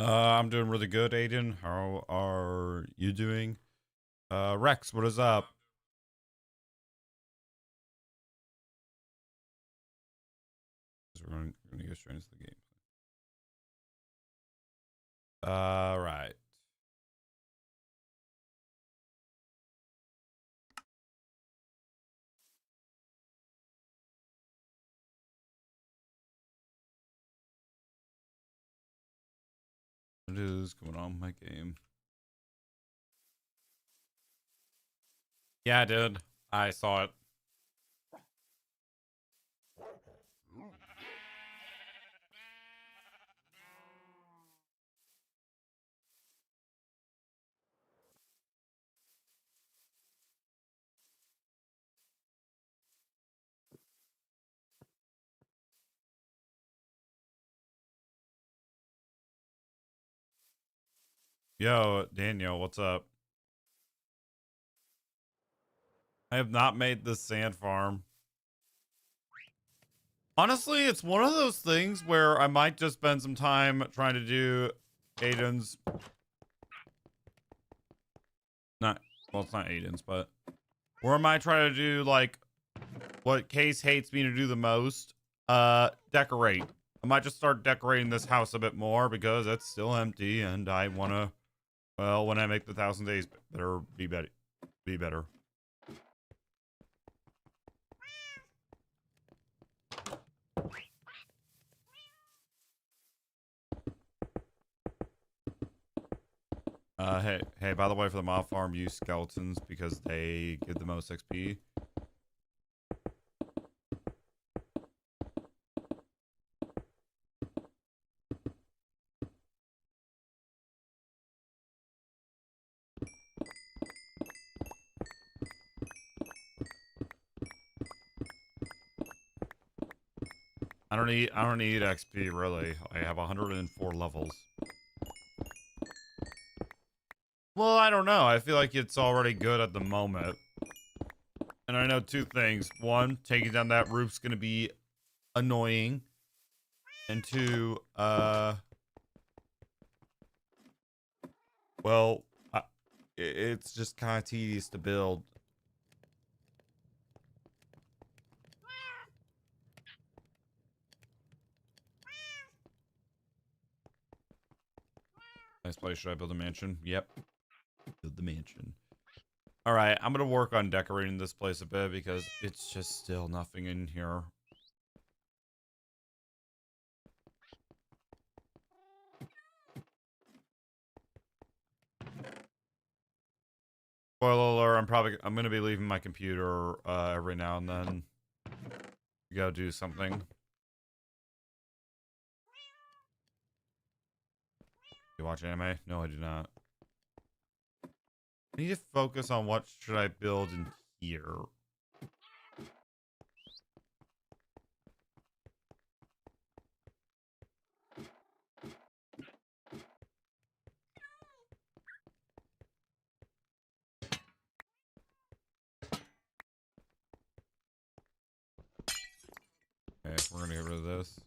I'm doing really good, Aiden. How are you doing? Rex, what is up? We're gonna go straight into the game. Right. What is going on with my game? Yeah, I did. I saw it. Yo, Daniel, what's up? I have not made this sand farm. Honestly, it's one of those things where I might just spend some time trying to do Aiden's. Not, well, it's not Aiden's, but where I might try to do like what Case hates me to do the most, decorate. I might just start decorating this house a bit more because it's still empty and I want to, well, when I make the 1,000 days better be better. Hey, by the way, for the mob farm, use skeletons because they give the most XP. I don't need XP really. I have 104 levels. Well, I don't know. I feel like it's already good at the moment. And I know two things. One, taking down that roof's gonna be annoying. And two, well, it's just kind of tedious to build. Nice place. Should I build a mansion? Yep. Build the mansion. All right, I'm gonna work on decorating this place a bit because it's just still nothing in here. Spoiler alert, I'm gonna be leaving my computer every now and then to go do something. You watch anime? No, I do not. I need to focus on what should I build in here. Okay, we're gonna get rid of this.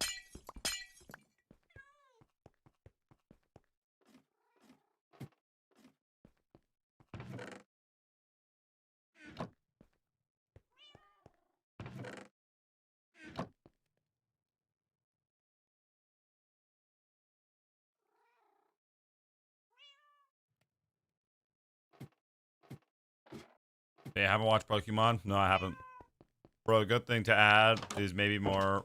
Hey, I haven't watched Pokemon? No, I haven't. Bro, a good thing to add is maybe more.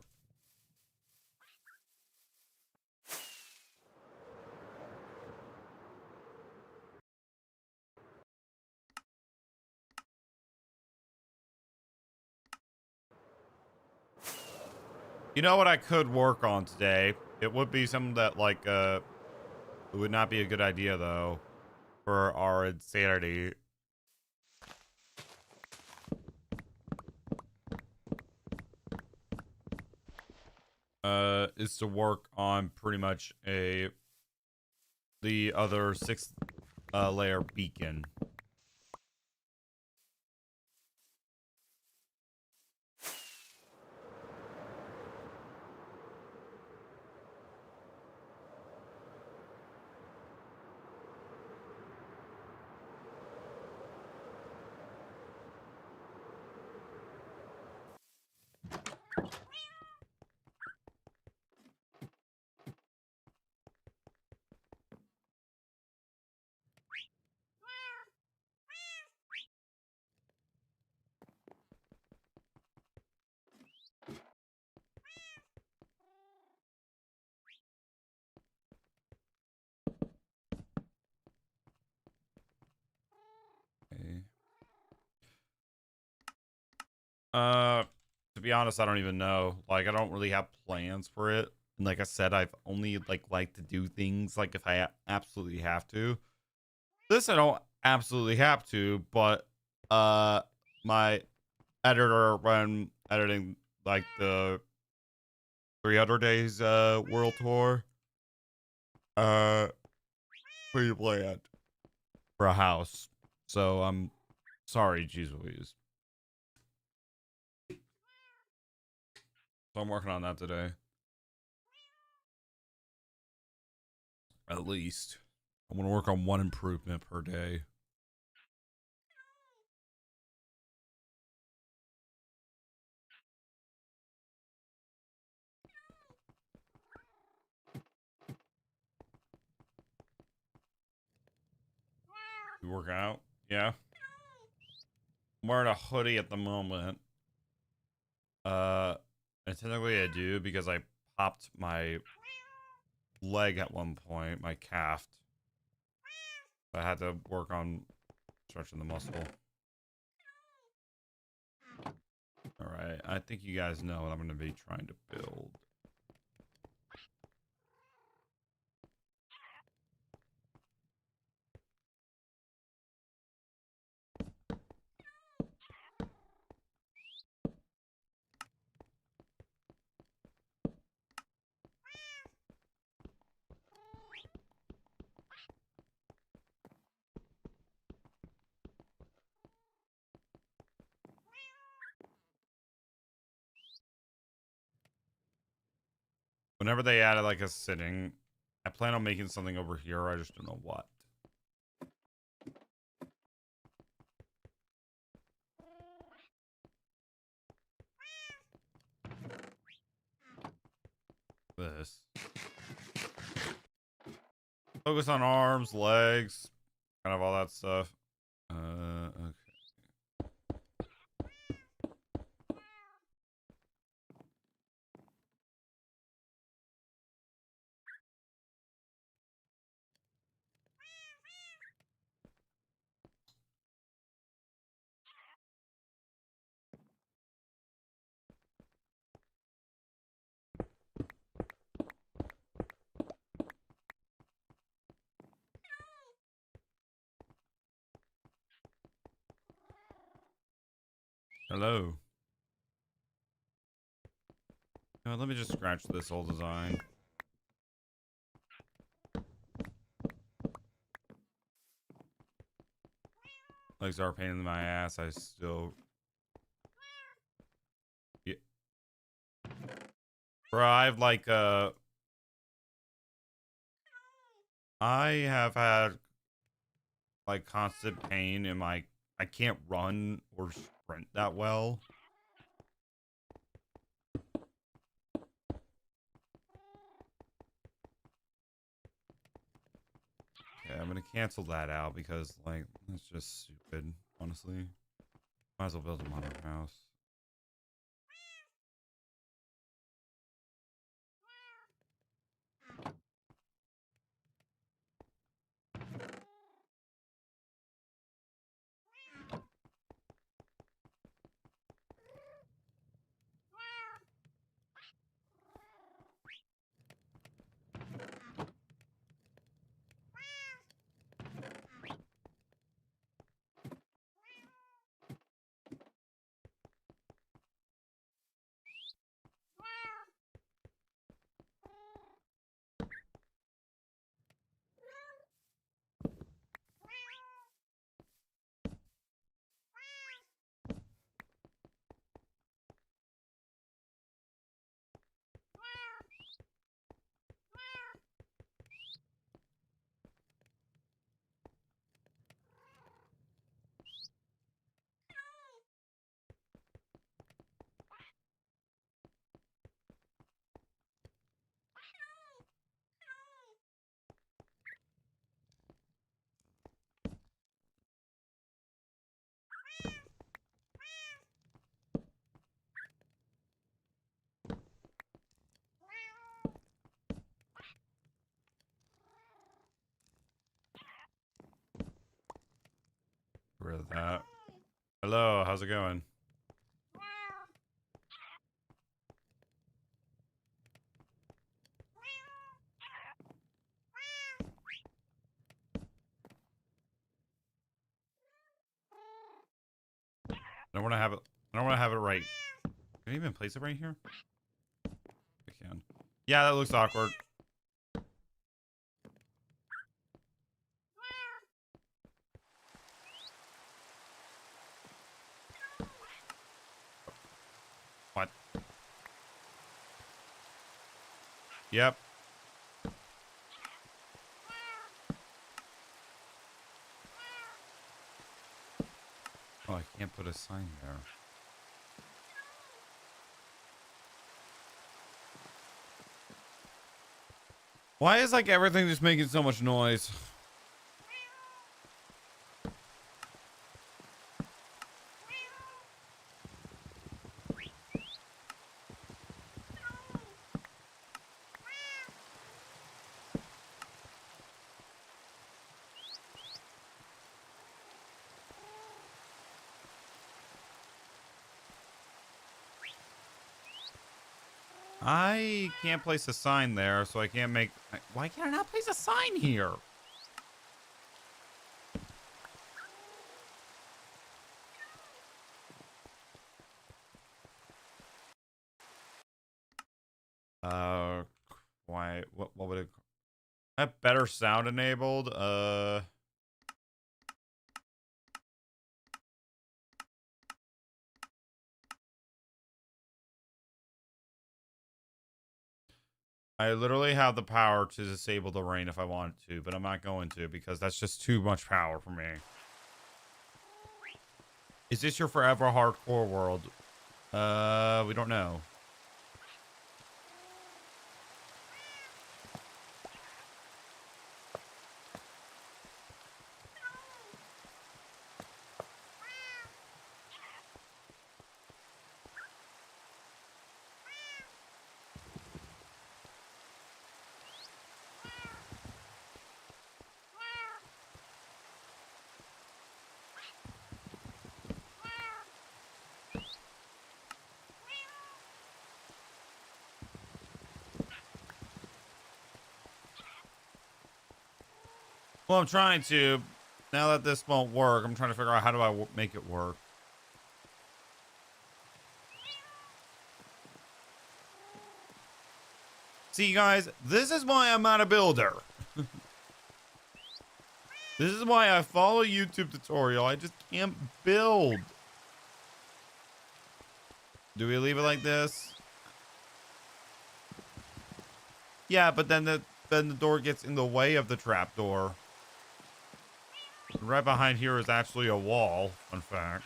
You know what I could work on today? It would be something that like it would not be a good idea though for our insanity. Is to work on pretty much the other sixth layer beacon. To be honest, I don't even know. Like, I don't really have plans for it. And like I said, I've only like to do things like if I absolutely have to. This I don't absolutely have to, but my editor when editing like the 300 days world tour uh pre-planned for a house. So I'm sorry, jeez Louise. So I'm working on that today. At least. I'm gonna work on one improvement per day. You work out? Yeah. I'm wearing a hoodie at the moment. And technically I do because I popped my leg at one point, my calf. I had to work on stretching the muscle. All right, I think you guys know what I'm going to be trying to build. Whenever they added like a sitting, I plan on making something over here. I just don't know what. This. Focus on arms, legs, kind of all that stuff. Okay. Hello. Let me just scratch this whole design. Legs are a pain in my ass. I still. Yeah. Bro, I've like I have had like constant pain in my. I can't run or sprint that well. Yeah, I'm gonna cancel that out because like that's just stupid. Honestly, might as well build a modern house. Get rid of that. Hello, how's it going? I don't want to have it. I don't want to have it right. Can I even place it right here? I can. Yeah, that looks awkward. What? Yep. Oh, I can't put a sign there. Why is like everything just making so much noise? I can't place a sign there, so I can't make... Why can't I not place a sign here? Why? What would it... Have better sound enabled? I literally have the power to disable the rain if I wanted to, but I'm not going to because that's just too much power for me. Is this your forever hardcore world? We don't know. Well, I'm trying to. Now that this won't work, I'm trying to figure out how do I make it work. See, guys, this is why I'm not a builder. This is why I follow YouTube tutorial. I just can't build. Do we leave it like this? Yeah, but then the door gets in the way of the trapdoor. Right behind here is actually a wall, in fact.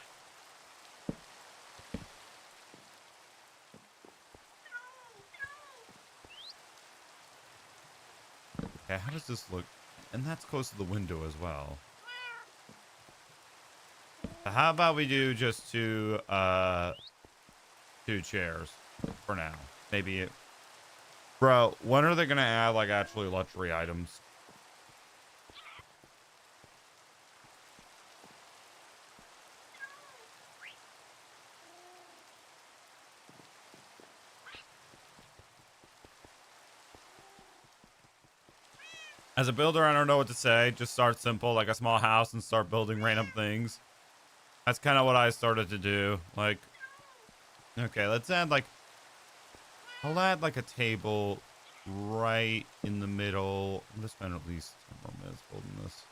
Okay, how does this look? And that's close to the window as well. So how about we do just two chairs for now? Maybe it... Bro, when are they gonna add like actually luxury items? As a builder, I don't know what to say. Just start simple, like a small house, and start building random things. That's kind of what I started to do. Like, okay, let's add like... I'll add like a table right in the middle. I'm gonna spend at least 10 more minutes building this.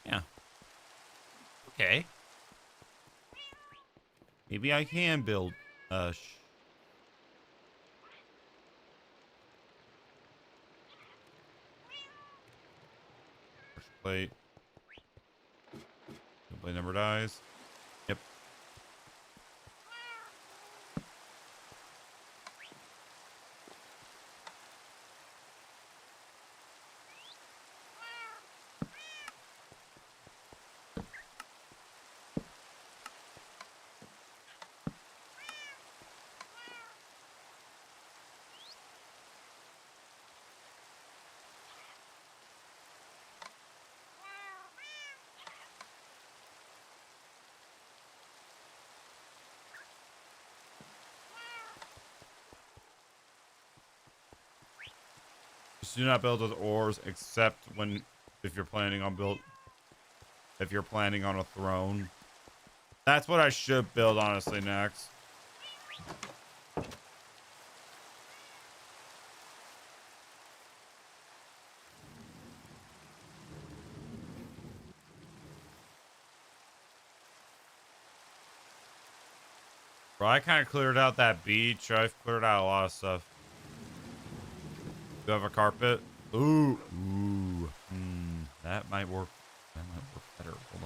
Yeah. Okay. Maybe I can build plate. The plate never dies. Yep. Just do not build with ores except when If you're planning on if you're planning on a throne. That's what I should build, honestly, next. Bro, I kind of cleared out that beach. I've cleared out a lot of stuff. Do you have a carpet? Ooh. That might work. That might work better. Hold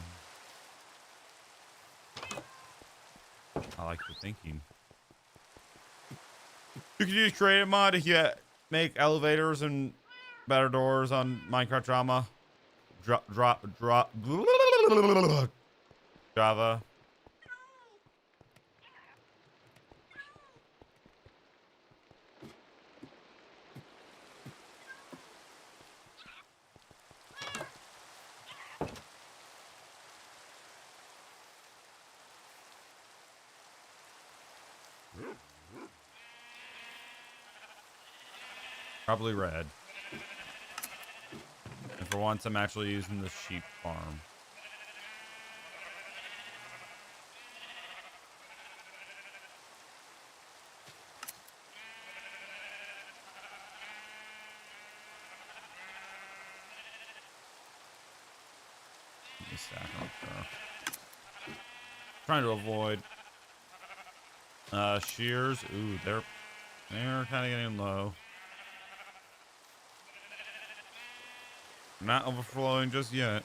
on. I like your thinking. You can use creative mod to make elevators and better doors on Minecraft Drama. Java. Probably red. And for once, I'm actually using the sheep farm. Let me stack up there. Trying to avoid shears. Ooh, they're kind of getting low. Not overflowing just yet.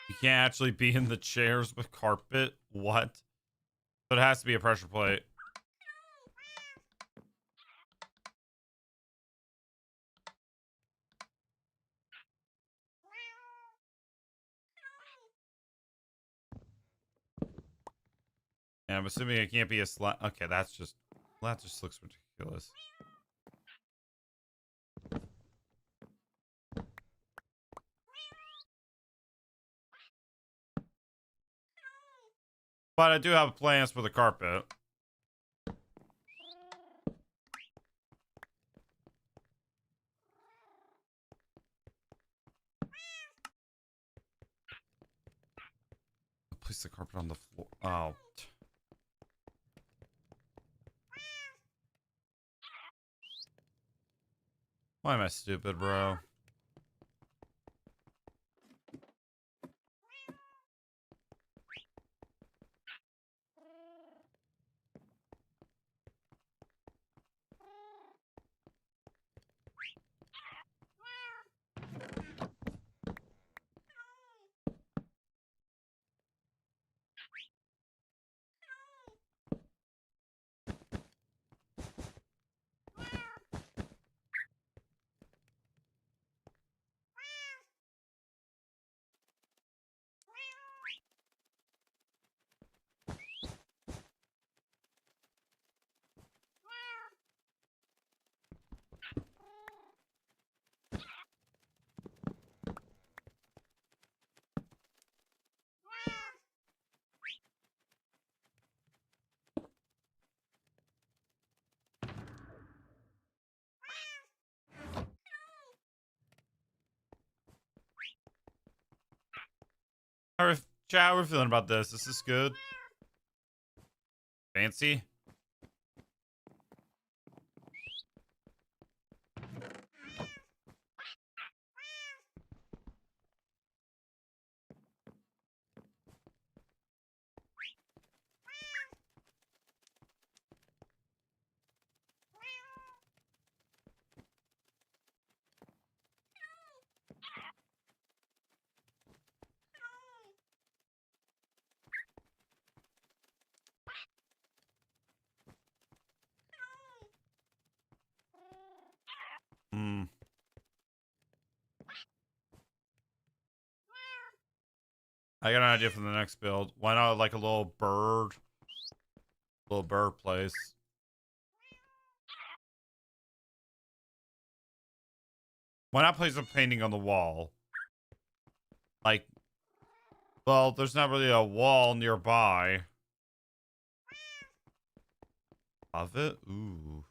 You can't actually be in the chairs with carpet. What? But it has to be a pressure plate. And I'm assuming it can't be a slab. Okay, that just looks ridiculous. But I do have plans for the carpet. Place the carpet on the floor. Oh. Why am I stupid, bro? Chat, how are we feeling about this? This is good. Fancy. I got an idea for the next build. Why not like a little bird place? Why not place a painting on the wall? Like, well, there's not really a wall nearby. Of it? Ooh.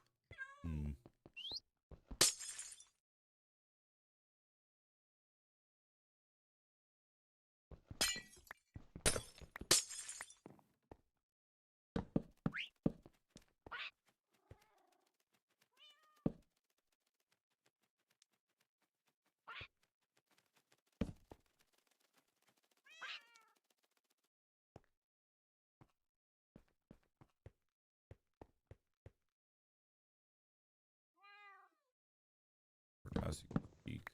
As you speak.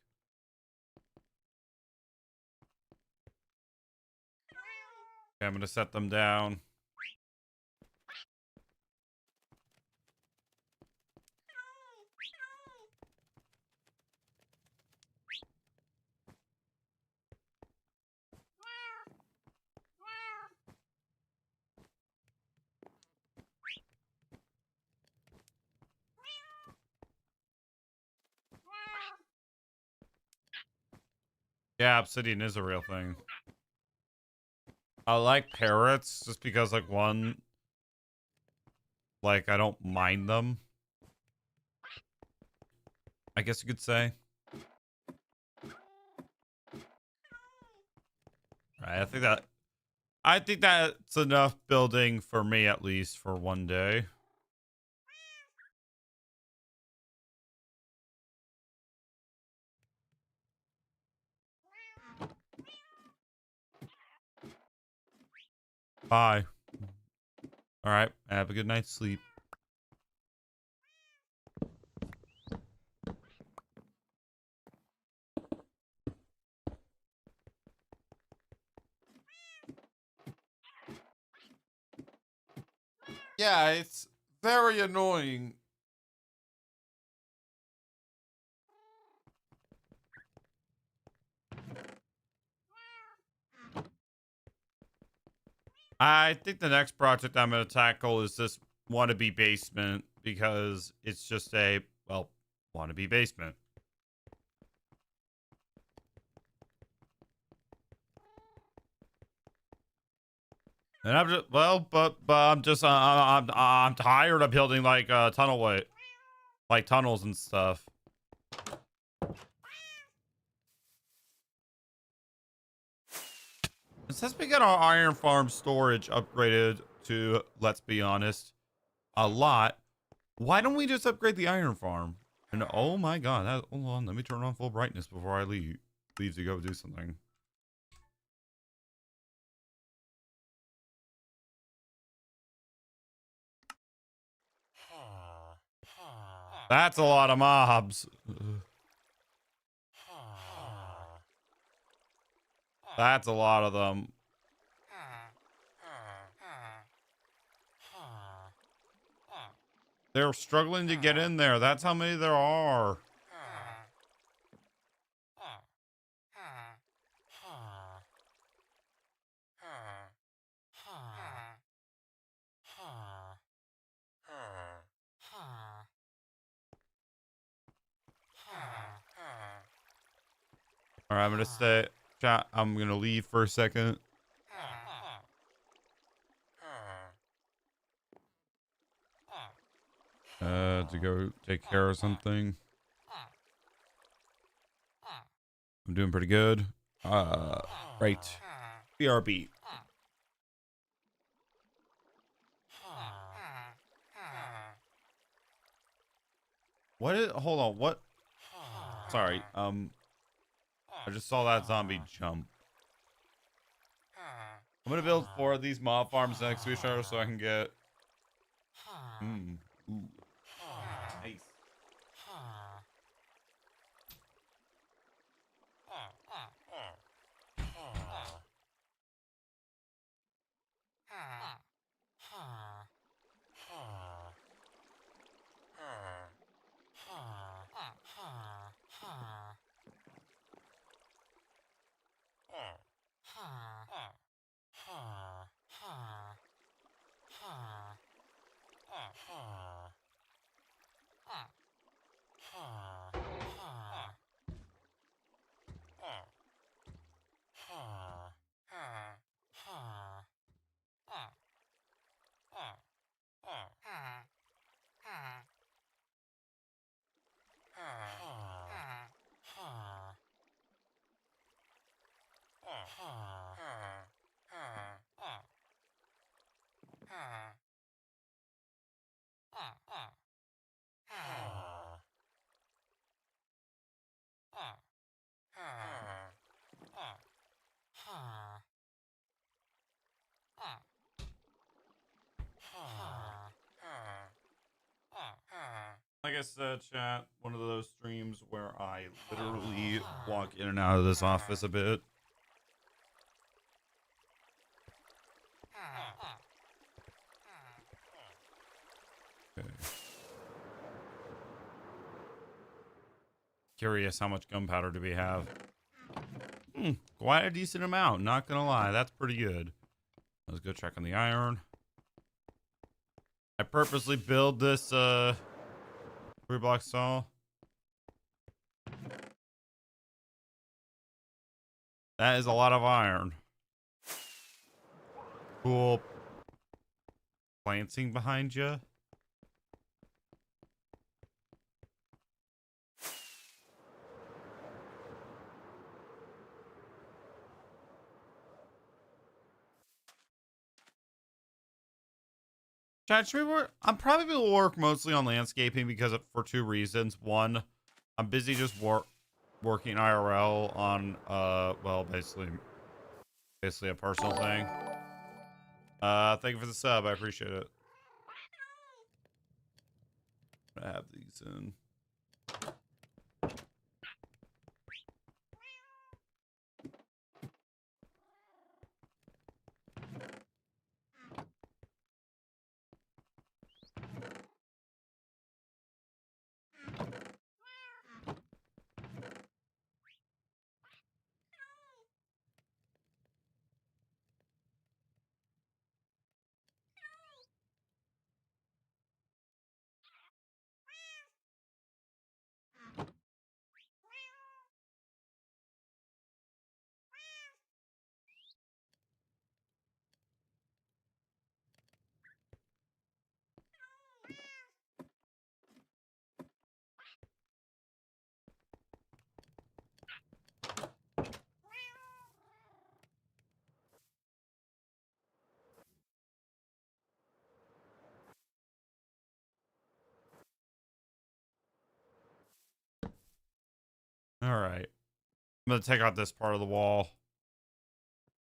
Okay, I'm gonna set them down. Yeah, obsidian is a real thing. I like parrots just because, like, one, like, I don't mind them, I guess you could say. Right, I think that's enough building for me, at least for one day. Bye. All right, have a good night's sleep. Yeah, it's very annoying. I think the next project I'm going to tackle is this wannabe basement because it's just a, well, wannabe basement. And I'm just, well, but I'm just, I'm tired of building like like tunnels and stuff. Since we got our iron farm storage upgraded to, let's be honest, a lot, why don't we just upgrade the iron farm? And oh my god, hold on, let me turn on full brightness before I leave to go do something. That's a lot of mobs. That's a lot of them. They're struggling to get in there. That's how many there are. All right, I'm gonna stay. Chat. I'm gonna leave for a second. To go take care of something. I'm doing pretty good. Right. BRB. What is? Hold on. What? Sorry. I just saw that zombie jump. I'm gonna build 4 of these mob farms next to each other so I can get. Ooh. Nice. Like I said, chat, one of those streams where I literally walk in and out of this office a bit. Okay. Curious, how much gunpowder do we have? Quite a decent amount, not gonna lie. That's pretty good. Let's go check on the iron. I purposely build this 3-block saw. That is a lot of iron. Cool planting behind you. Chat, should we work? I'm probably will work mostly on landscaping because for two reasons. One, I'm busy just working IRL on well, basically a personal thing. Thank you for the sub. I appreciate it. I have these in. All right. I'm going to take out this part of the wall.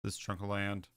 This chunk of land.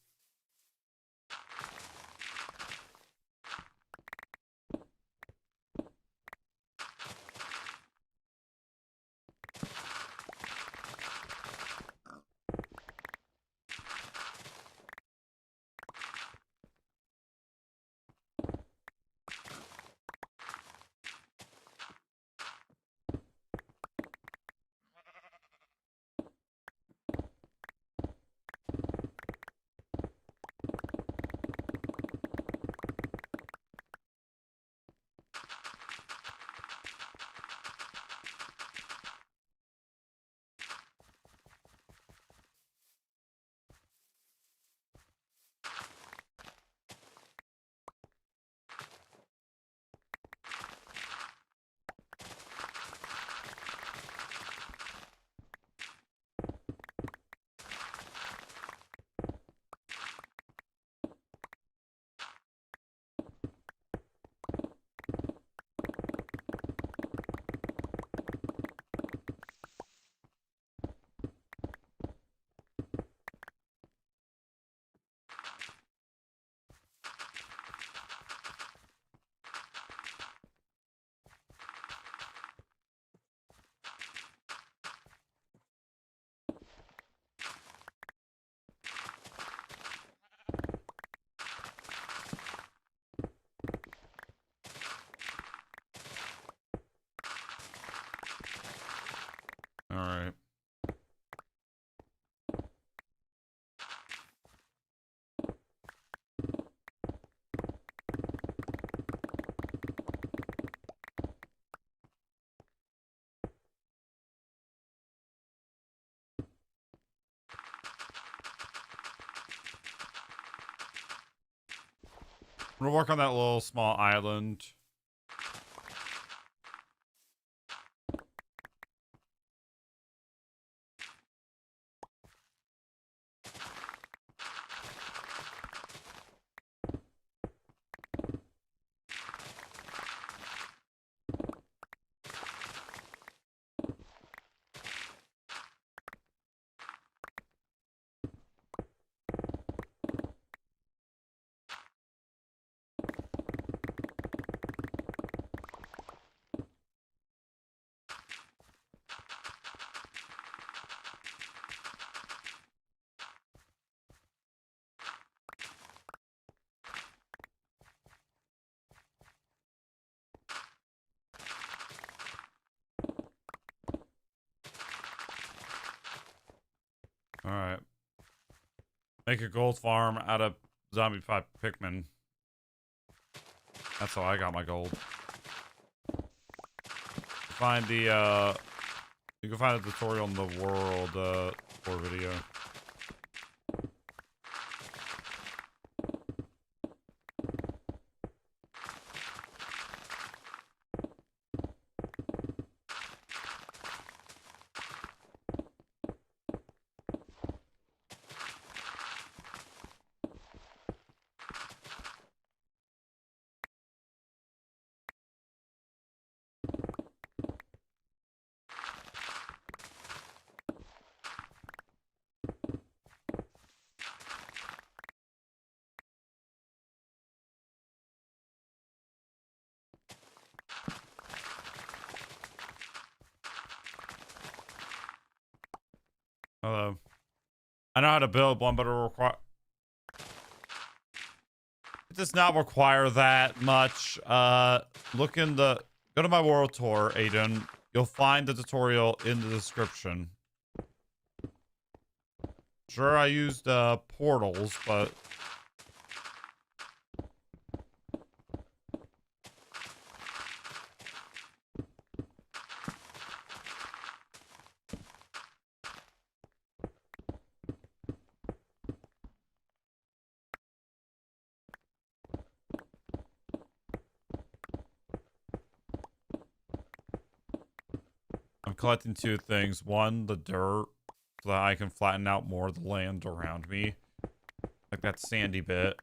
I'm gonna work on that little small island. All right. Make a gold farm out of zombie pipe Pikmin. That's how I got my gold. Find the you can find a tutorial in the world for video. Hello. I know how to build one, but it does not require that much. Look in the go to my world tour, Aiden. You'll find the tutorial in the description. Sure, I used portals, but I'm collecting two things. One, the dirt, so that I can flatten out more of the land around me. Like that sandy bit.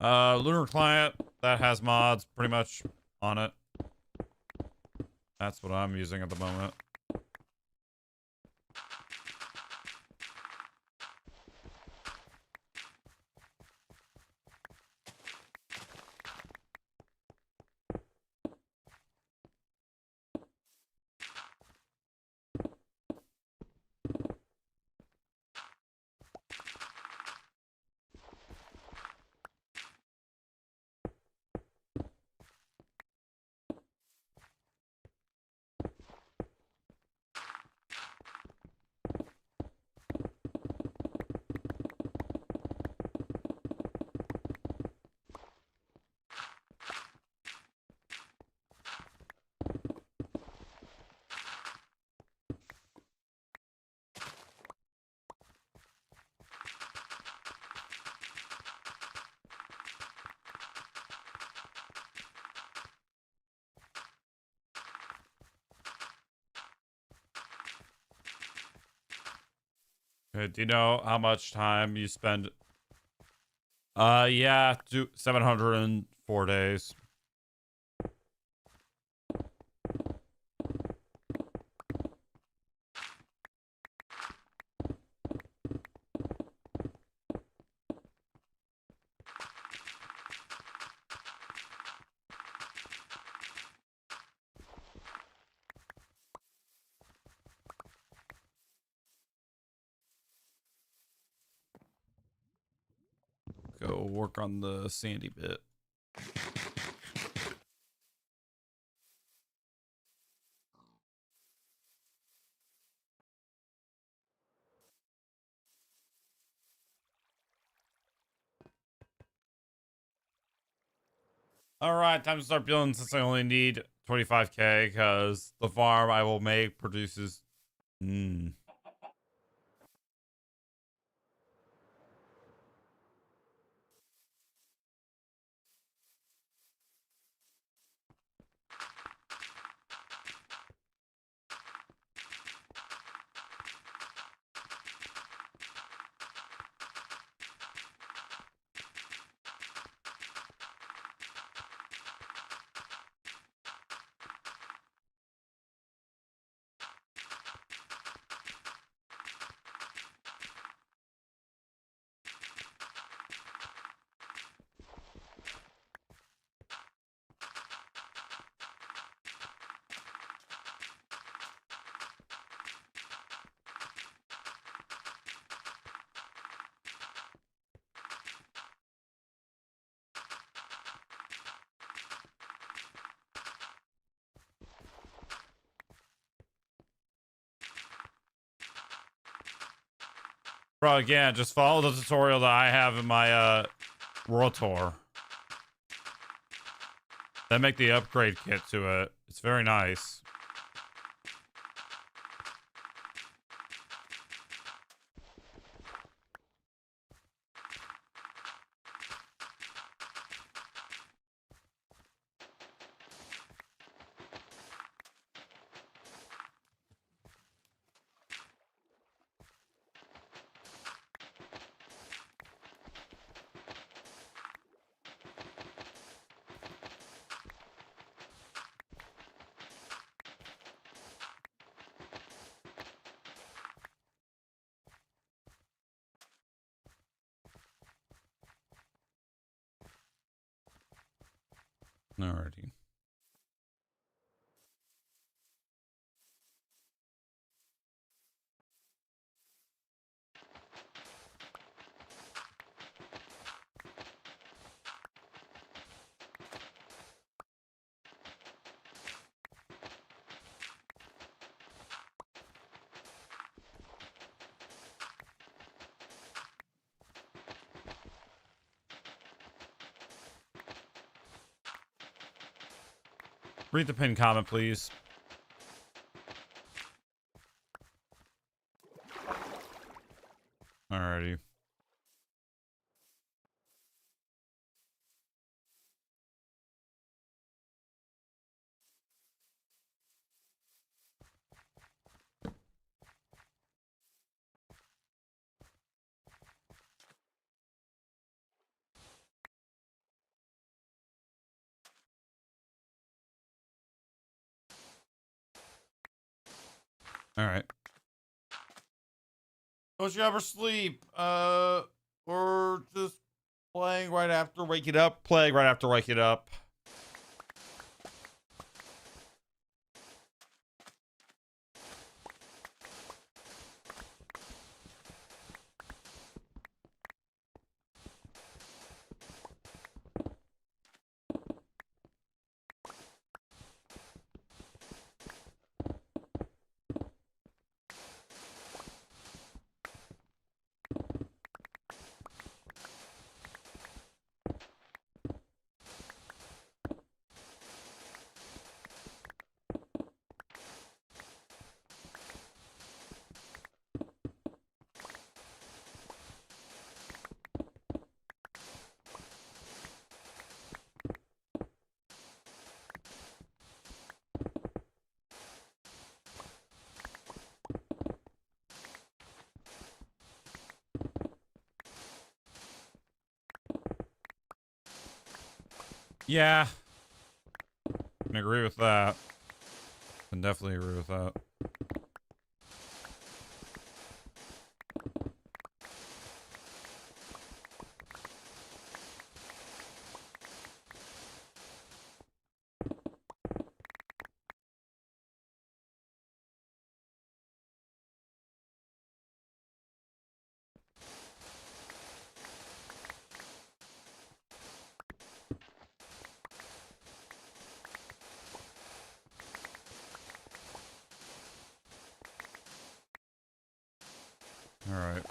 Lunar Client, that has mods pretty much on it. That's what I'm using at the moment. Okay, do you know how much time you spend? Yeah, 704 days. we'll work on the sandy bit. All right, time to start building since I only need 25k because the farm I will make produces. Bro, again, just follow the tutorial that I have in my World Tour. Then make the upgrade kit to it. It's very nice. Alrighty. Read the pinned comment, please. Alrighty. Alright. Don't you ever sleep? Or just playing right after waking up? Playing right after waking up. Yeah. I agree with that. I definitely agree with that. All right.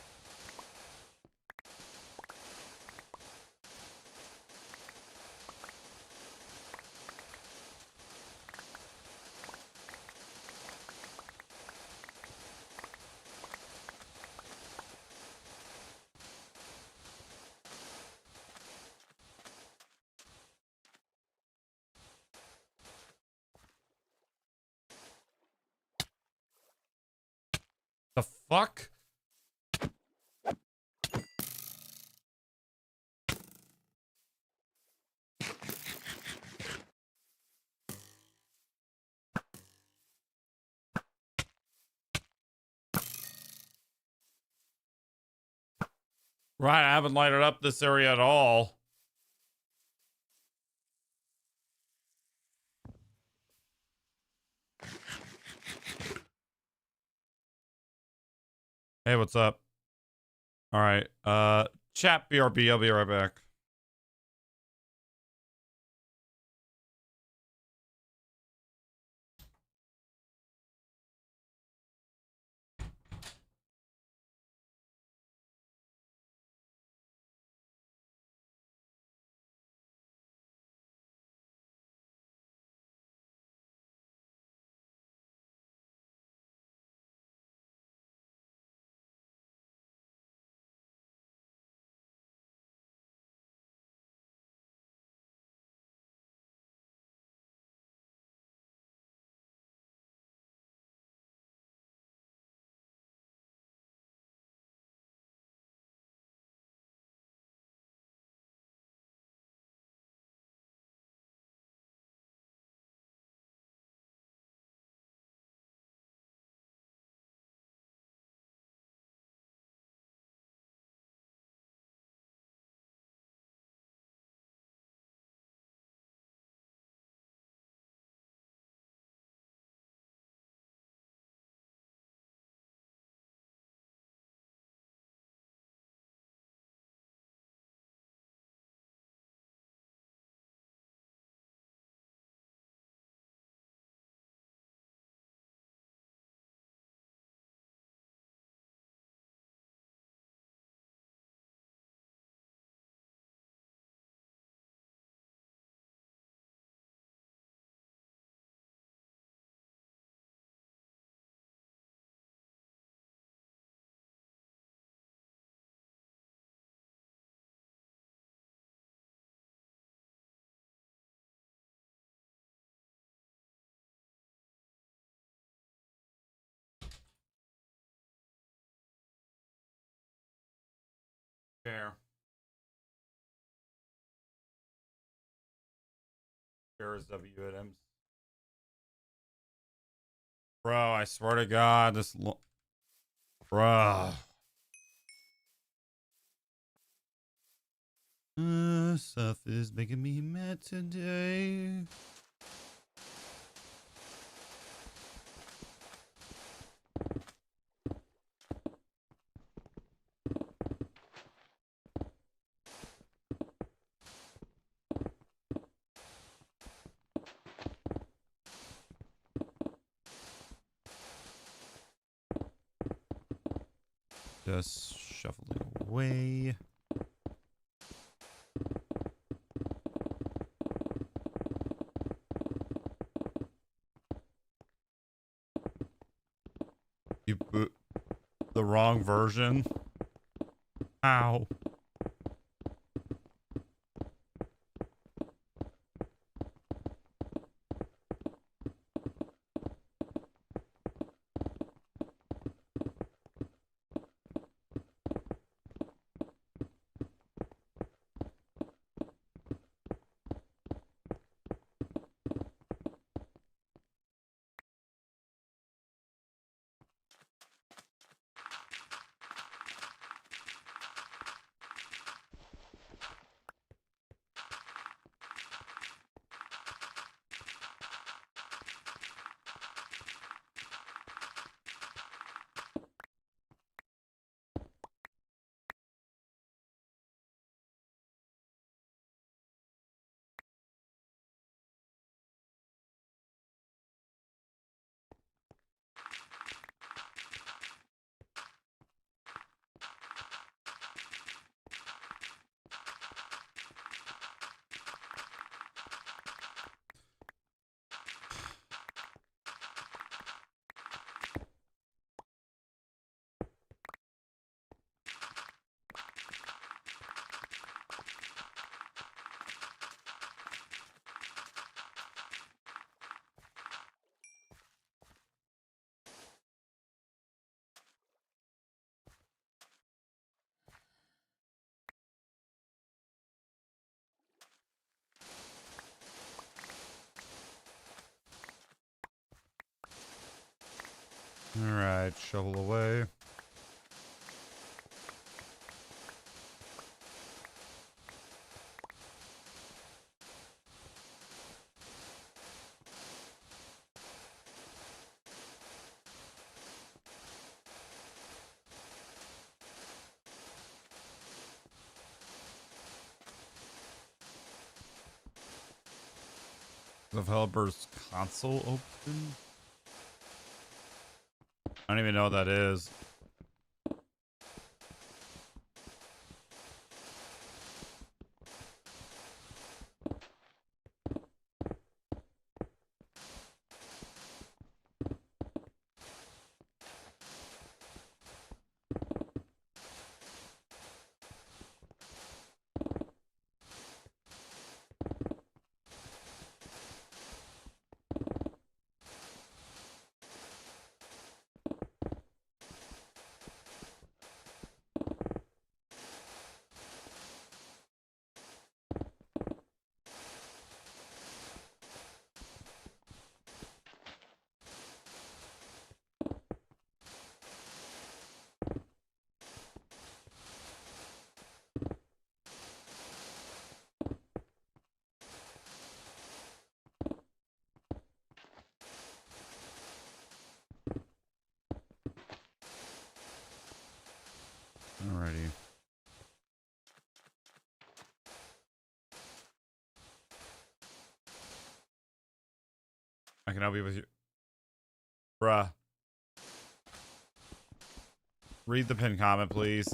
The fuck? Right, I haven't lighted up this area at all. Hey, what's up? All right. Chat BRB. I'll be right back. Fair. Fair is W at M. Bro, I swear to God, this. Bruh. Stuff is making me mad today. Just shuffling away. You put the wrong version. Ow. All right, shovel away. Developer's console open? I don't even know what that is. Alrighty. I can help you with you. Bruh. Read the pin comment, please.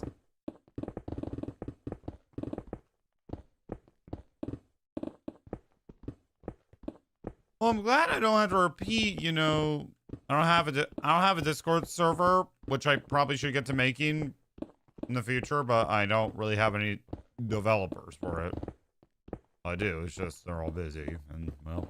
Well, I'm glad I don't have to repeat, you know, I don't have a Discord server, which I probably should get to making in the future, but I don't really have any developers for it. I do, it's just they're all busy and well.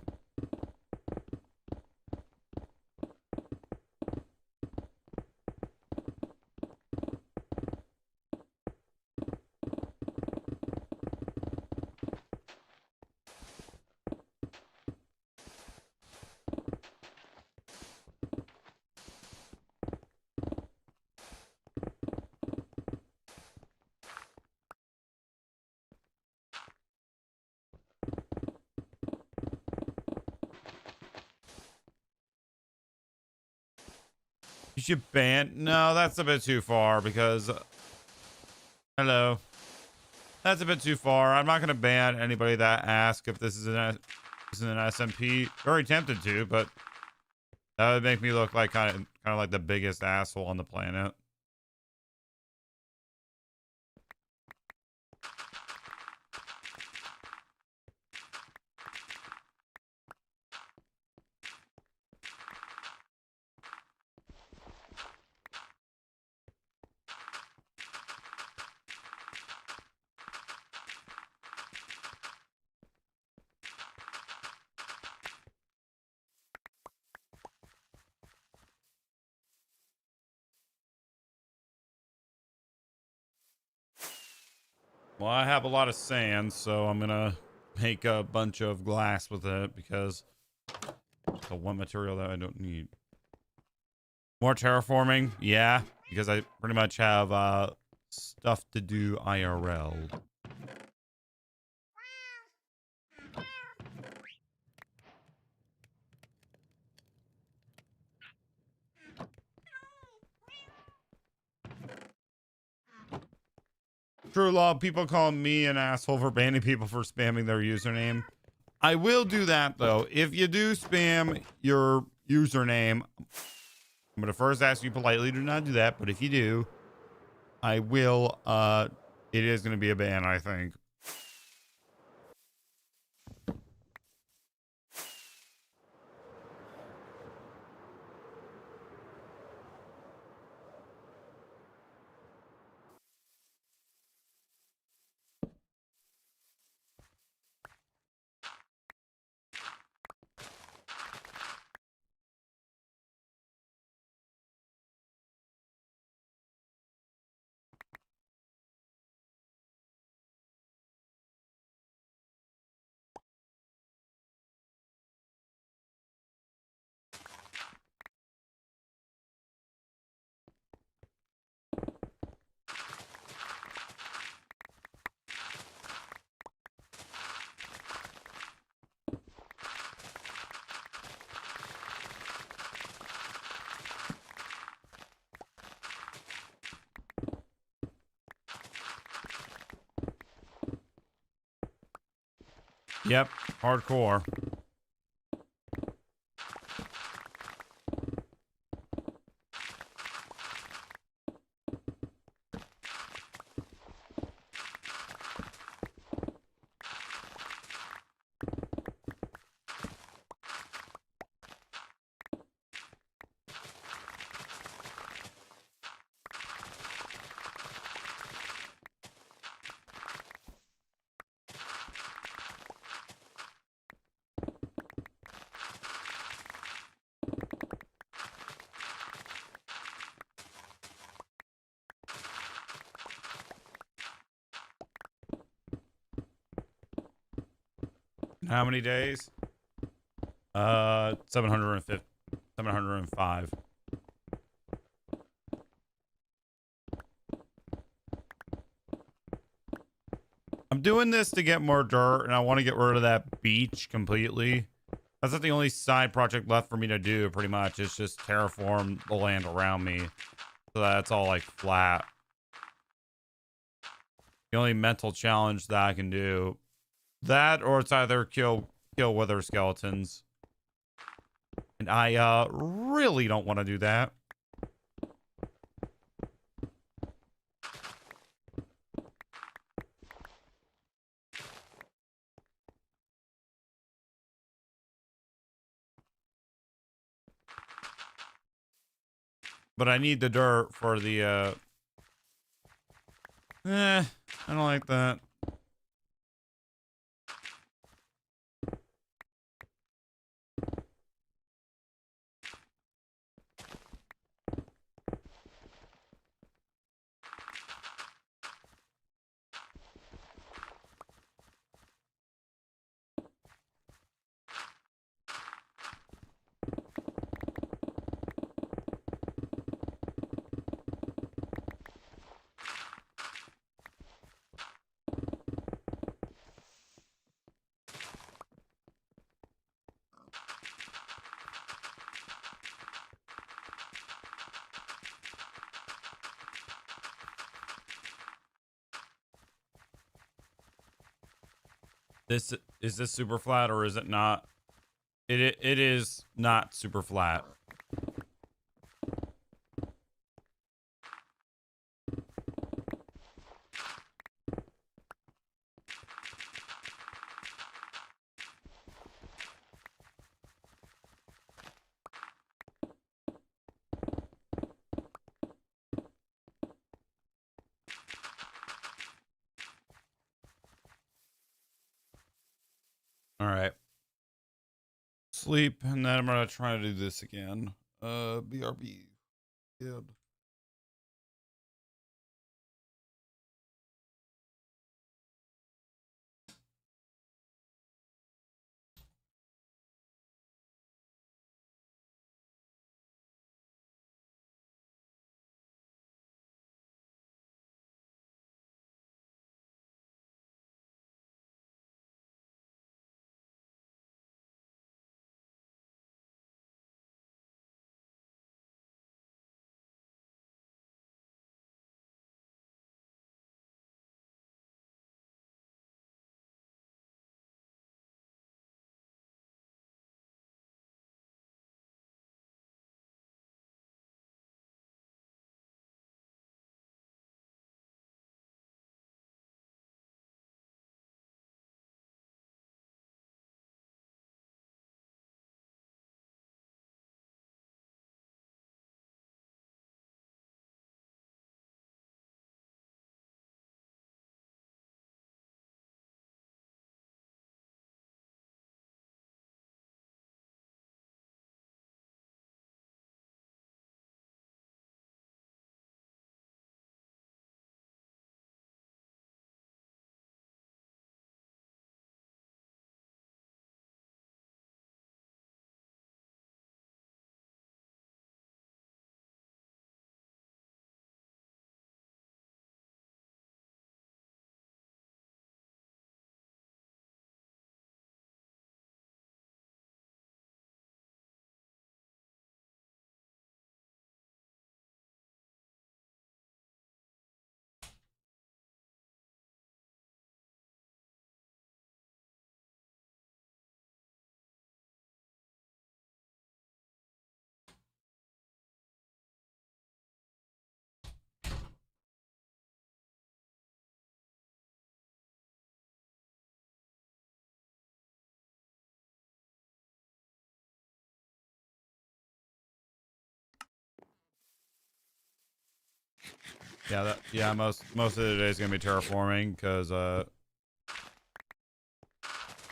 You should ban. No, that's a bit too far because. Hello. That's a bit too far. I'm not going to ban anybody that asks if this is an SMP. Very tempted to, but that would make me look like kind of like the biggest asshole on the planet. Well, I have a lot of sand, so I'm gonna make a bunch of glass with it because it's the one material that I don't need. More terraforming, yeah, because I pretty much have stuff to do IRL. True law, people call me an asshole for banning people for spamming their username. I will do that though. If you do spam your username, I'm gonna first ask you politely to not do that, but if you do, I will it is gonna be a ban, I think. Yep, hardcore. How many days? 750, 705. I'm doing this to get more dirt, and I want to get rid of that beach completely. That's not the only side project left for me to do, pretty much. It's just terraform the land around me. So that's all like flat. The only mental challenge that I can do. That or it's either kill wither skeletons. And I really don't want to do that. But I need the dirt for the I don't like that. This is this super flat or is it not? It is not super flat. All right. Sleep, and then I'm gonna try to do this again. BRB. Good. Yeah, most of the day is gonna be terraforming because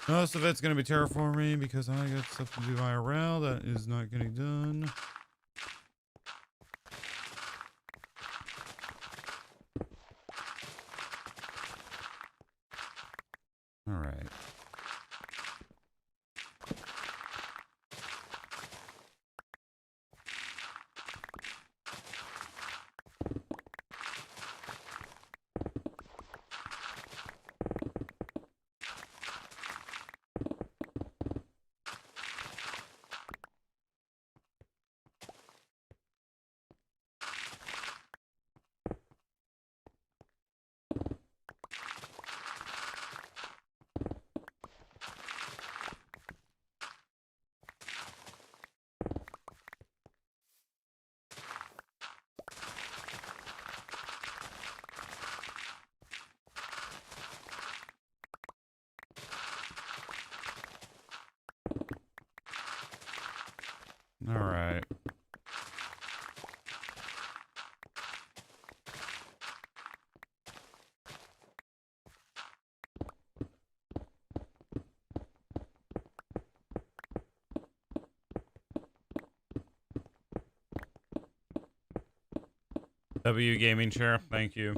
most of it's gonna be terraforming because I got stuff to do IRL that is not getting done. All right. All right. W gaming chair, thank you.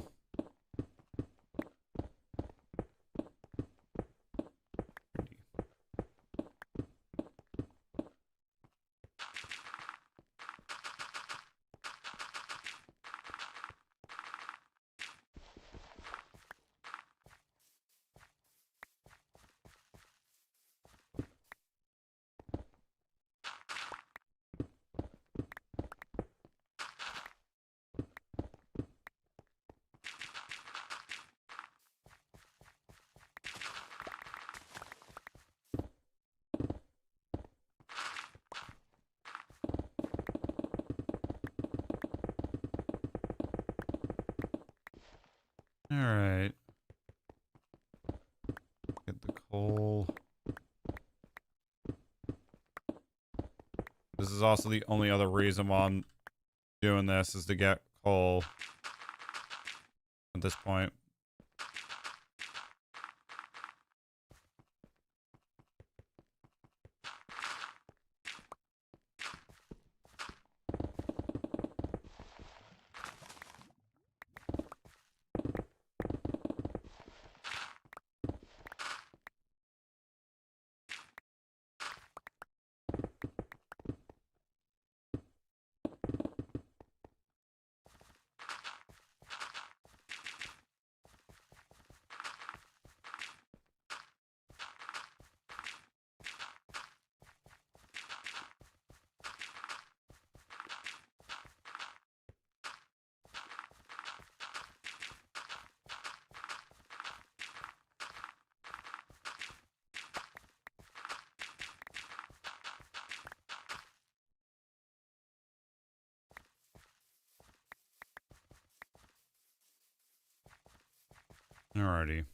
All right. Get the coal. This is also the only other reason why I'm doing this is to get coal at this point. Alrighty.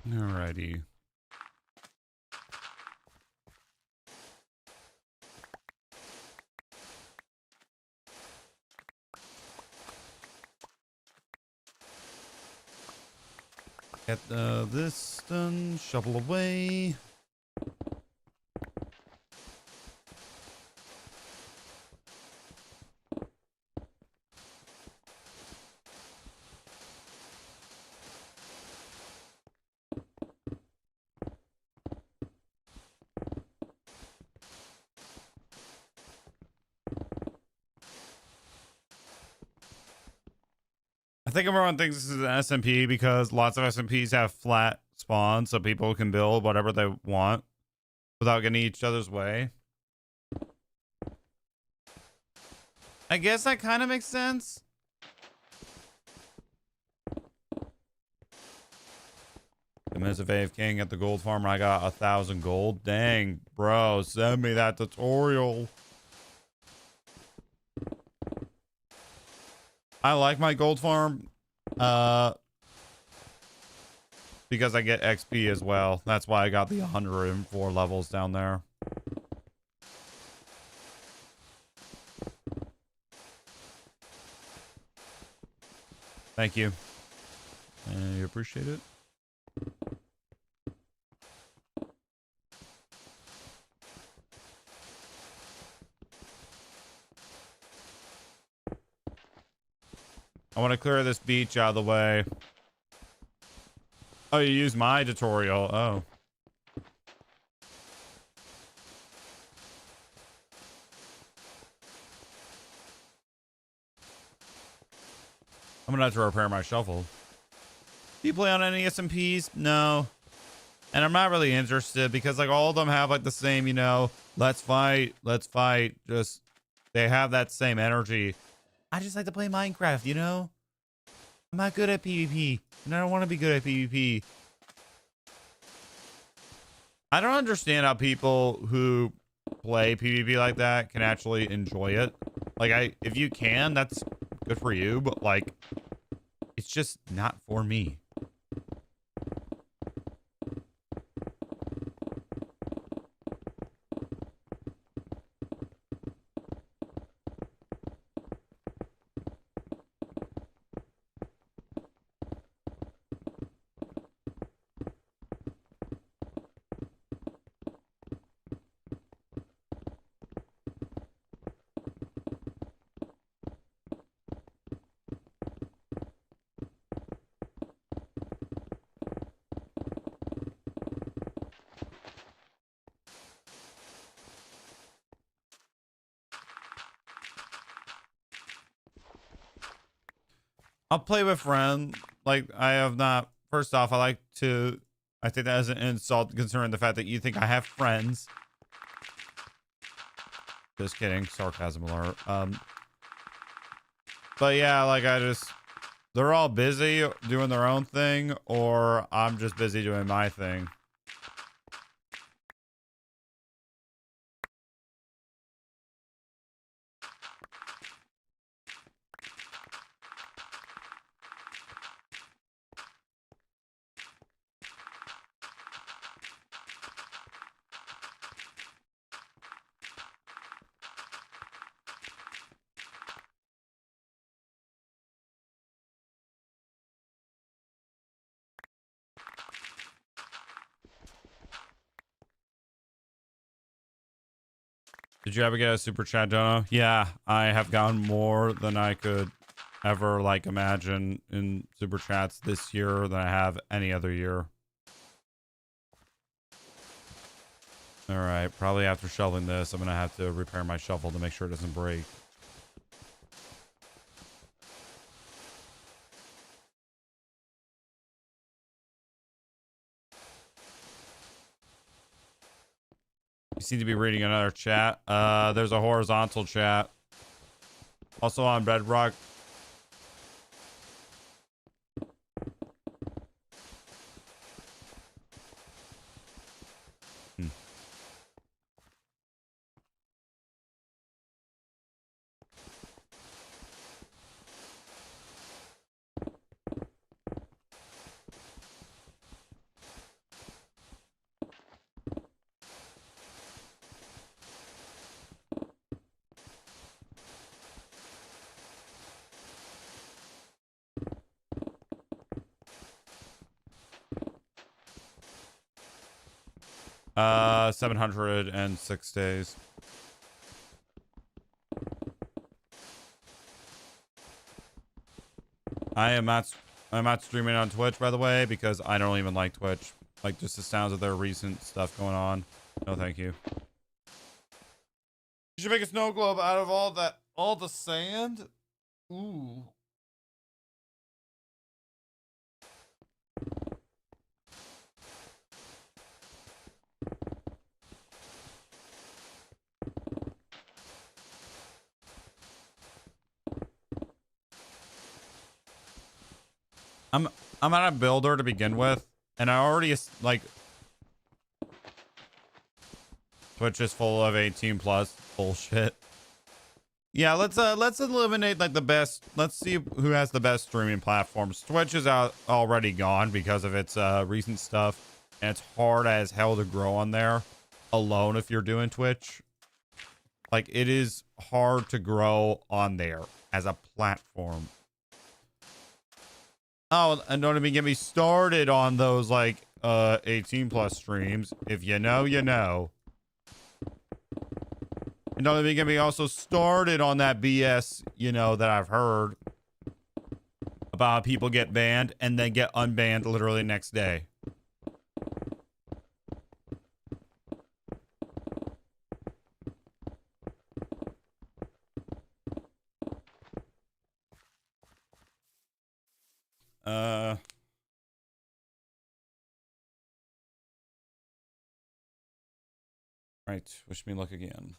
Alrighty. Get this done. Shovel away. think everyone thinks this is an SMP because lots of SMPs have flat spawns so people can build whatever they want without getting each other's way. I guess that kind of makes sense. The minutes of Ave King at the gold farm, I got 1,000 gold. Dang, bro, send me that tutorial. I like my gold farm because I get XP as well. That's why I got the 104 levels down there. Thank you. You appreciate it? I want to clear this beach out of the way. Oh, you use my tutorial. Oh. I'm gonna have to repair my shovel. Do you play on any SMPs? No. And I'm not really interested because like all of them have like the same, you know, let's fight. Just they have that same energy. I just like to play Minecraft, you know? I'm not good at PvP, and I don't want to be good at PvP. I don't understand how people who play PvP like that can actually enjoy it. Like, if you can, that's good for you, but like, it's just not for me. I'll play with friends. Like, I have not. First off, I think that is an insult considering the fact that you think I have friends. Just kidding. Sarcasm alert. But yeah, like they're all busy doing their own thing, or I'm just busy doing my thing. Did you ever get a super chat, Dono? Yeah, I have gotten more than I could ever like imagine in super chats this year than I have any other year. All right, probably after shoveling this, I'm gonna have to repair my shovel to make sure it doesn't break. You seem to be reading another chat. There's a horizontal chat. Also on Bedrock. Hmm. Uh, 706 days. I'm not streaming on Twitch, by the way, because I don't even like Twitch. Like, just the sounds of their recent stuff going on. No, thank you. You should make a snow globe out of all the sand. Ooh. I'm not a builder to begin with, and I already like Twitch is full of 18 plus bullshit. Yeah, let's eliminate like the best. Let's see who has the best streaming platforms. Twitch is already gone because of its recent stuff, and it's hard as hell to grow on there alone if you're doing Twitch. Like it is hard to grow on there as a platform. Oh, and don't even get me started on those like 18 plus streams. If you know, you know. And don't even get me also started on that BS, you know, that I've heard about how people get banned and then get unbanned literally next day. Right. Wish me luck again.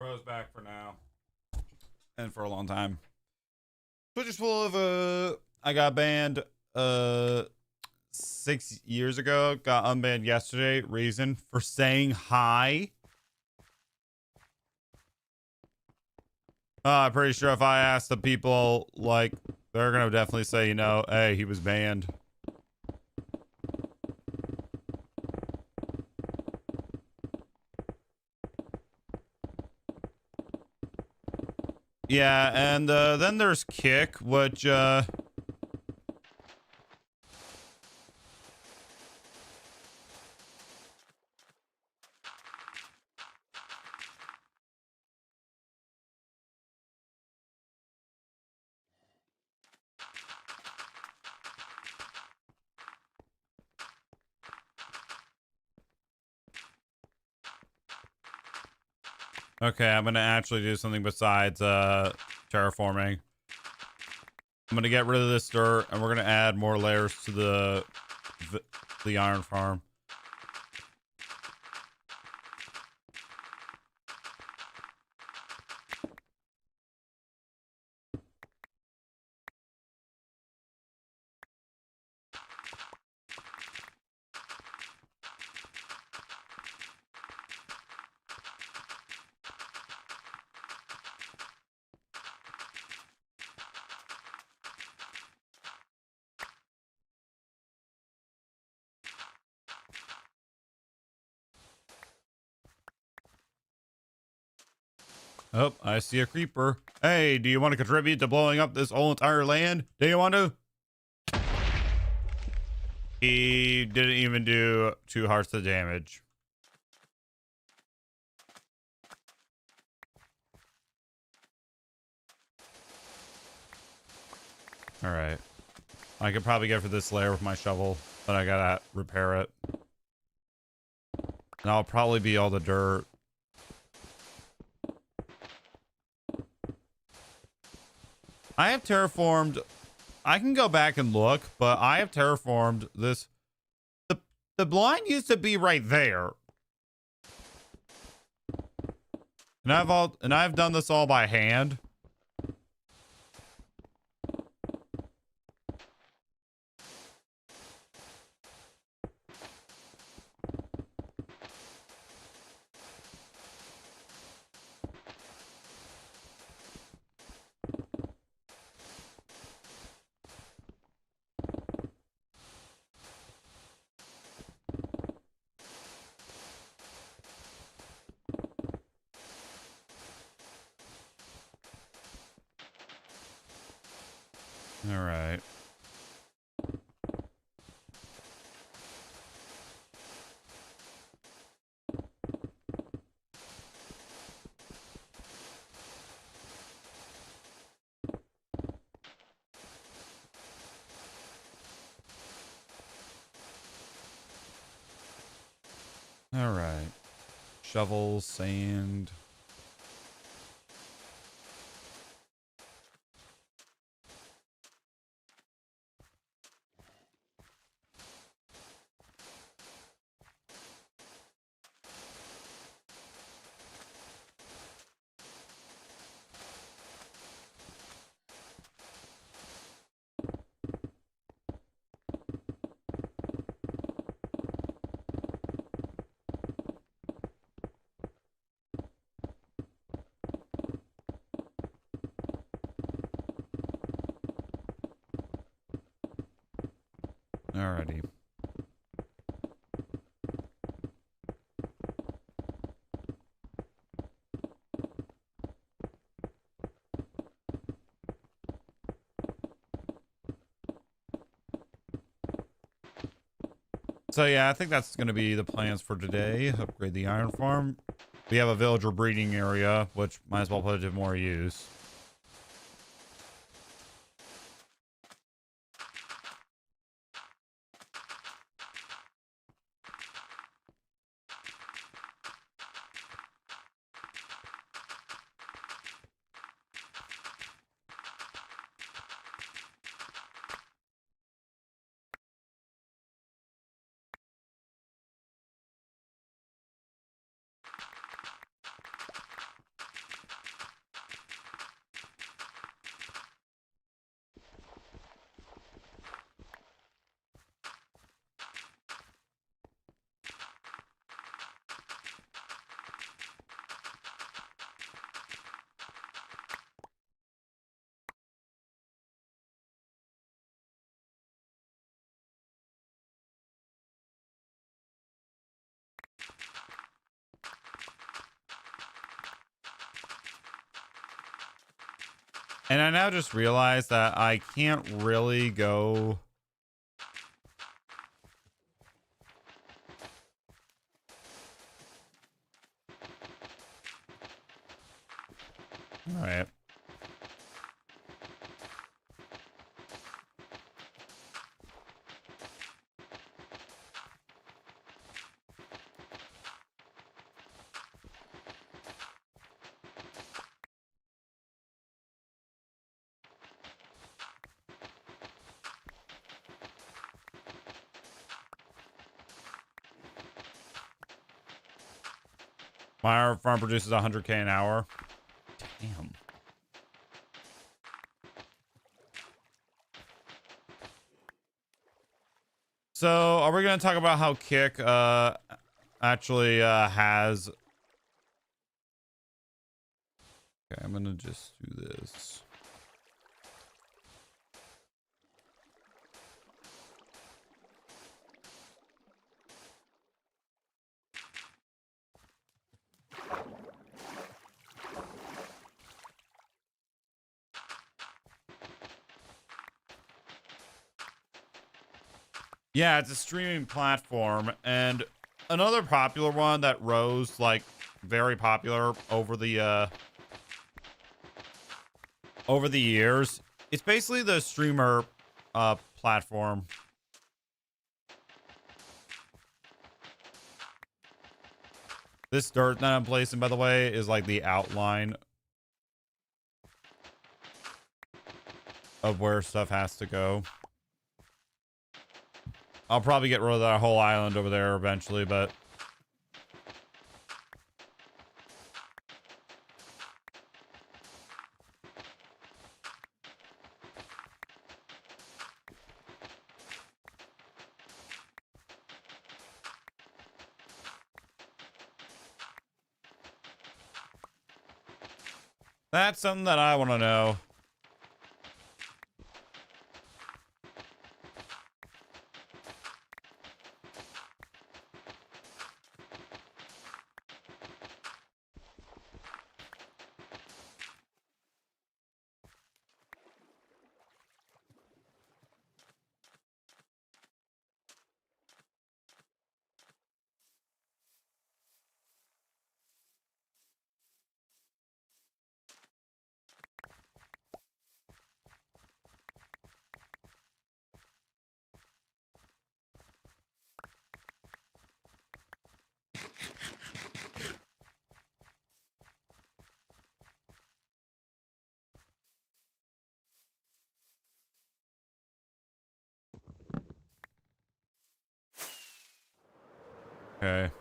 Bro's back for now. And for a long time. Twitch is full of I got banned 6 years ago, got unbanned yesterday. Reason for saying hi. I'm pretty sure if I ask the people, like, they're gonna definitely say, you know, hey, he was banned. Yeah, and then there's Kick, which okay, I'm gonna actually do something besides terraforming. I'm gonna get rid of this dirt, and we're gonna add more layers to the iron farm. Oh, I see a creeper. Hey, do you want to contribute to blowing up this whole entire land? Do you want to? He didn't even do 2 hearts of damage. All right. I could probably get for this layer with my shovel, but I gotta repair it. And I'll probably be all the dirt. I have terraformed. I can go back and look, but I have terraformed this. The blind used to be right there. And I've done this all by hand. All right. All right. Shovels, sand. Alrighty. So yeah, I think that's going to be the plans for today. Upgrade the iron farm. We have a villager breeding area, which might as well put it to more use. And I now just realized that I can't really go... All right. My farm produces 100K an hour. Damn. So, are we going to talk about how Kick actually has... Okay, I'm going to just do this. Yeah, it's a streaming platform, and another popular one that rose like very popular over the years. It's basically the streamer platform. This dirt that I'm placing, by the way, is like the outline of where stuff has to go. I'll probably get rid of that whole island over there eventually, but... That's something that I want to know. Okay.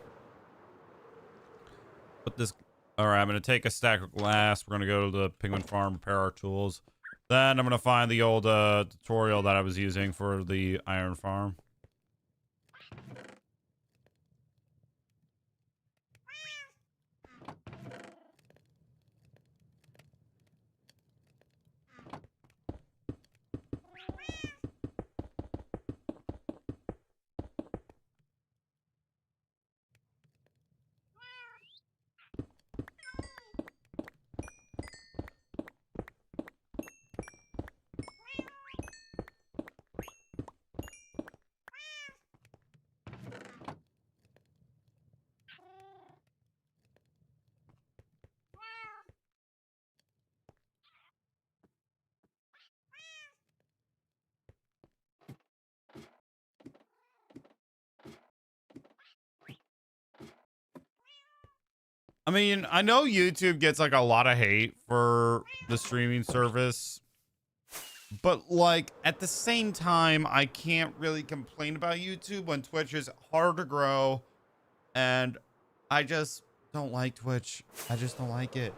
Put this... Alright, I'm going to take a stack of glass. We're going to go to the penguin farm, repair our tools. Then I'm going to find the old tutorial that I was using for the iron farm. I mean, I know YouTube gets like a lot of hate for the streaming service, but like at the same time, I can't really complain about YouTube when Twitch is hard to grow, and I just don't like Twitch. I just don't like it.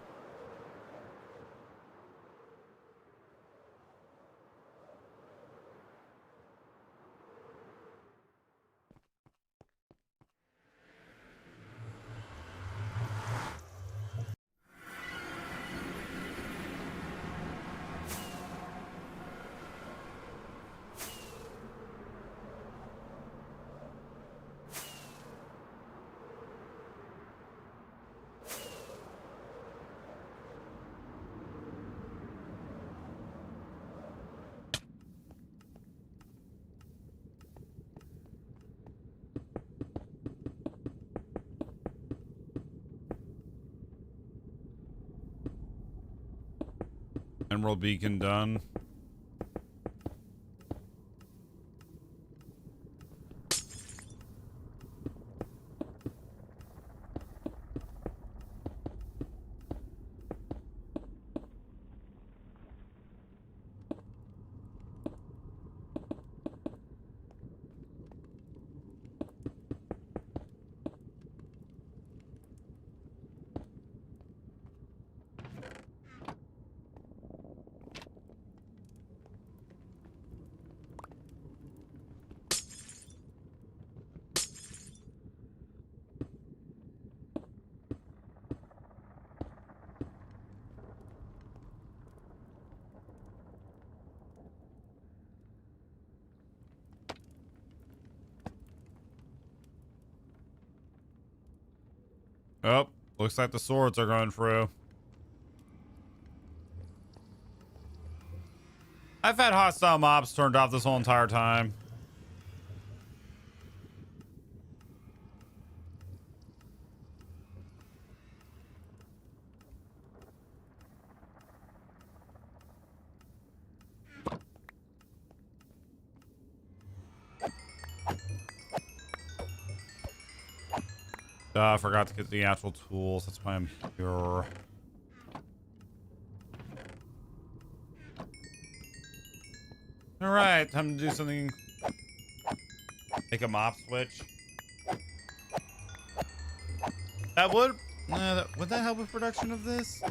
Emerald beacon done. Oh, looks like the swords are going through. I've had hostile mobs turned off this whole entire time. I forgot to get the actual tools. That's why I'm here. All right, time to do something. Make a mop switch. That would, would that help with production of this?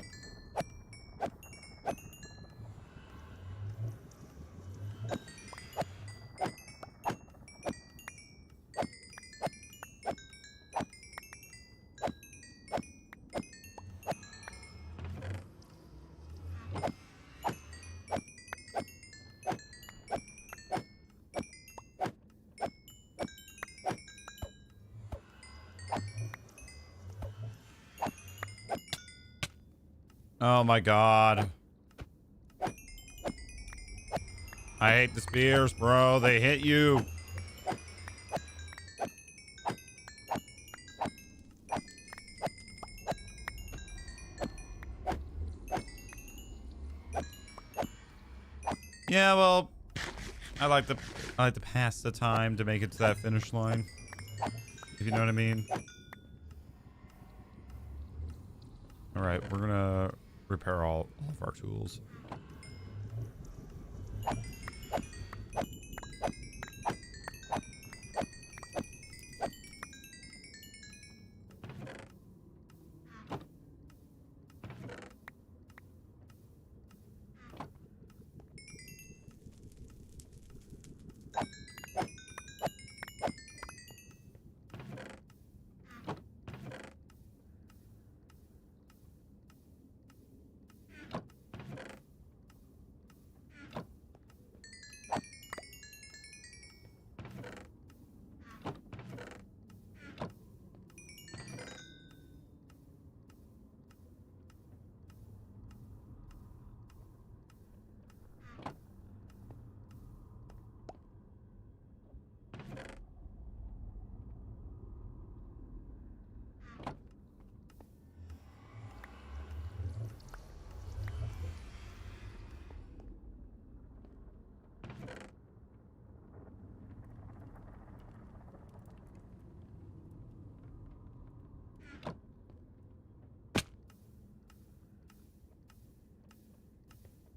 Oh my god. I hate the spears, bro. They hit you. Yeah, well, I like to pass the time to make it to that finish line. If you know what I mean. All right, we're gonna repair all of our tools.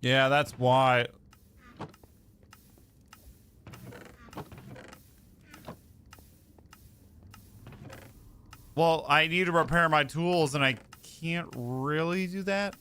Yeah, that's why. Well, I need to repair my tools and I can't really do that.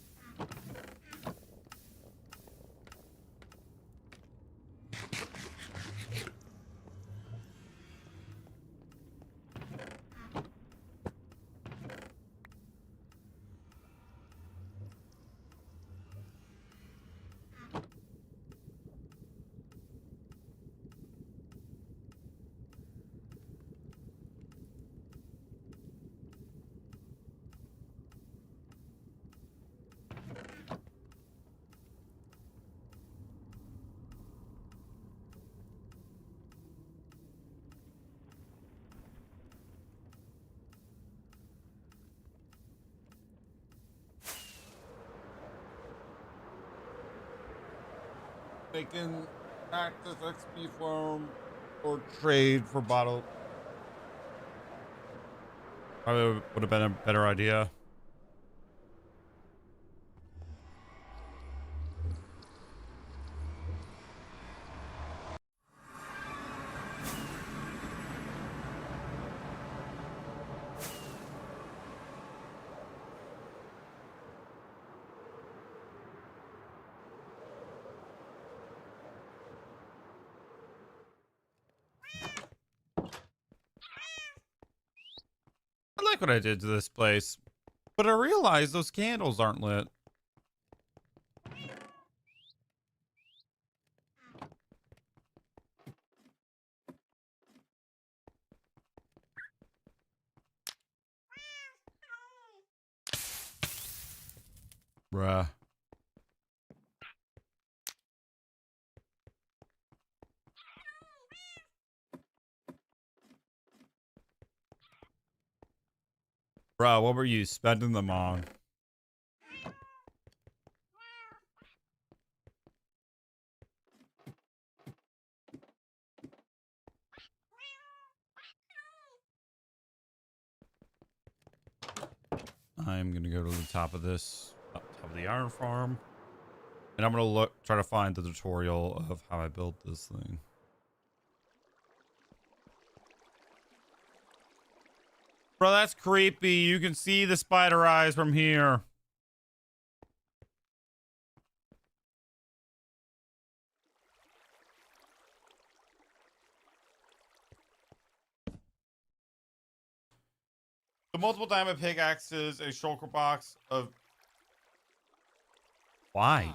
They can access XP farm or trade for bottle. Probably would have been a better idea. I like what I did to this place, but I realized those candles aren't lit. Bruh. Bruh, what were you spending them on? I'm gonna go to the top of this, top of the iron farm, and I'm gonna try to find the tutorial of how I built this thing. Bro, that's creepy. You can see the spider eyes from here. The multiple diamond pickaxes, a shulker box of... Why?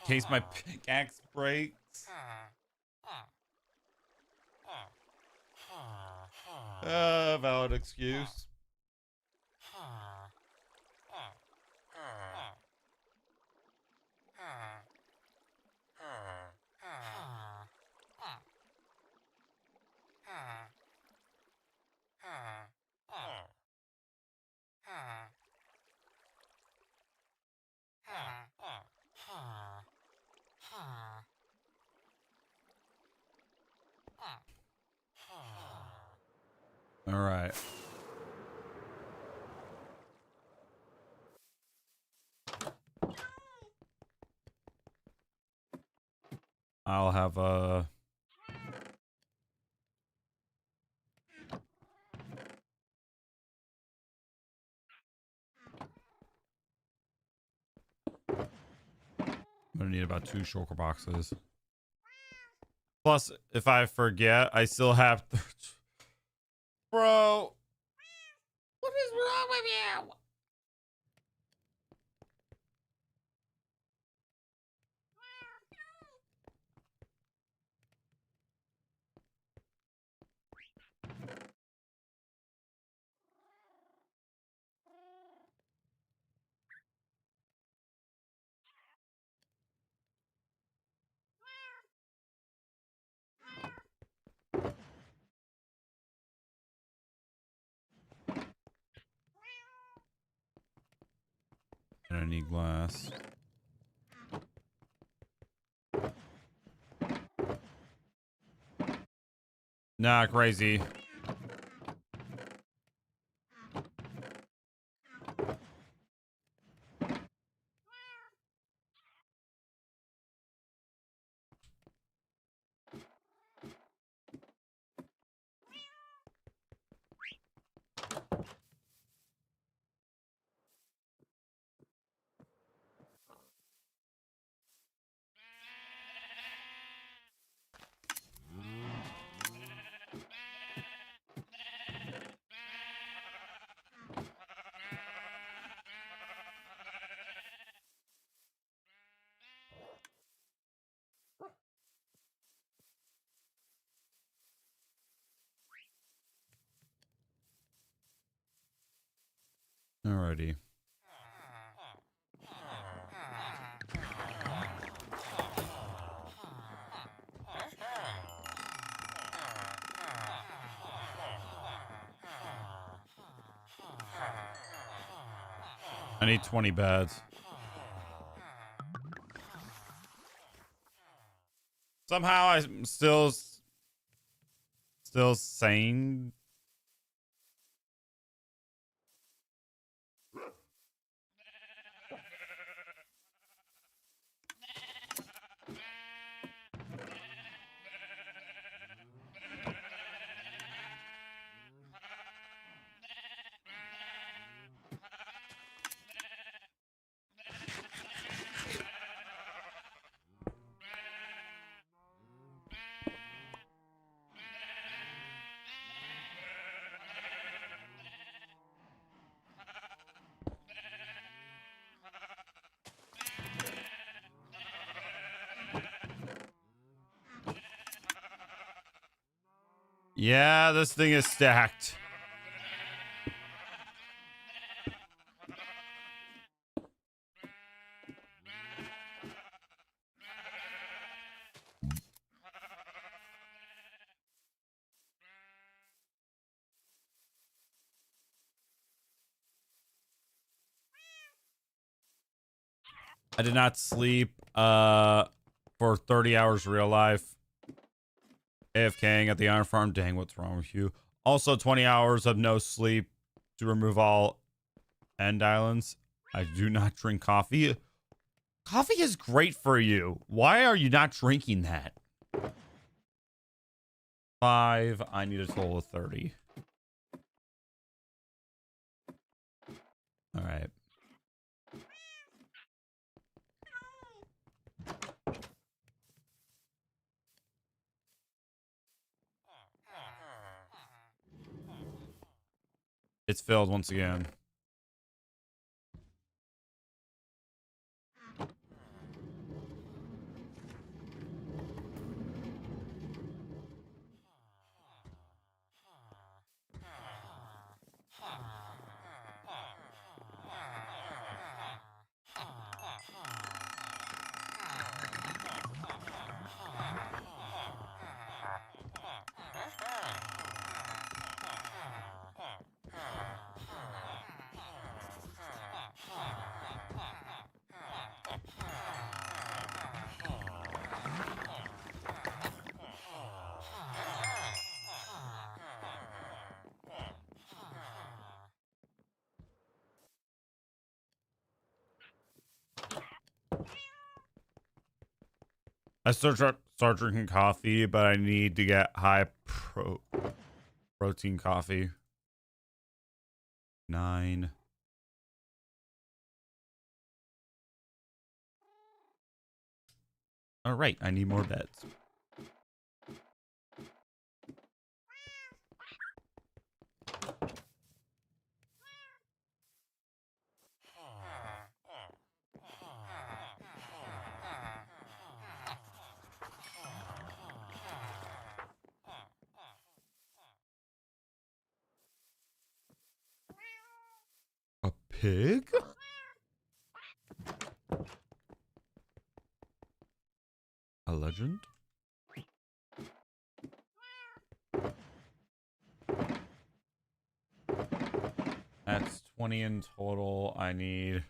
In case my pickaxe breaks. Valid excuse. All right. I'll have a... I'm gonna need about 2 shulker boxes. Plus, if I forget, I still have... Bro! What is wrong with you? And I need glass. Nah, crazy. Alrighty. I need 20 beds. Somehow I'm still sane. Yeah, this thing is stacked. I did not sleep for 30 hours real life. AFKing at the iron farm. Dang, what's wrong with you? Also 20 hours of no sleep to remove all end islands. I do not drink coffee. Coffee is great for you. Why are you not drinking that? 5. I need a total of 30. All right. It's filled once again. I start drinking coffee, but I need to get high protein coffee. 9. All right, I need more beds. A pig? A legend? That's 20 in total. I need...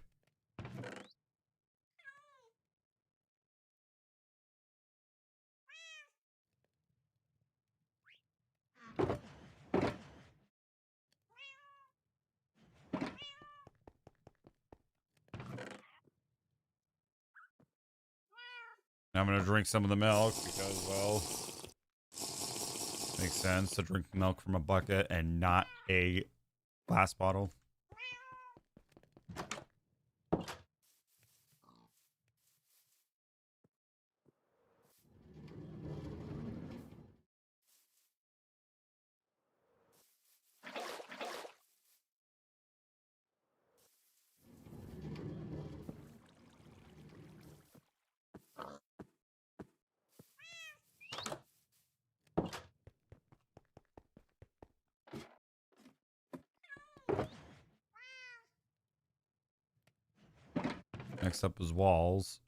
I'm going to drink some of the milk because, well, makes sense to drink milk from a bucket and not a glass bottle. fix up his walls.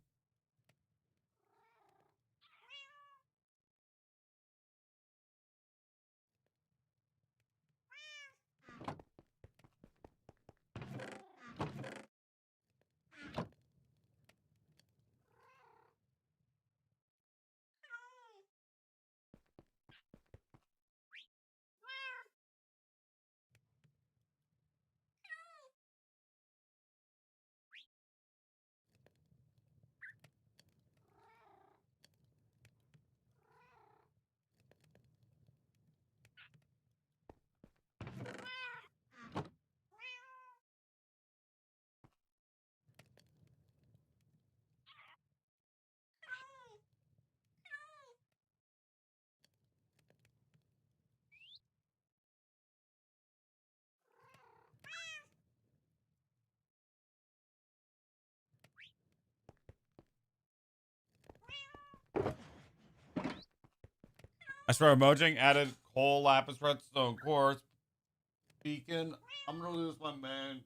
I swear, Mojang added coal, lapis, redstone, quartz, beacon. I'm gonna lose my man.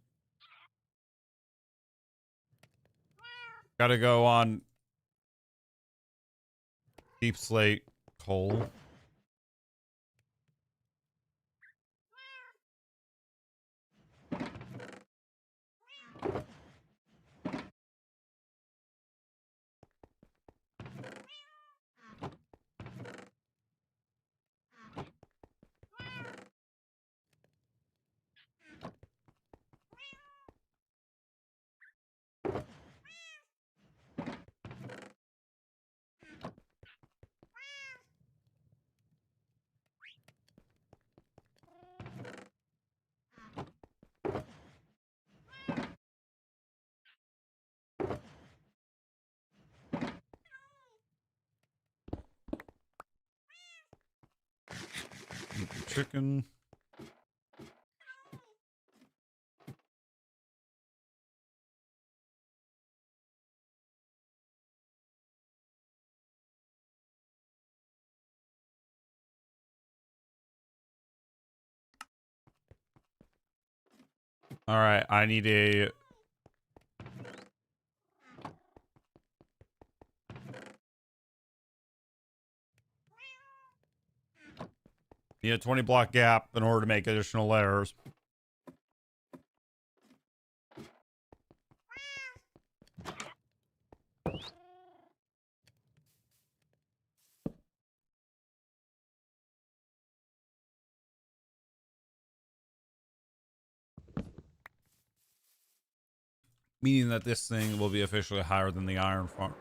Gotta go on deep slate coal. Chicken. All right, I need a need a 20 block gap in order to make additional layers. Meaning that this thing will be officially higher than the iron farm.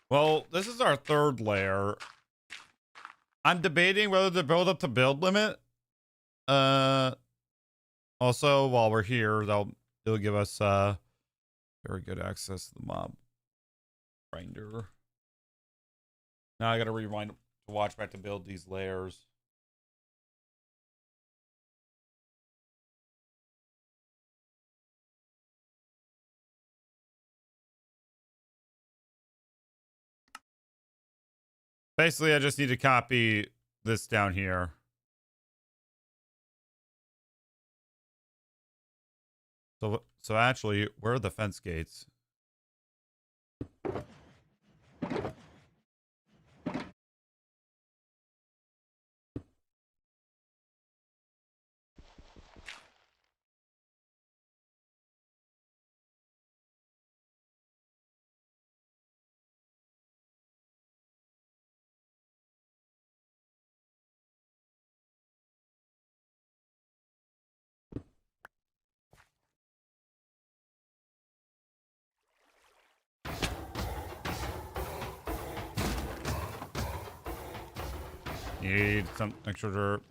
Well, this is our third layer. I'm debating whether to build up to build limit. Also, while we're here, it'll give us very good access to the mob grinder. Now I gotta rewind to watch back to build these layers. Basically, I just need to copy this down here. So actually, where are the fence gates? Need some extra dirt.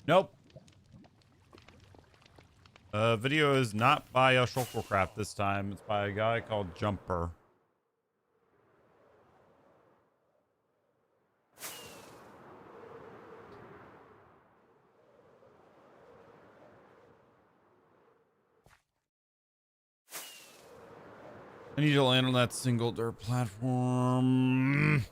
Nope. Video is not by Shucklecraft this time. It's by a guy called Jumper. I need to land on that single dirt platform.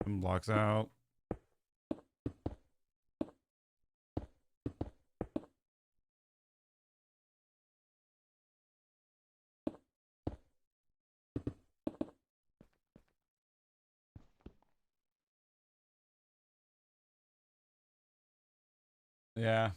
Blocks out. Yeah.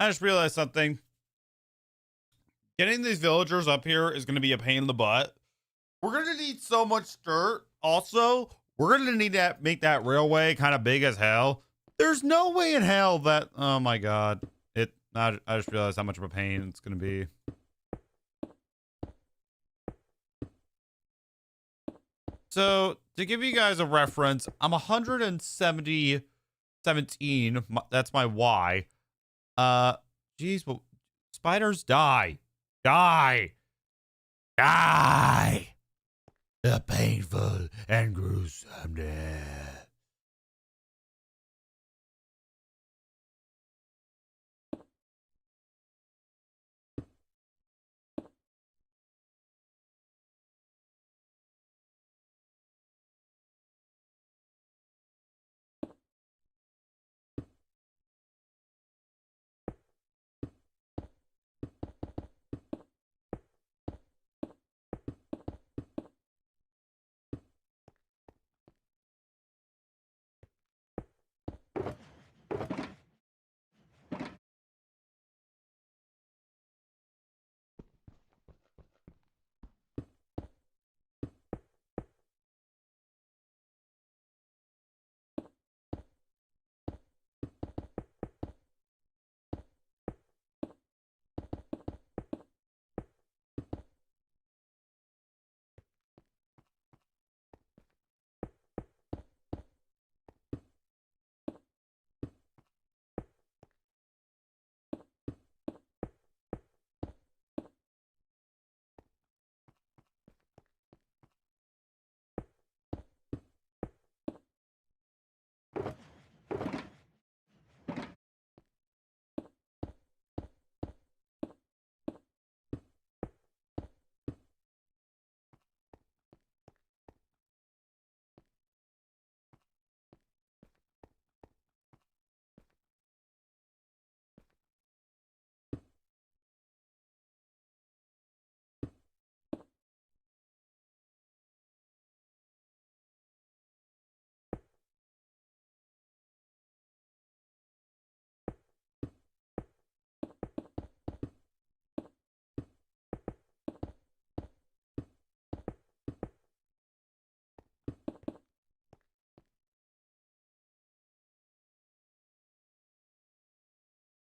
I just realized something. Getting these villagers up here is going to be a pain in the butt. We're going to need so much dirt. Also, we're going to need to make that railway kind of big as hell. There's no way in hell that, oh my God. I just realized how much of a pain it's going to be. So to give you guys a reference, I'm 117. That's my Y. Geez, but spiders die. Die. The painful and gruesome death.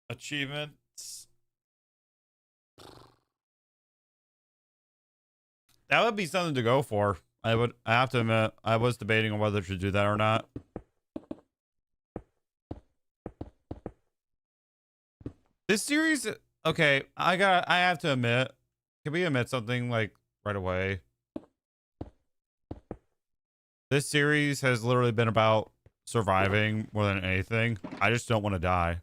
Achievements. That would be something to go for. I have to admit, I was debating on whether to do that or not. This series, okay, I have to admit, can we admit something like right away? This series has literally been about surviving more than anything. I just don't want to die.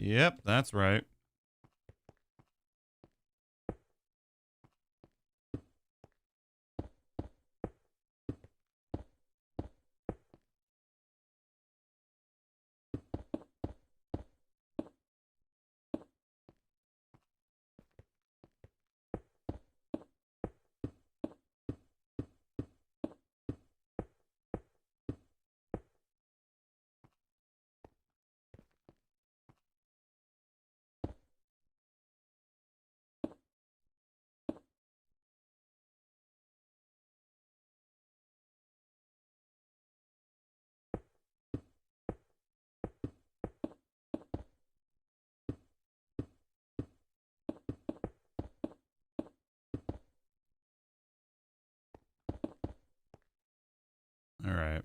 Yep, that's right. All right.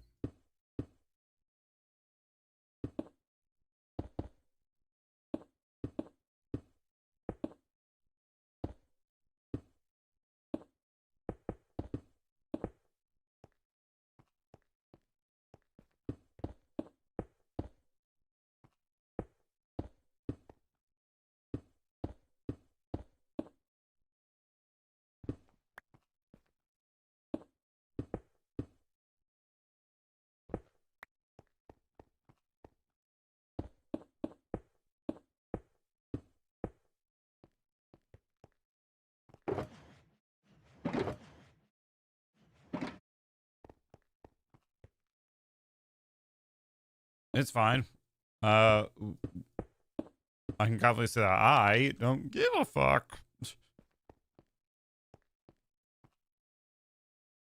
It's fine. I can confidently say that I don't give a fuck.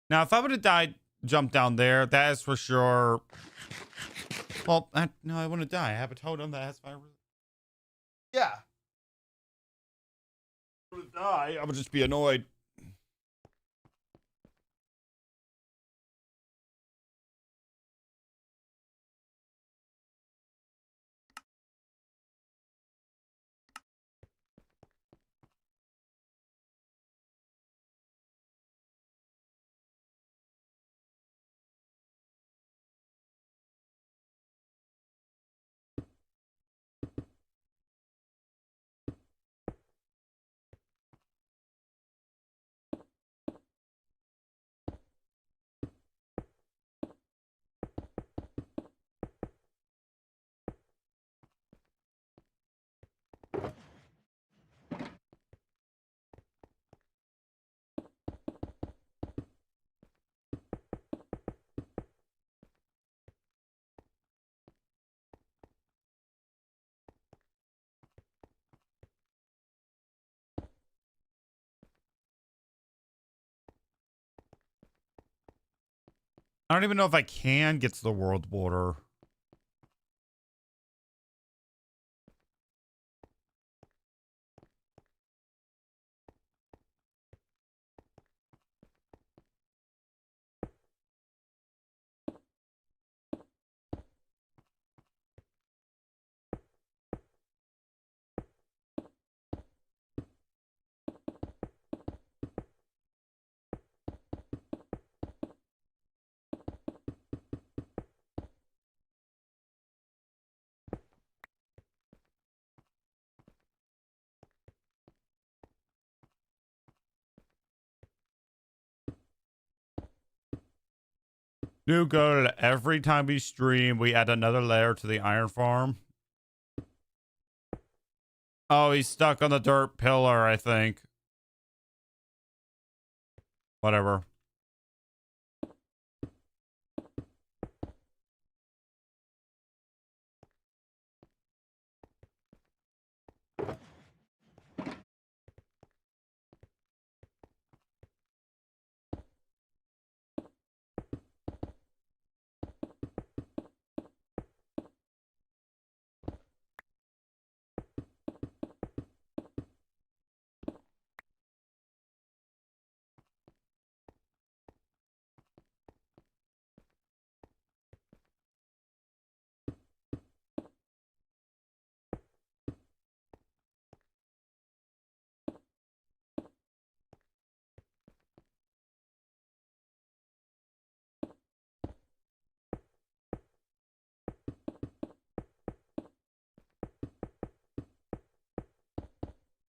Now, if I would have died, jumped down there, that is for sure. Well, no, I wouldn't die. I have a totem that has fire. Yeah. I would die. I would just be annoyed. I don't even know if I can get to the world border. New goal. Every time we stream, we add another layer to the iron farm. Oh, he's stuck on the dirt pillar, I think. Whatever.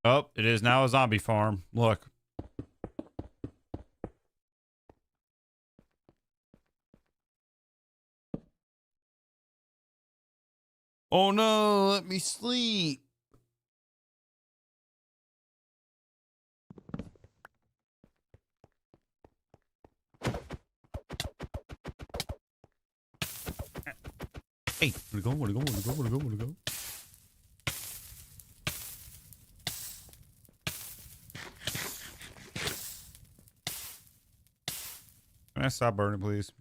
Oh, it is now a zombie farm. Look. Oh no, let me sleep. Hey, wanna go, wanna go, wanna go, wanna go, wanna go. Can I stop burning, please?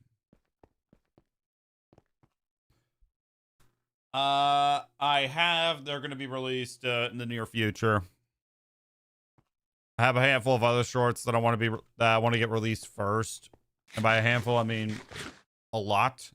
I have. They're going to be released in the near future. I have a handful of other shorts that I want to get released first, and by a handful, I mean a lot.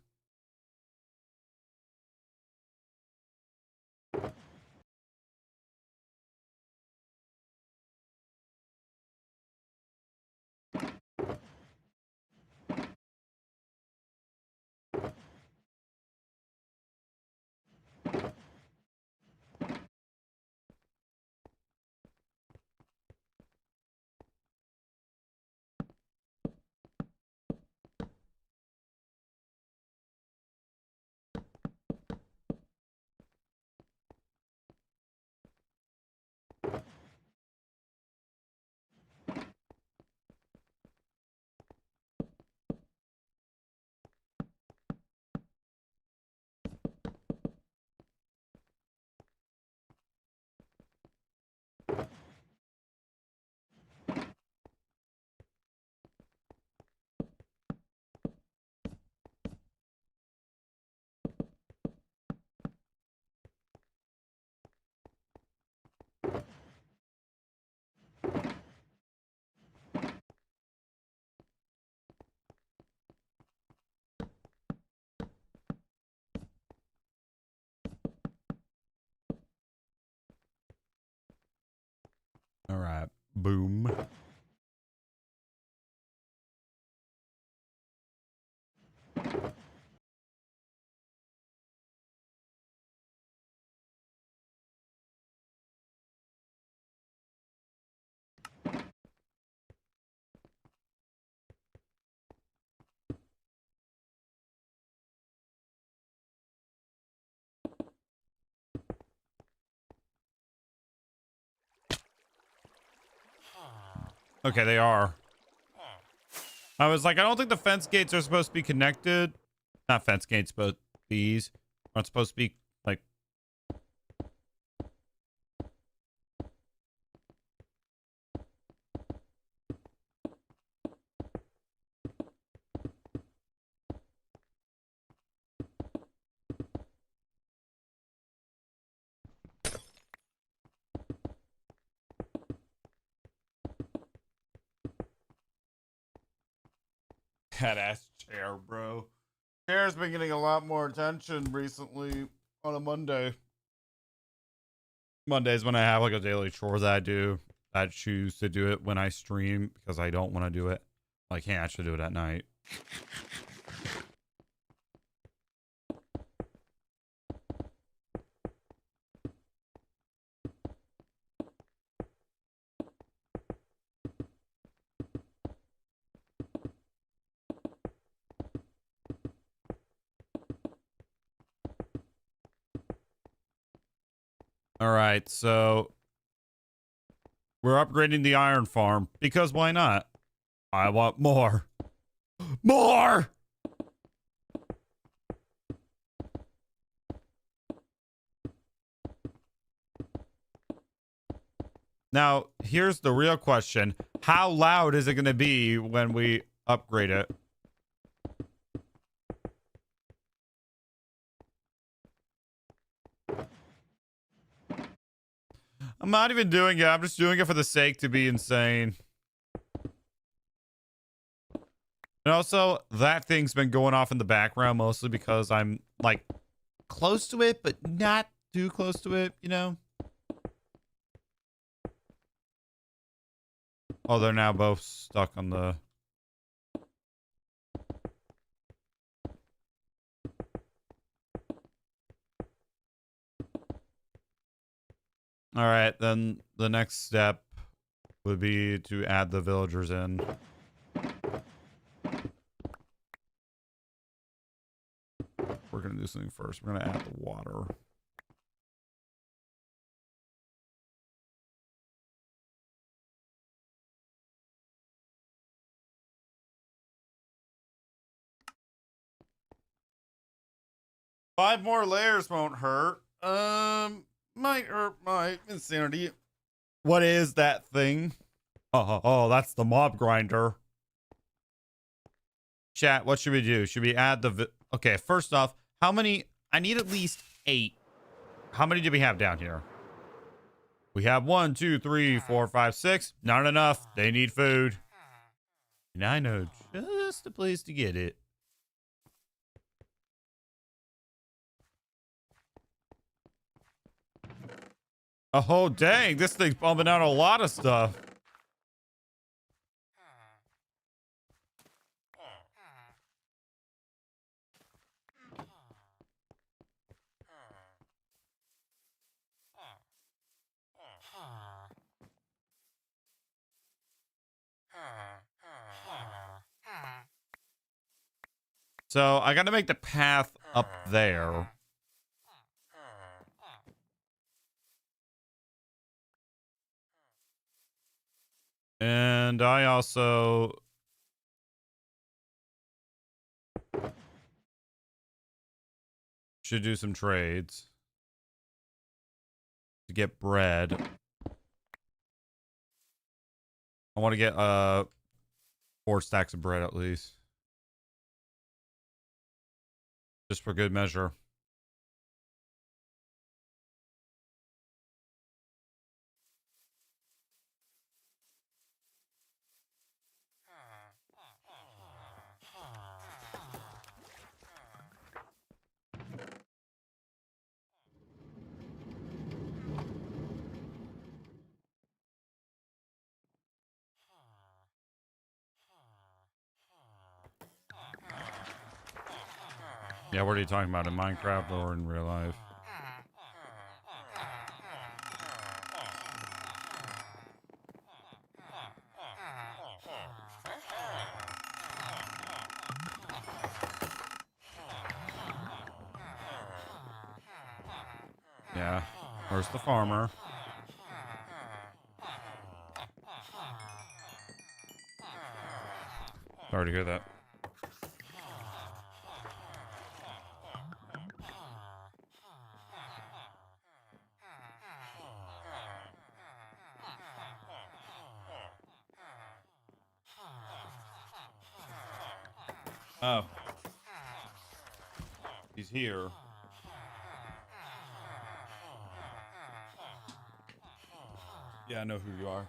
All right, boom. Okay, they are. I was like, I don't think the fence gates are supposed to be connected. Not fence gates, but these aren't supposed to be like. That ass chair, bro. Chair's been getting a lot more attention recently on a Monday. Mondays when I have like a daily chore that I do. I choose to do it when I stream because I don't want to do it. I can't actually do it at night. All right, so we're upgrading the iron farm because why not? I want more. More! Now, here's the real question. How loud is it going to be when we upgrade it? I'm not even doing it. I'm just doing it for the sake to be insane. And also, that thing's been going off in the background mostly because I'm like close to it, but not too close to it, you know? Oh, they're now both stuck on the... All right, then the next step would be to add the villagers in. We're going to do something first. We're going to add the water. Five more layers won't hurt. Might hurt my insanity. What is that thing? Oh, that's the mob grinder. Chat, what should we do? Should we add the... Okay, first off, how many... I need at least 8. How many do we have down here? We have 1, 2, 3, 4, 5, 6. Not enough. They need food. And I know just the place to get it. Oh, dang. This thing's bumping out a lot of stuff. So I got to make the path up there. And I also... should do some trades to get bread. I want to get 4 stacks of bread at least. Just for good measure. Yeah, what are you talking about? In Minecraft or in real life? Yeah. Where's the farmer? Sorry to hear that. Oh. He's here. Yeah, I know who you are.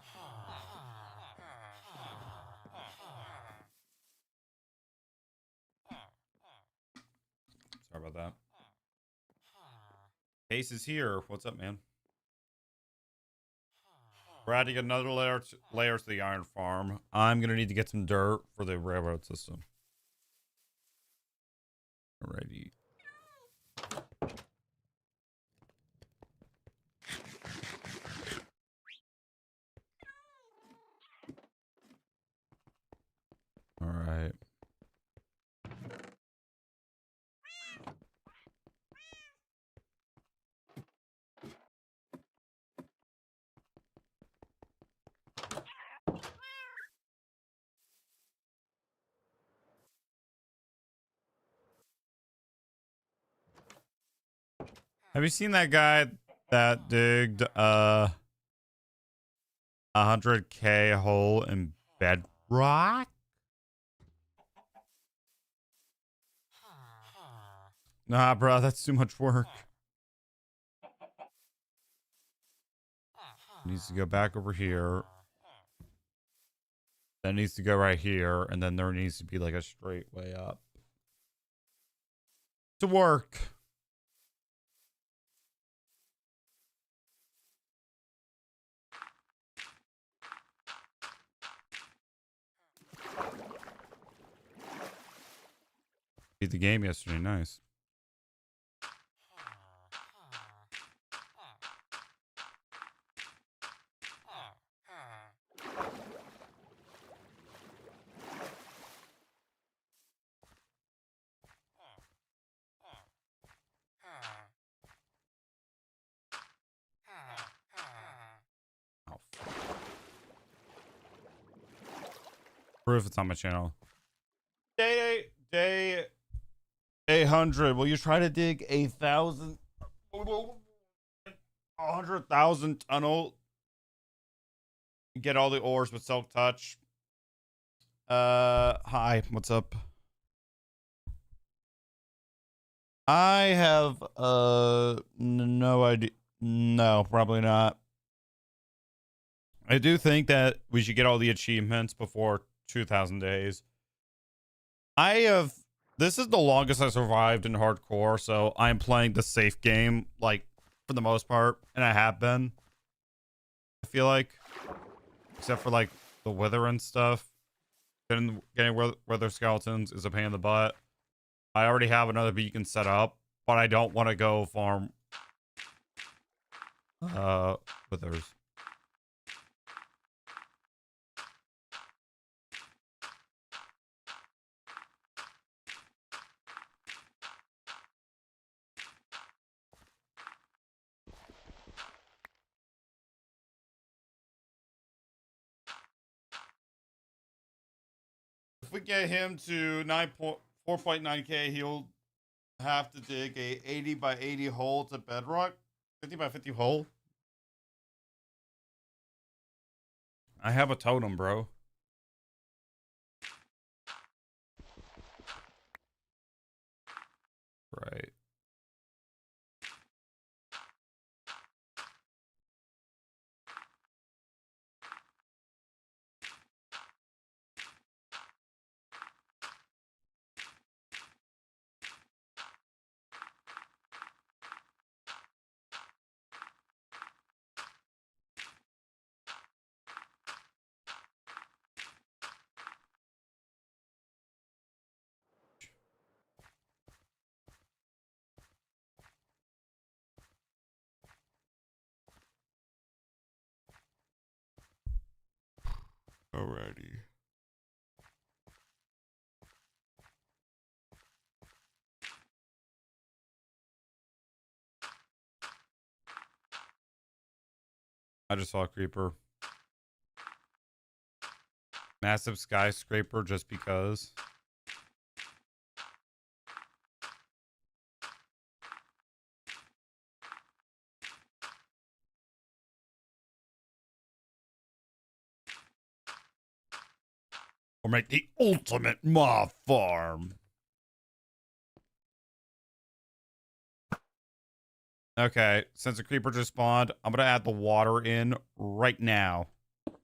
Sorry about that. Case is here. What's up, man? We're adding another layer to the iron farm. I'm gonna need to get some dirt for the railroad system. Alrighty. All right. Have you seen that guy that digged 100K hole in bedrock? Nah, bro, that's too much work. Needs to go back over here. That needs to go right here, and then there needs to be like a straight way up to work. Beat the game yesterday, nice. Proof it's on my channel. Day 800. Will you try to dig 100,000 tunnel? Get all the ores with silk touch. Hi, what's up? I have no idea. No, probably not. I do think that we should get all the achievements before 2,000 days. This is the longest I survived in hardcore, so I'm playing the safe game, like, for the most part, and I have been. I feel like, except for, like, the wither and stuff. Getting wither skeletons is a pain in the butt. I already have another beacon set up, but I don't want to go farm withers. If we get him to 4.9k, he'll have to dig a 80 by 80 hole to bedrock. 50 by 50 hole. I have a totem, bro. Right. Alrighty. I just saw a creeper. Massive skyscraper just because. Or make the ultimate mob farm. Okay, since the creeper just spawned, I'm gonna add the water in right now.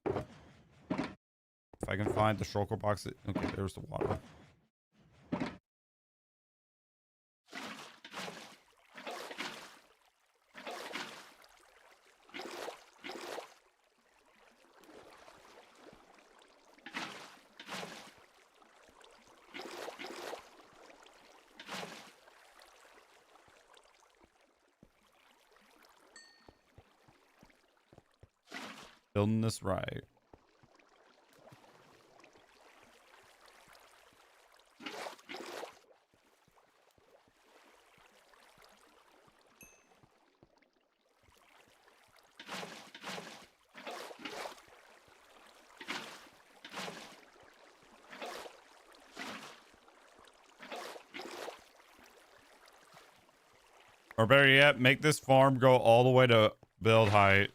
If I can find the shulker box. Okay, there's the water. Building this right. Or better yet, make this farm go all the way to build height.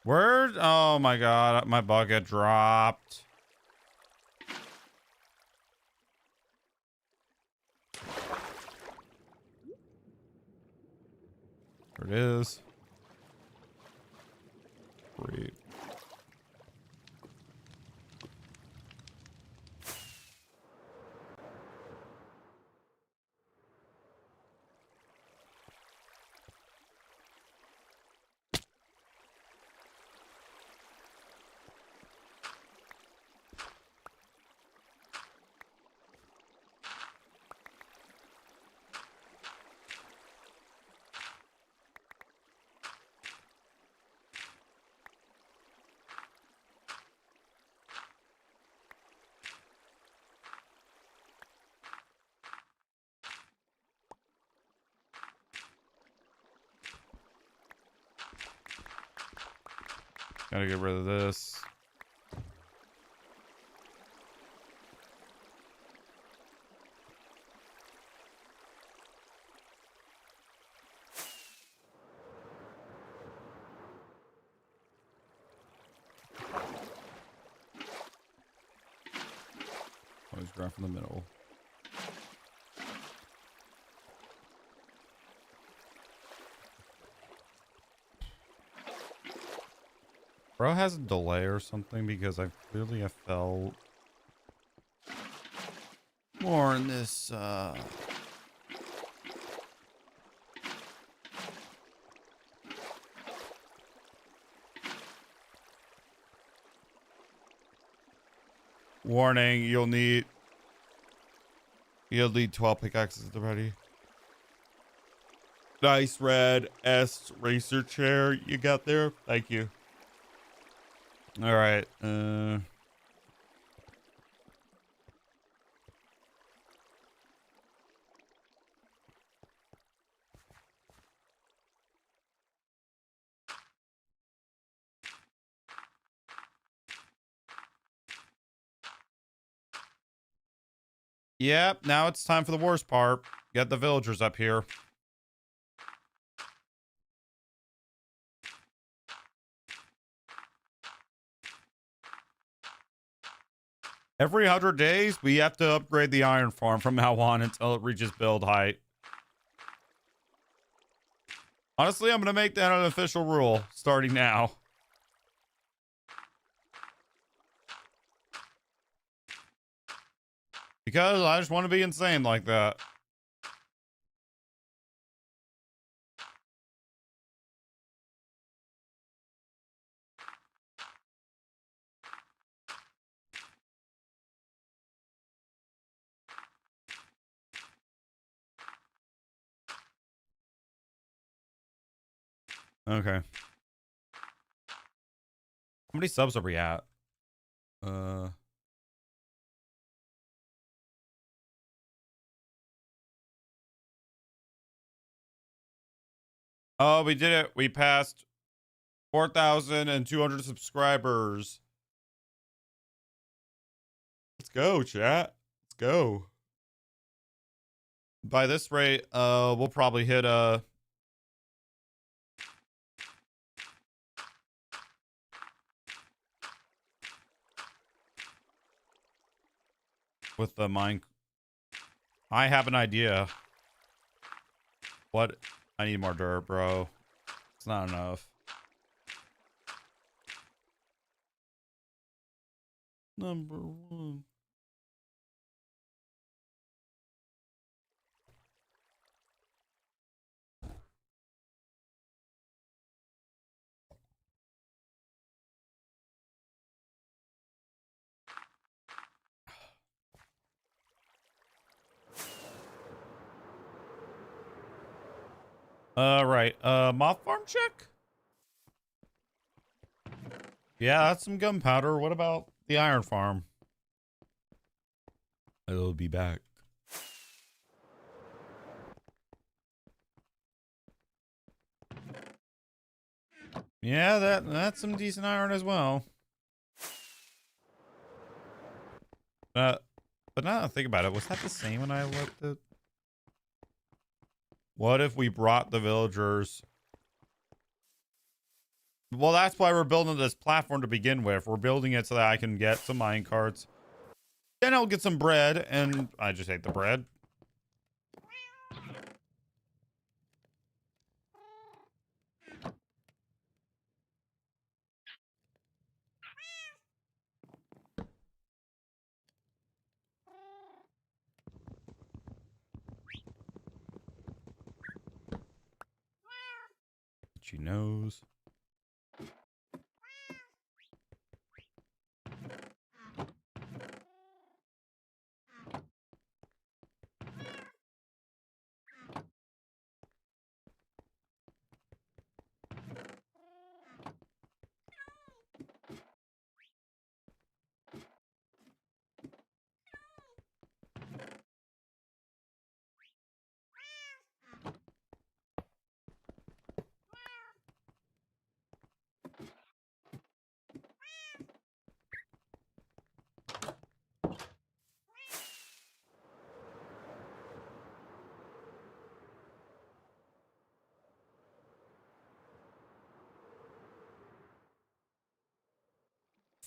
Where? Oh my god, my bucket dropped. There it is. Great. Gotta get rid of this. Always grab from the middle. Bro has a delay or something because I clearly have felt more in this warning, you'll need 12 pickaxes at the ready. Nice red S racer chair you got there. Thank you. All right. Yep, now it's time for the worst part. Get the villagers up here. Every 100 days, we have to upgrade the iron farm from now on until it reaches build height. Honestly, I'm going to make that an official rule starting now. Because I just want to be insane like that. Okay. How many subs are we at? Oh, we did it. We passed 4,200 subscribers. Let's go, chat. Let's go. By this rate, we'll probably hit with the mine. I have an idea. What? I need more dirt, bro. It's not enough. Number one. Right. Moth farm check? Yeah, that's some gunpowder. What about the iron farm? It'll be back. Yeah, that's some decent iron as well. But now that I think about it, was that the same when I looked at? What if we brought the villagers? Well, that's why we're building this platform to begin with. We're building it so that I can get some mine carts. Then I'll get some bread, and I just ate the bread. She knows.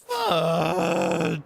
Fudge.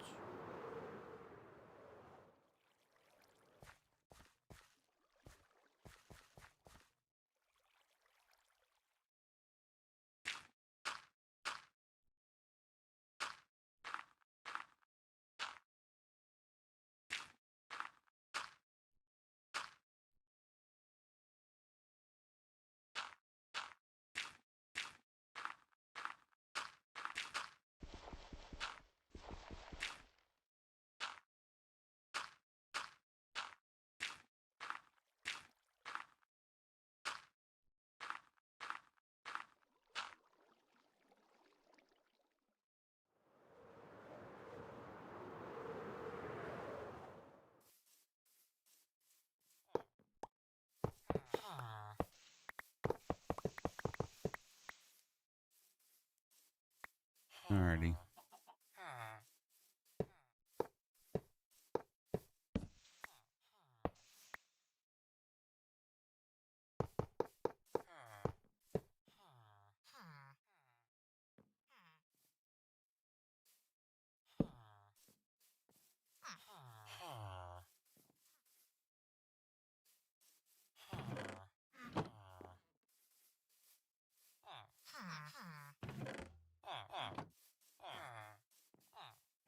Alrighty.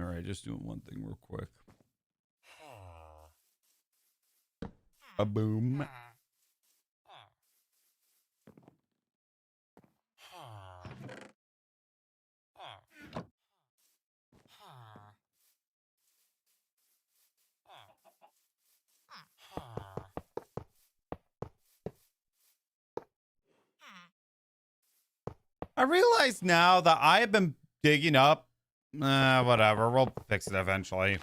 All right, just doing one thing real quick. A boom. I realize now that I have been digging up. Whatever. We'll fix it eventually.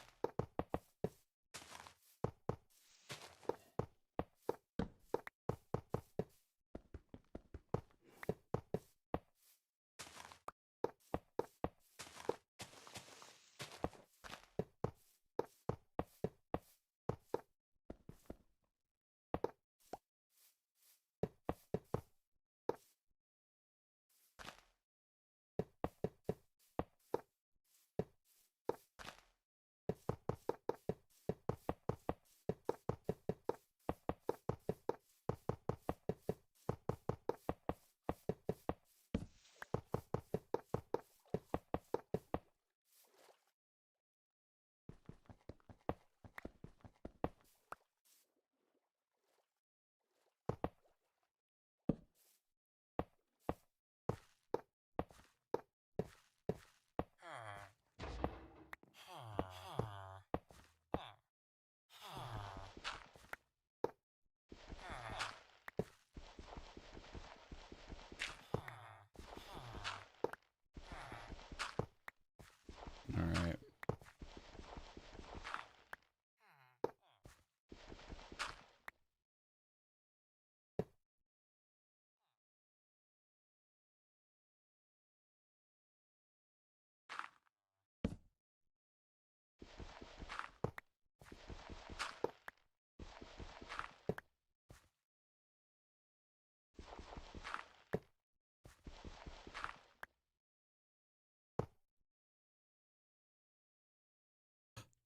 All right.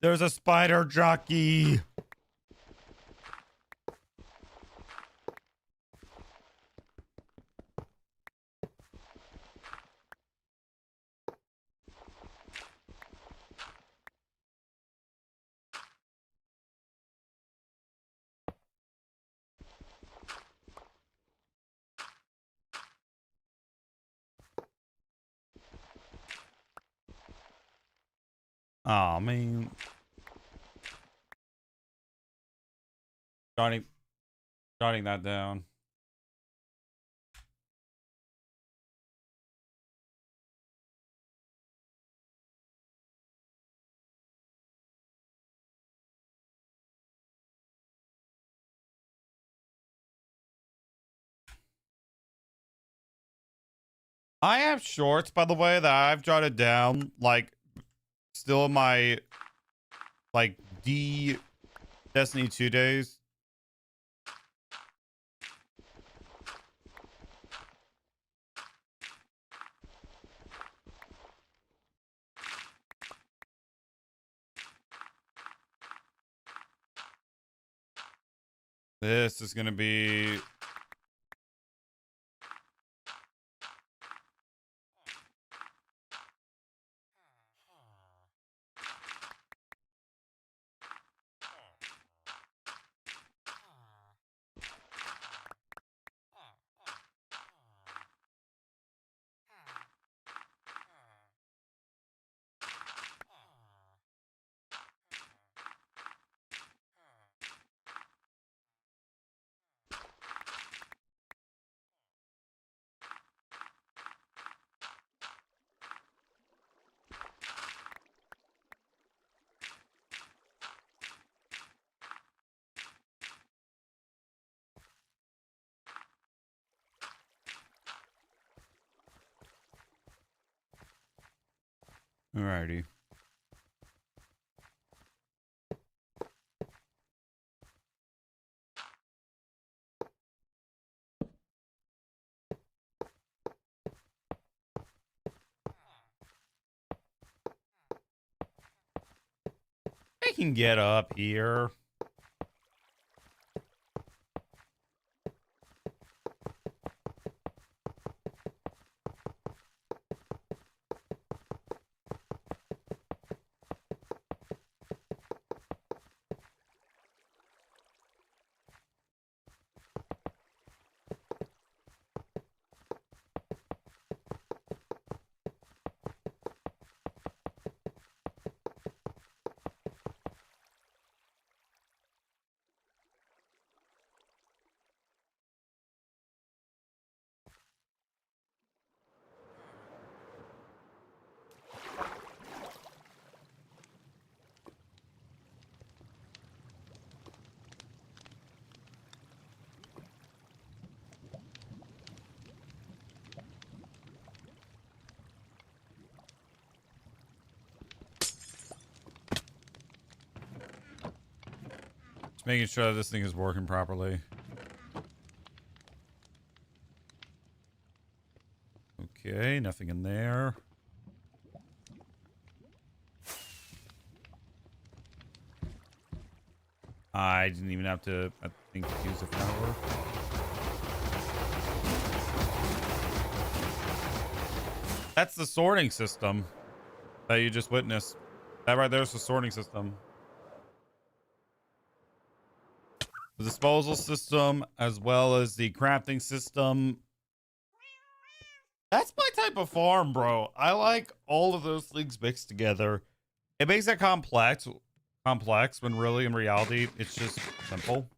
There's a spider jockey. Oh man. Jotting that down. I have shorts, by the way, that I've jotted down, like, still in my, like, Destiny 2 days. This is gonna be... Alrighty. I can get up here. Just making sure that this thing is working properly. Okay, nothing in there. I didn't even have to, I think, use the power. That's the sorting system that you just witnessed. That right there is the sorting system. The disposal system, as well as the crafting system. That's my type of farm, bro. I like all of those things mixed together. It makes it complex when really in reality it's just simple.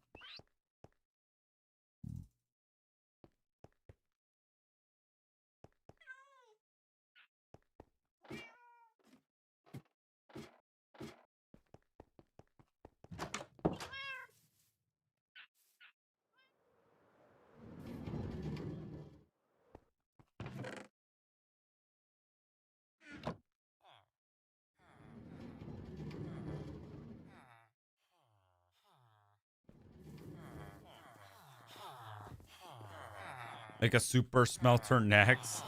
Make a super smelter next.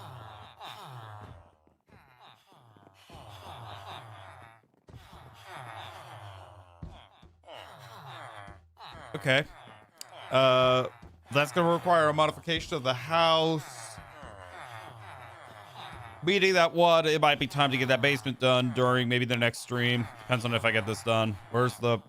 Okay. That's gonna require a modification of the house. Meaning that what it might be time to get that basement done during maybe the next stream. Depends on if I get this done. Where's the...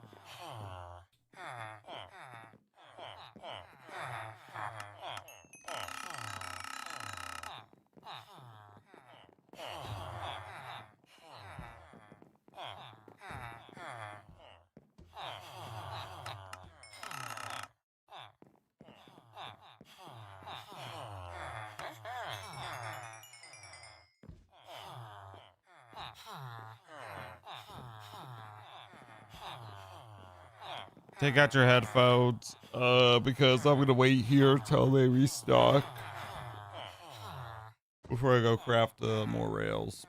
Take out your headphones, because I'm gonna wait here till they restock before I go craft more rails.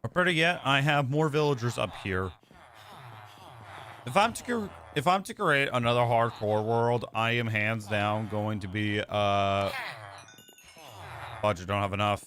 Or better yet, I have more villagers up here. If I'm to create another hardcore world, I am hands down going to be budget, don't have enough.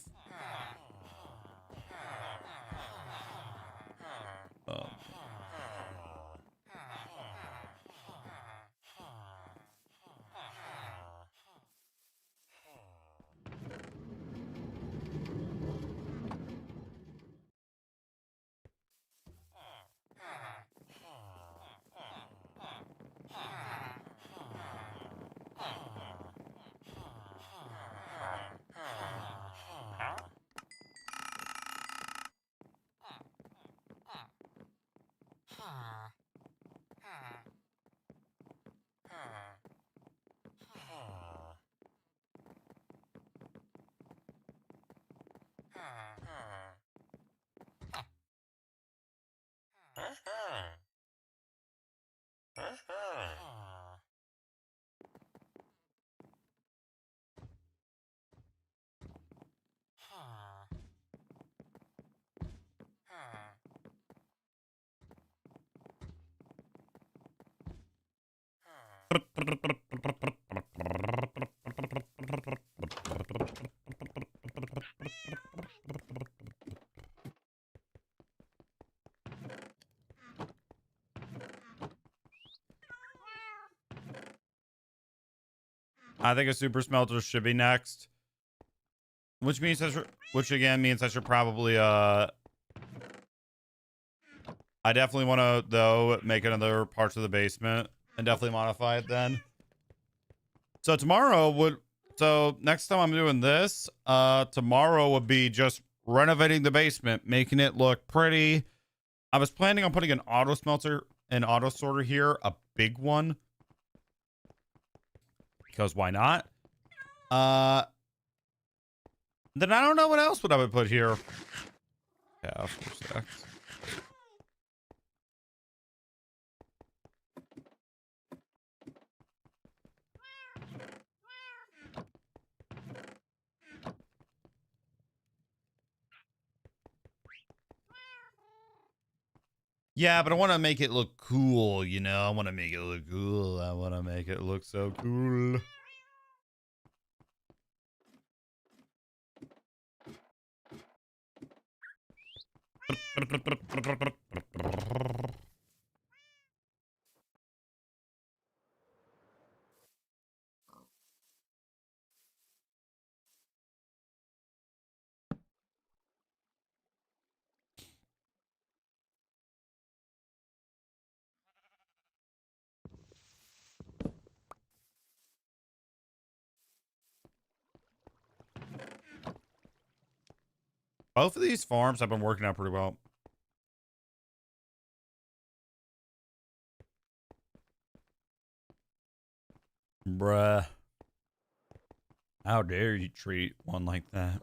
I think a super smelter should be next, which means which again means I should probably I definitely want to though make another parts of the basement and definitely modify it then. So so next time I'm doing this, tomorrow would be just renovating the basement, making it look pretty. I was planning on putting an auto smelter and auto sorter here, a big one. Because why not? Then I don't know what else I would put here. Yeah, for sex. Yeah, but I want to make it look cool, you know? I want to make it look cool. I want to make it look so cool. Both of these farms have been working out pretty well. Bruh. How dare you treat one like that?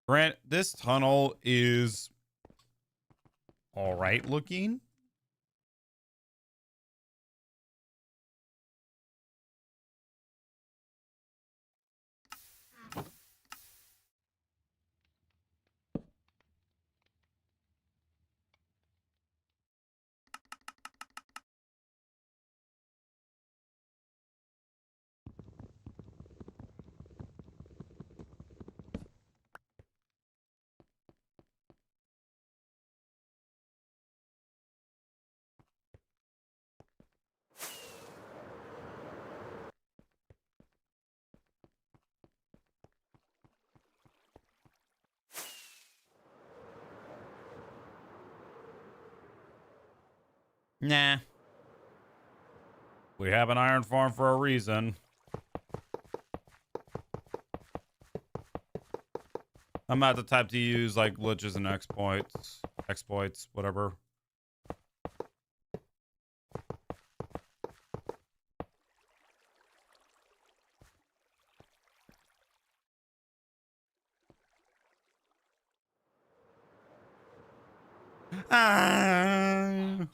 Grant, this tunnel is all right looking. Nah. We have an iron farm for a reason. I'm not the type to use like glitches and exploits, whatever. Ah.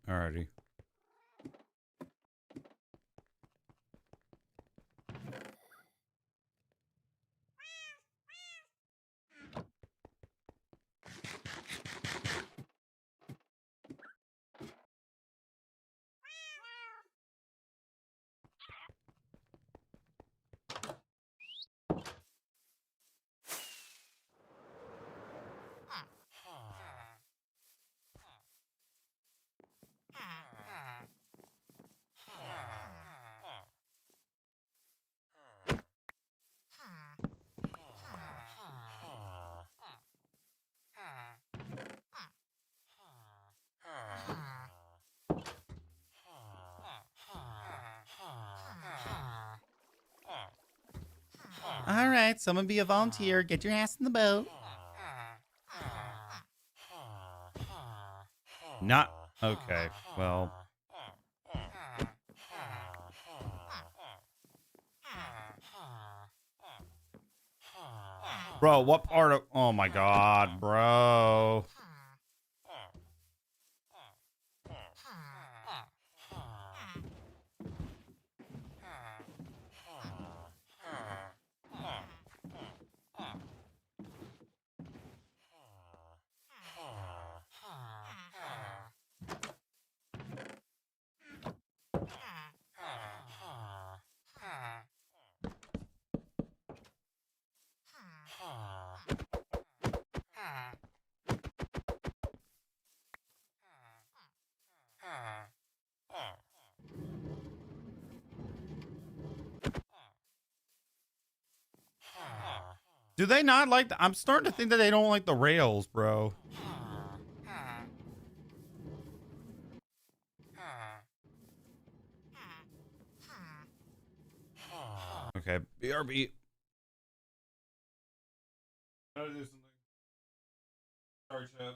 Alrighty. All right, someone be a volunteer. Get your ass in the boat. Not okay. Well, Bro, what part of... Oh my god, bro. Do they not like the... I'm starting to think that they don't like the rails, bro. Okay, BRB. Gotta do something. Sorry, chat.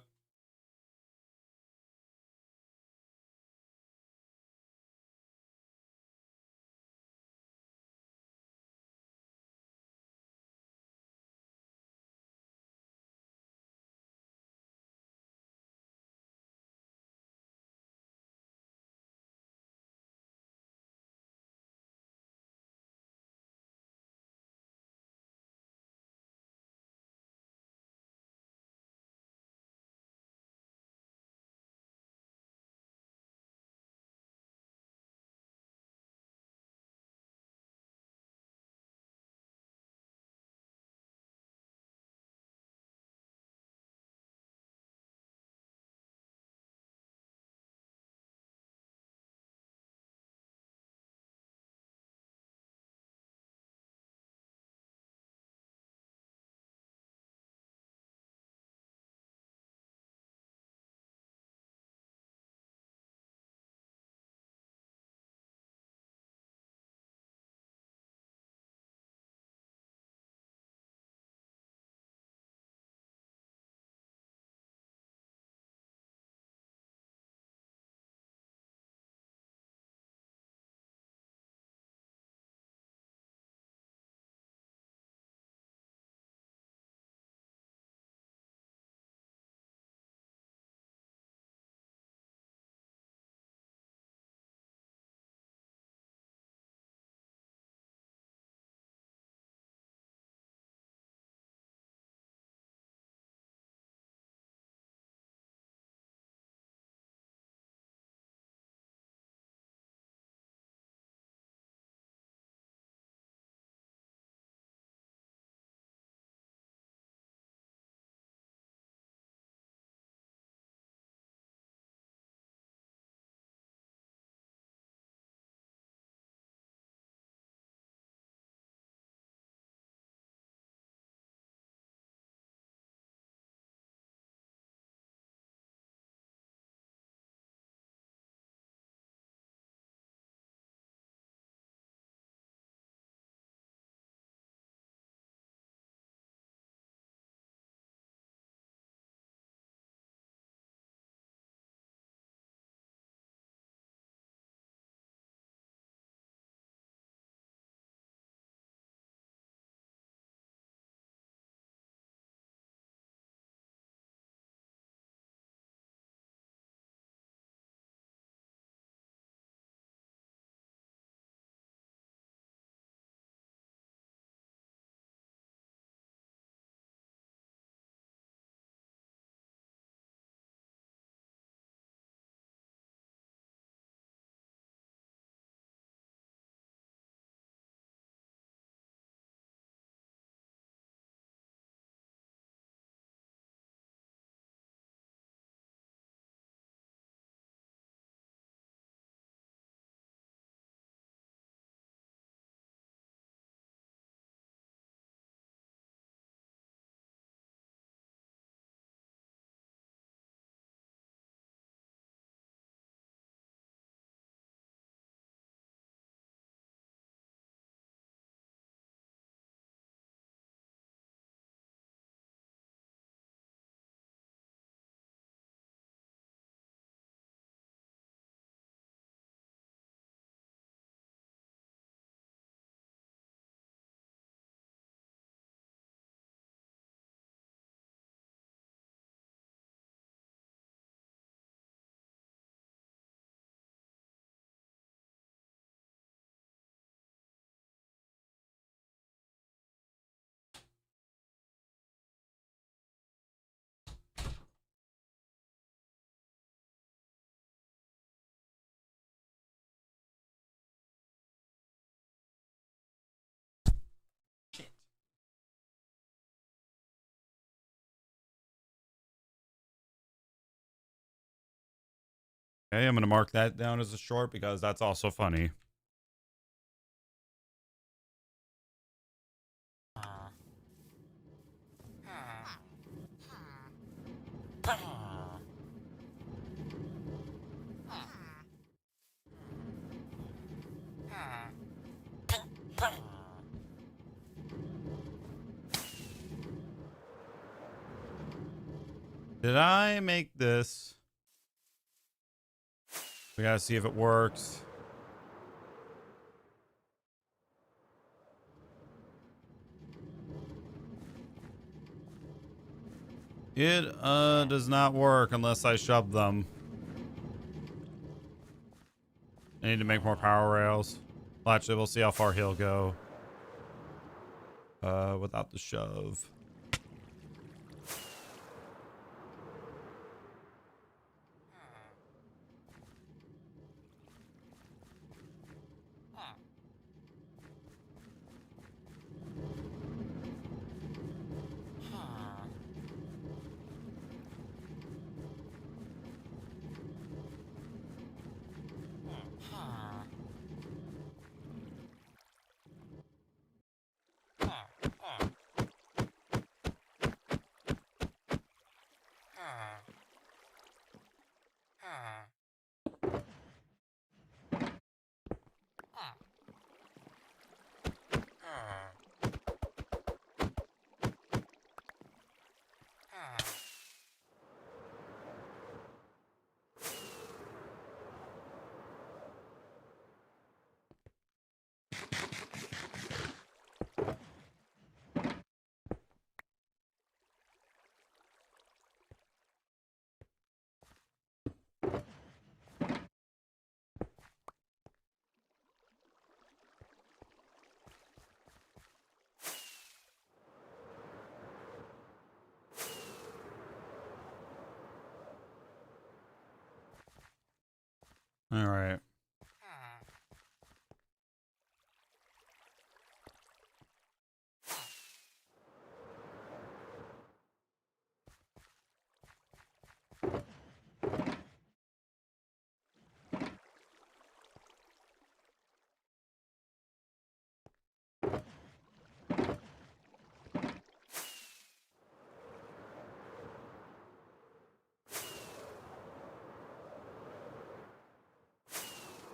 Okay, I'm gonna mark that down as a short because that's also funny. Did I make this? We gotta see if it works. It does not work unless I shove them. I need to make more power rails. Well, actually, we'll see how far he'll go. Without the shove. All right.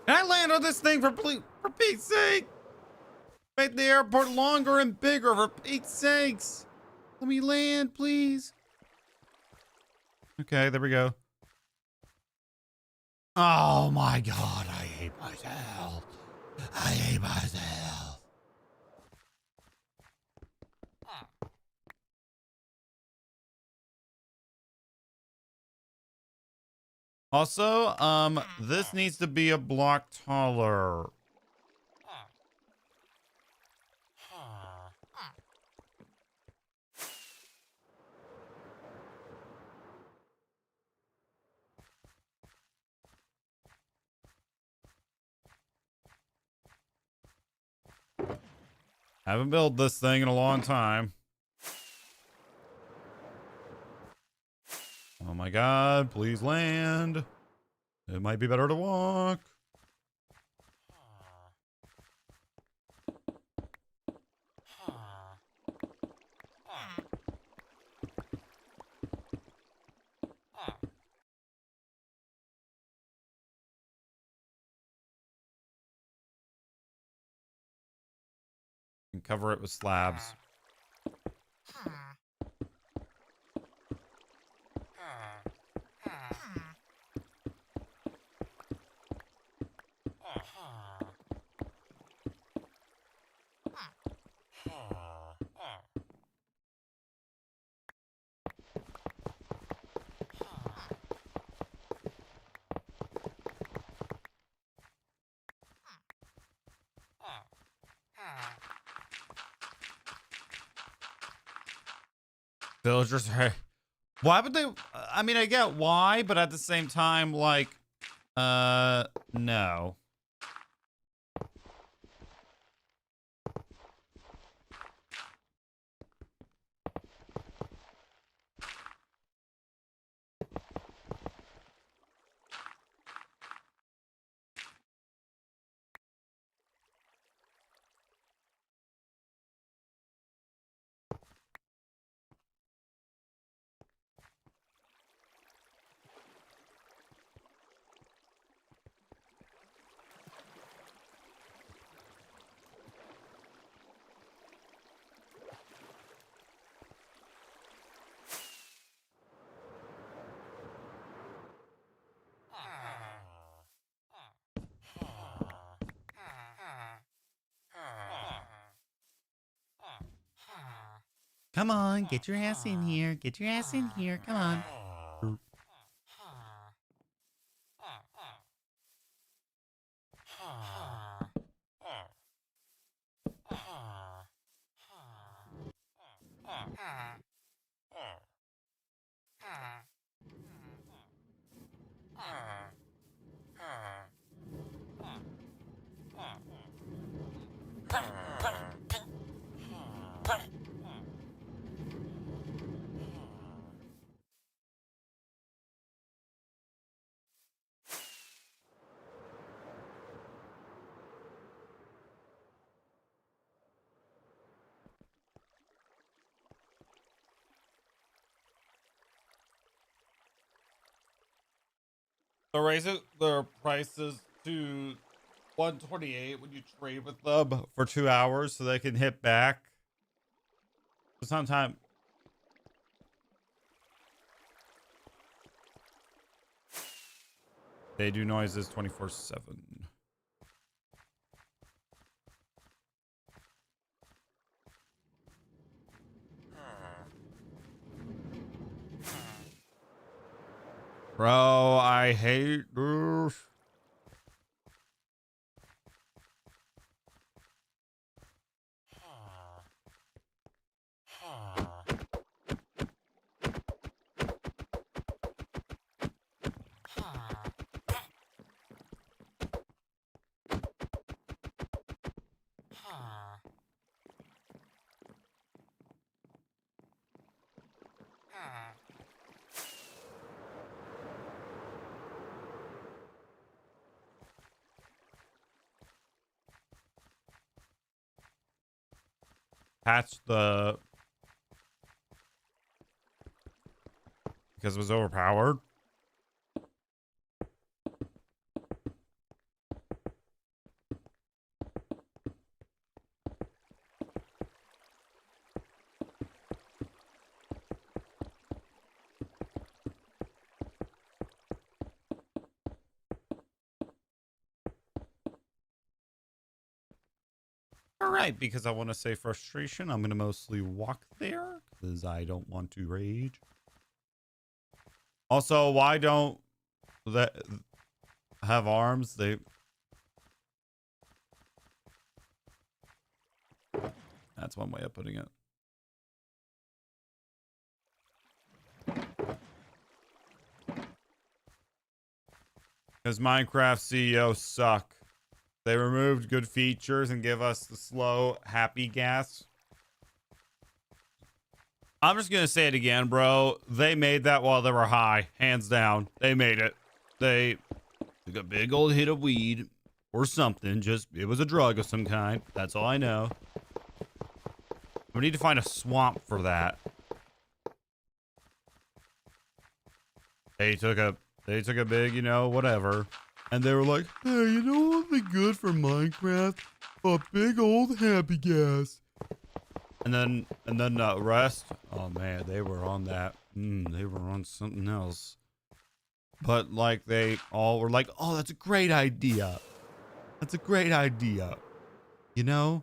Can I land on this thing for Pete's sake? Make the airport longer and bigger for Pete's sakes. Let me land, please. Okay, there we go. Oh my god, I hate myself. I hate myself. Also, this needs to be a block taller. Haven't built this thing in a long time. Oh my god, please land. It might be better to walk. And cover it with slabs. Villagers are... Why would they... I mean, I get why, but at the same time, like... No. Come on, get your ass in here. Get your ass in here. Come on. They'll raise their prices to 128 when you trade with them for 2 hours so they can hit back. So sometime. They do noises 24/7. Bro, I hate this. Patch the because it was overpowered. All right, because I want to say frustration, I'm going to mostly walk there because I don't want to rage. Also, why don't they have arms? That's one way of putting it. Because Minecraft CEOs suck. They removed good features and give us the slow, happy gas. I'm just going to say it again, bro. They made that while they were high. Hands down. They made it. They took a big old hit of weed or something. Just, it was a drug of some kind. That's all I know. We need to find a swamp for that. They took a big, you know, whatever. And they were like, hey, you know what would be good for Minecraft? A big old happy gas. And then the rest, oh man, they were on that. They were on something else. But like they all were like, oh, that's a great idea. That's a great idea. You know?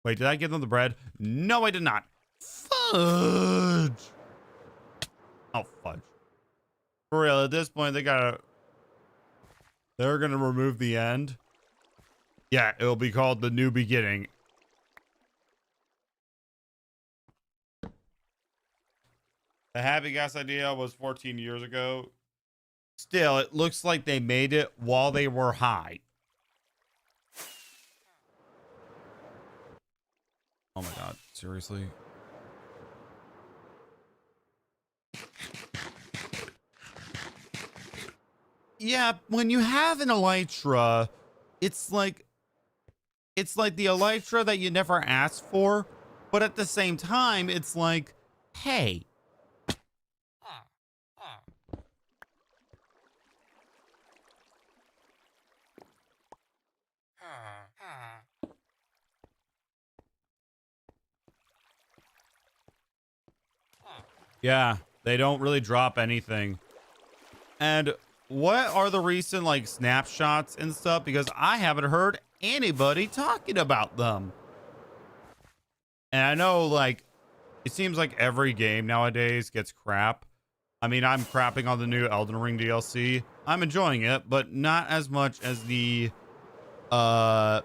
Wait, did I give them the bread? No, I did not. Fudge. Oh, fudge. For real, at this point, they're gonna remove the end. Yeah, it'll be called the new beginning. The happy gas idea was 14 years ago. Still, it looks like they made it while they were high. Oh my god, seriously? Yeah, when you have an elytra, it's like the elytra that you never asked for, but at the same time, it's like, hey. Yeah, they don't really drop anything. And what are the recent like snapshots and stuff? Because I haven't heard anybody talking about them. And I know, like, it seems like every game nowadays gets crap. I mean, I'm crapping on the new Elden Ring DLC. I'm enjoying it, but not as much as the uh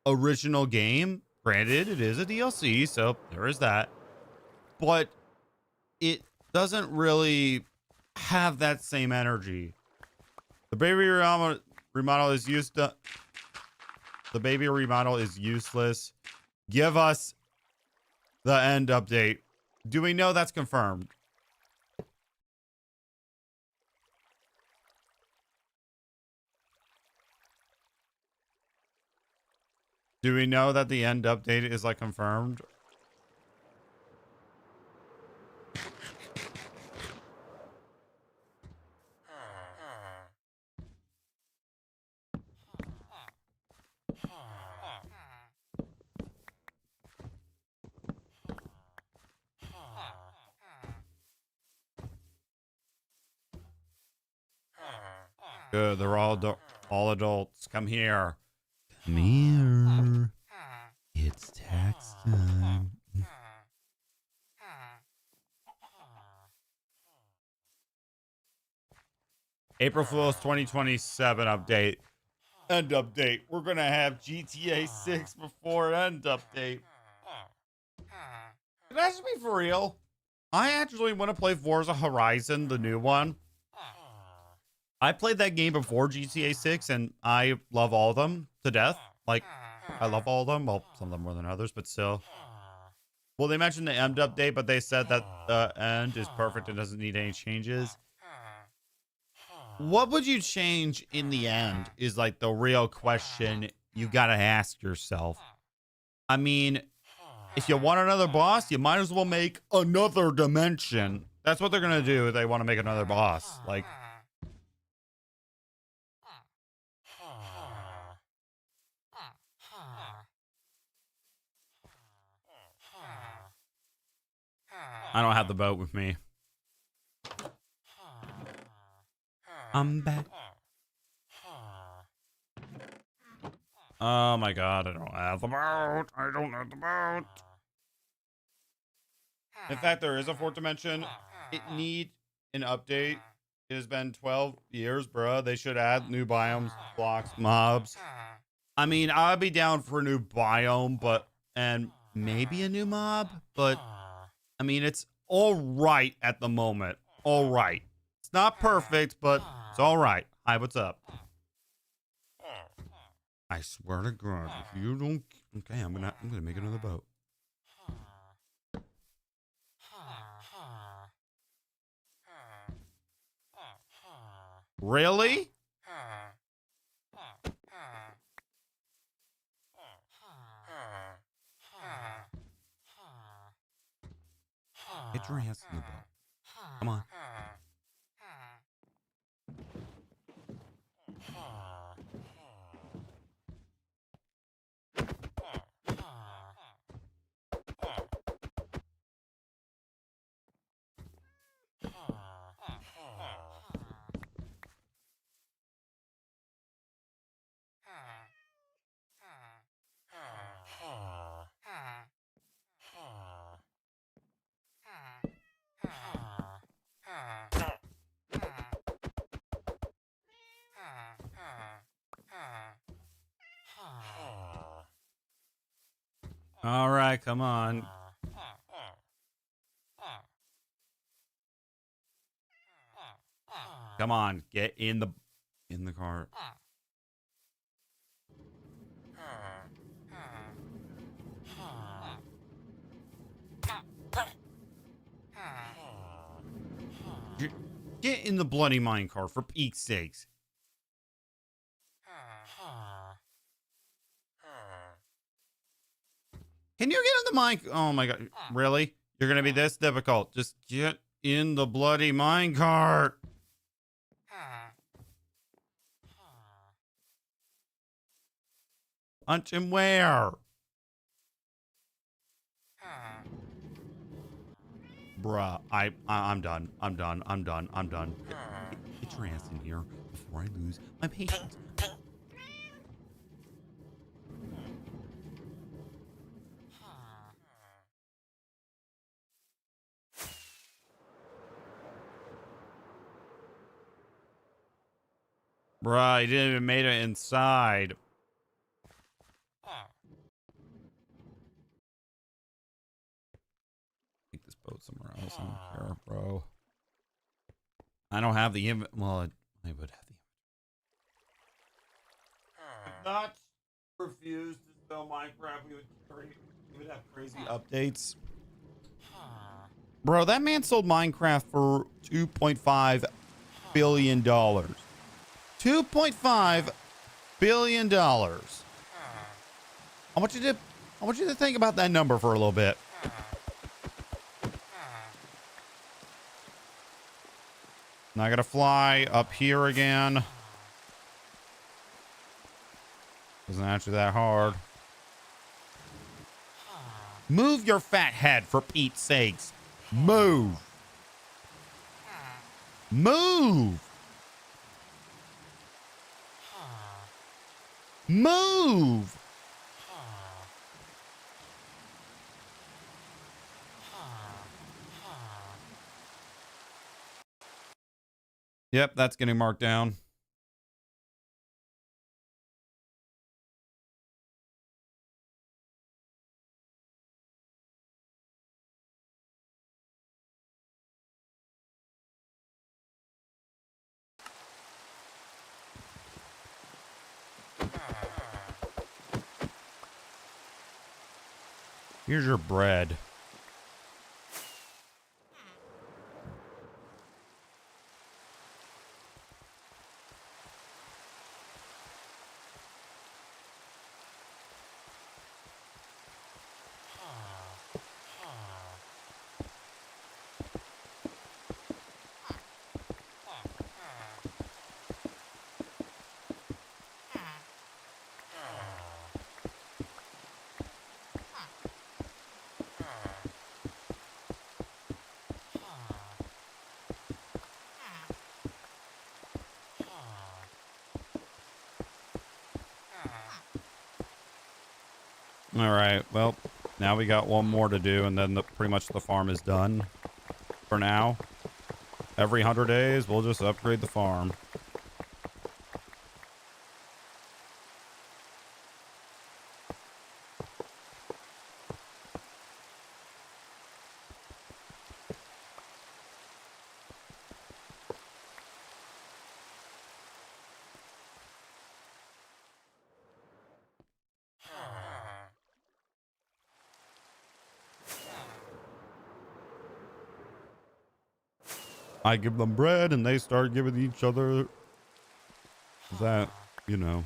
original game. Granted, it is a DLC, so there is that. But it doesn't really have that same energy. The baby remodel is used to, the baby remodel is useless. Give us the end update. Do we know that's confirmed? Do we know that the end update is like confirmed? Good, they're all adults. Come here. Come here. It's tax time. April Fool's 2027 update. End update. We're gonna have GTA 6 before end update. It has to be for real. I actually want to play Forza Horizon, the new one. I played that game before GTA 6 and I love all of them to death. Like, I love all of them. Well, some of them more than others, but still. Well, they mentioned the end update, but they said that the end is perfect and doesn't need any changes. What would you change in the end is like the real question you gotta ask yourself. I mean, if you want another boss, you might as well make another dimension. That's what they're gonna do if they want to make another boss. Like, I don't have the boat with me. I'm back. Oh my god, I don't have the boat. I don't have the boat. In fact, there is a fourth dimension. It need an update. It has been 12 years, bruh. They should add new biomes, blocks, mobs. I mean, I'd be down for a new biome, but, and maybe a new mob, but I mean, it's all right at the moment. All right. It's not perfect, but it's all right. Hi, what's up? I swear to God, if you don't, okay, I'm gonna make another boat. Really? Get your ass in the boat. Come on. All right, come on. Come on, get in the car. Get in the bloody minecart for Pete's sakes. Can you get in the mic? Oh my god, really? You're gonna be this difficult? Just get in the bloody minecart. Punch him where? Bruh, I'm done. I'm done. I'm done. I'm done. Get your ass in here before I lose my patience. Bruh, he didn't even made it inside. Take this boat somewhere else. I don't care, bro. I don't have the well, I would have the not refuse to spell Minecraft. We would have crazy updates. Bro, that man sold Minecraft for $2.5 billion. $2.5 billion. I want you to think about that number for a little bit. Now I gotta fly up here again. Isn't actually that hard. Move your fat head, for Pete's sakes. Move. Move. Move. Yep, that's getting marked down. Here's your bread. All right, well, now we got one more to do, and then pretty much the farm is done for now. Every 100 days, we'll just upgrade the farm. I give them bread and they start giving each other that, you know.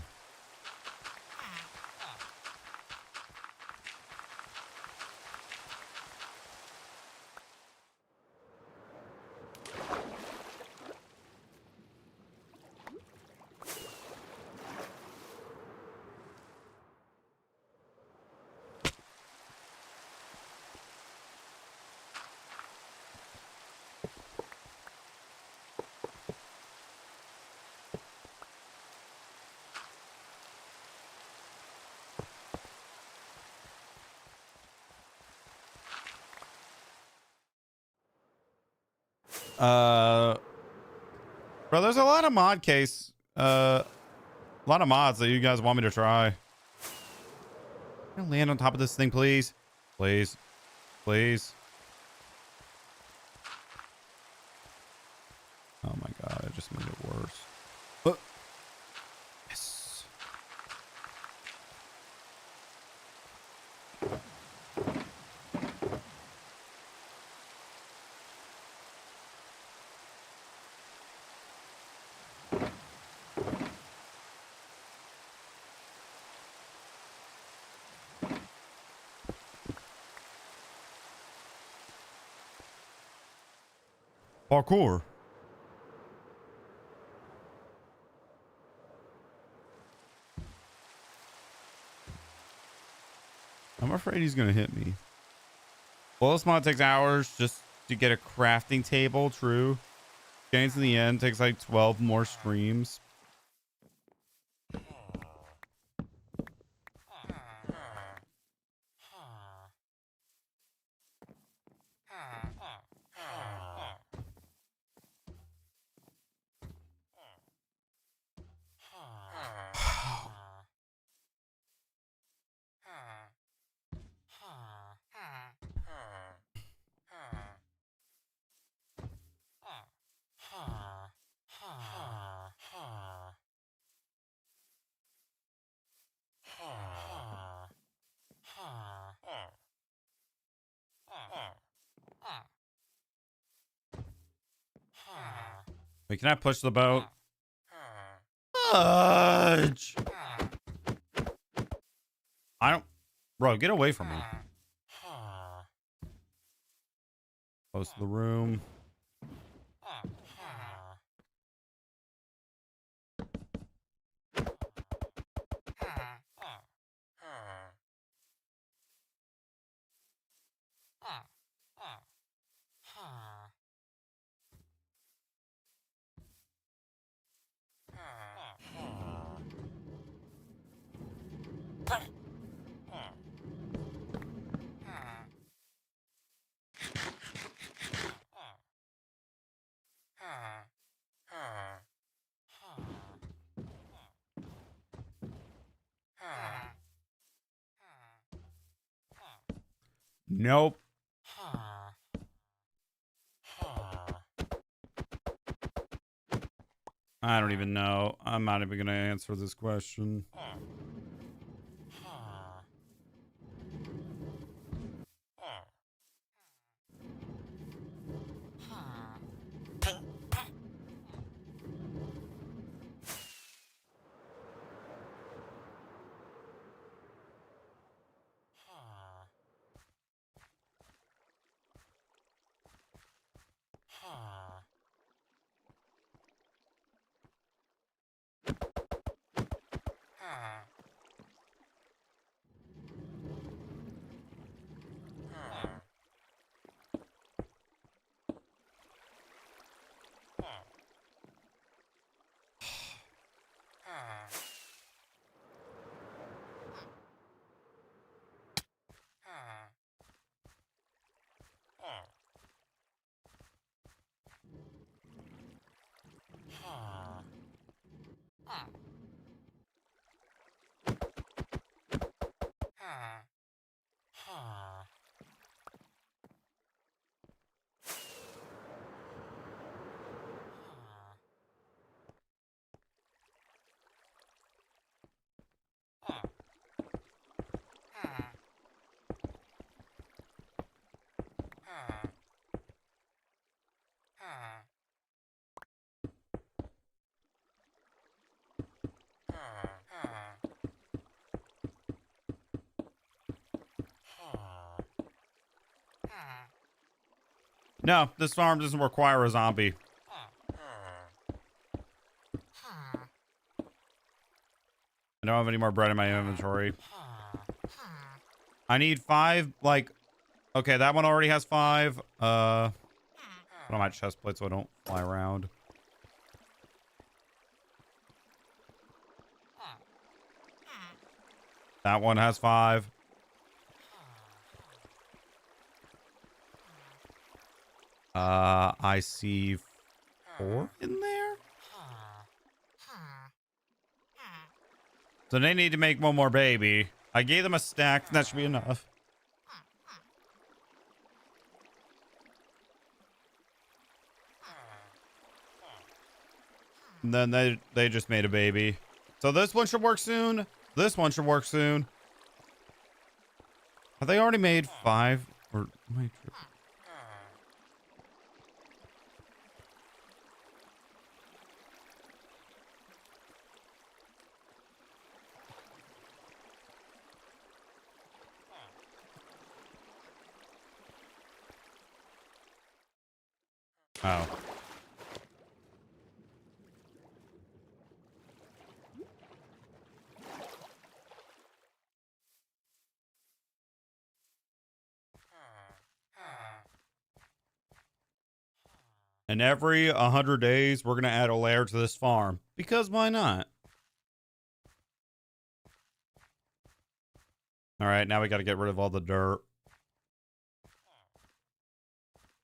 Bro, there's a lot of a lot of mods that you guys want me to try. Can I land on top of this thing, please? Please. Please. Oh my god, I just made it worse. Yes. Parkour. I'm afraid he's gonna hit me. Well, this mod takes hours just to get a crafting table. True. Gains in the end takes like 12 more streams. Wait, can I push the boat? Fudge! I don't... Bro, get away from me. Close to the room. Nope. I don't even know. I'm not even going to answer this question. No, this farm doesn't require a zombie. I don't have any more bread in my inventory. I need 5, like... Okay, that one already has 5. Put on my chest plate so I don't fly around. That one has 5. I see 4 in there. So they need to make one more baby. I gave them a stack. That should be enough. And then they just made a baby. So this one should work soon. This one should work soon. Have they already made 5? Or am I tripping? Oh. And every 100 days, we're going to add a layer to this farm. Because why not? All right, now we got to get rid of all the dirt.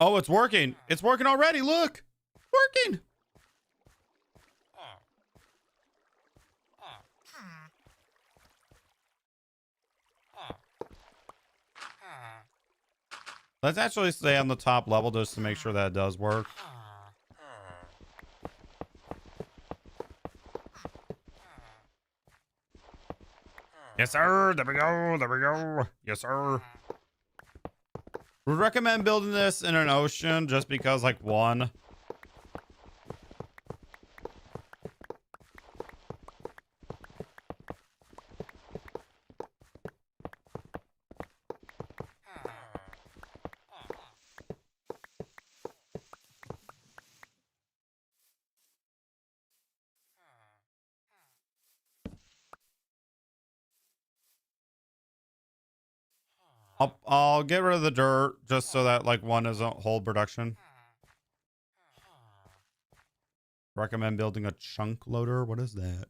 Oh, it's working. It's working already. Look. Working. Let's actually stay on the top level just to make sure that it does work. Yes, sir. There we go. There we go. Yes, sir. Would recommend building this in an ocean just because, like, one, I'll get rid of the dirt just so that like one doesn't hold production. Recommend building a chunk loader. What is that?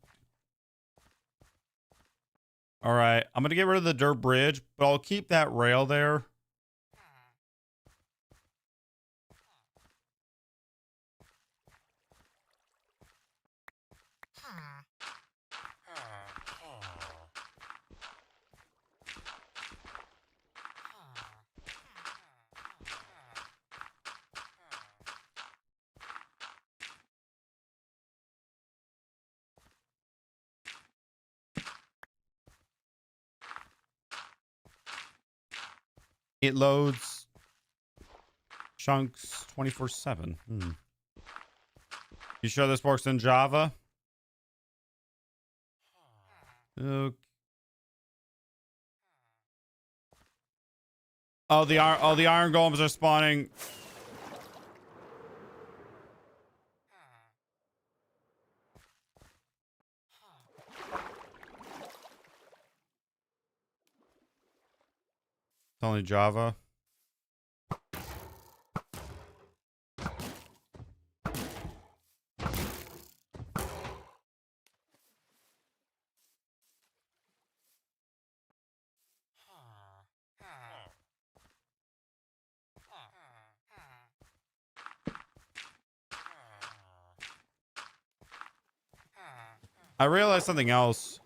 All right, I'm gonna get rid of the dirt bridge, but I'll keep that rail there. It loads chunks 24/7. You sure this works in Java? Okay. Oh, the iron golems are spawning. It's only Java. I realized something else.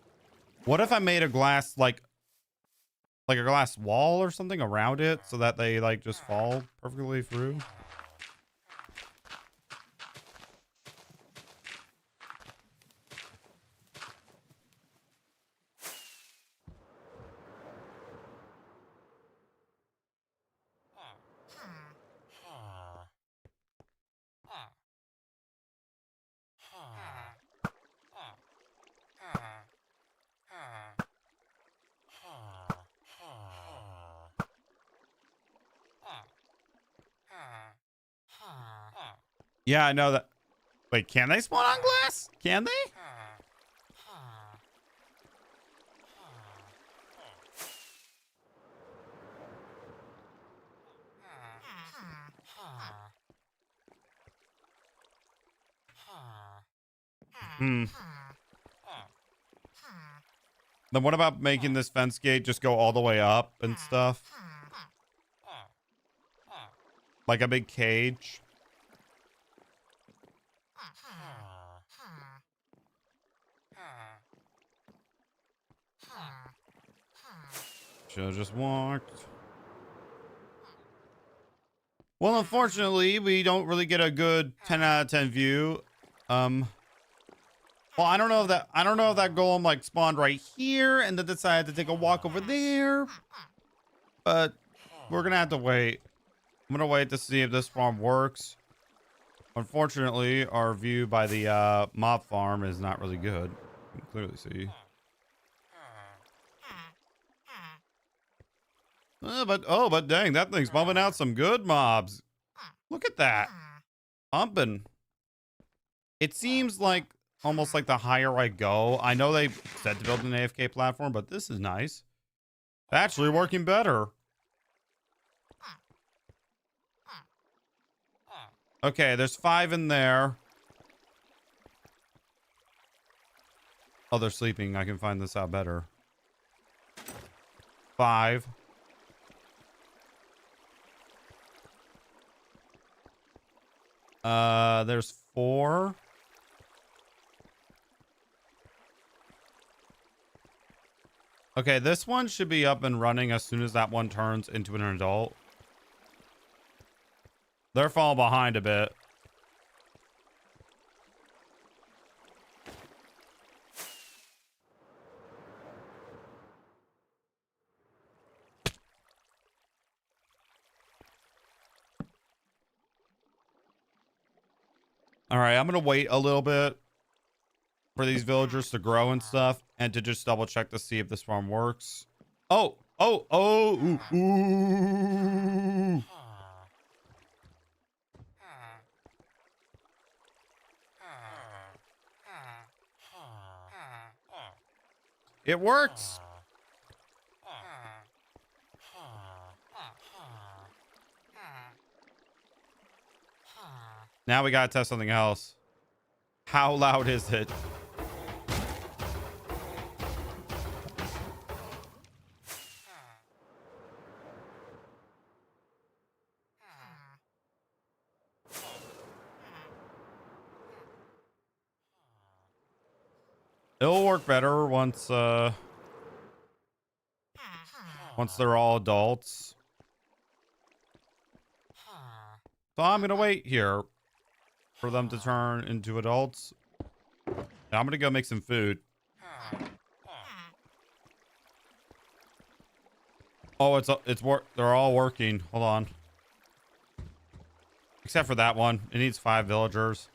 What if I made a glass like a glass wall or something around it so that they like just fall perfectly through? Yeah, I know that. Wait, can they spawn on glass? Can they? Hmm. Then what about making this fence gate just go all the way up and stuff? Like a big cage? Should've just walked. Well, unfortunately, we don't really get a good 10 out of 10 view. Well, I don't know if that golem like spawned right here and then decided to take a walk over there. But we're gonna have to wait. I'm gonna wait to see if this farm works. Unfortunately, our view by the mob farm is not really good. You can clearly see. But dang, that thing's bumping out some good mobs. Look at that. Pumping. It seems like almost like the higher I go. I know they said to build an AFK platform, but this is nice. Actually working better. Okay, there's 5 in there. Oh, they're sleeping. I can find this out better. 5. There's 4. Okay, this one should be up and running as soon as that one turns into an adult. They're falling behind a bit. All right, I'm going to wait a little bit for these villagers to grow and stuff and to just double check to see if this farm works. Oh, ooh. It works. Now we gotta test something else. How loud is it? It'll work better once they're all adults. So I'm gonna wait here for them to turn into adults. And I'm gonna go make some food. Oh, they're all working. Hold on. Except for that one. It needs 5 villagers.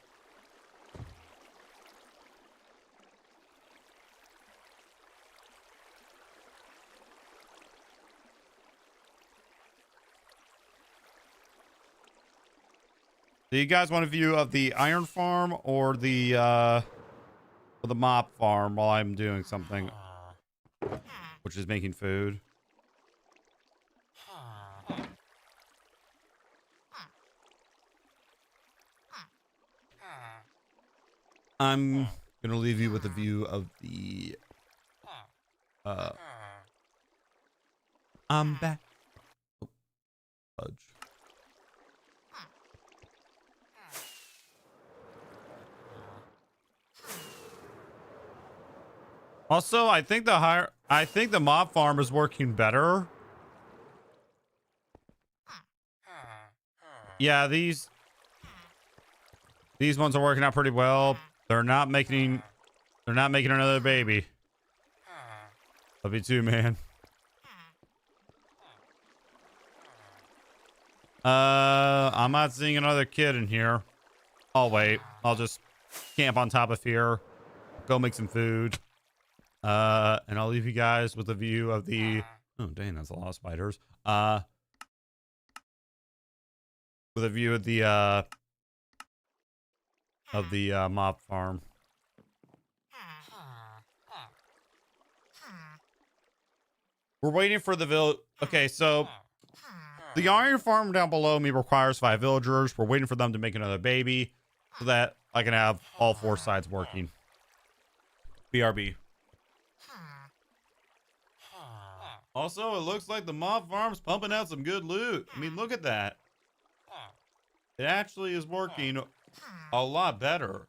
Do you guys want a view of the iron farm or the mop farm while I'm doing something, which is making food? I'm gonna leave you with a view of the I'm back. Oh, fudge. Also, I think the mob farm is working better. Yeah, these ones are working out pretty well. They're not making another baby. Love you too, man. I'm not seeing another kid in here. I'll wait. I'll just camp on top of here. Go make some food. And I'll leave you guys with a view of the... Oh, dang, that's a lot of spiders. With a view of the mob farm. We're waiting for the village. Okay, so the iron farm down below me requires 5 villagers. We're waiting for them to make another baby so that I can have all 4 sides working. BRB. Also, it looks like the mob farm's pumping out some good loot. I mean, look at that. It actually is working a lot better.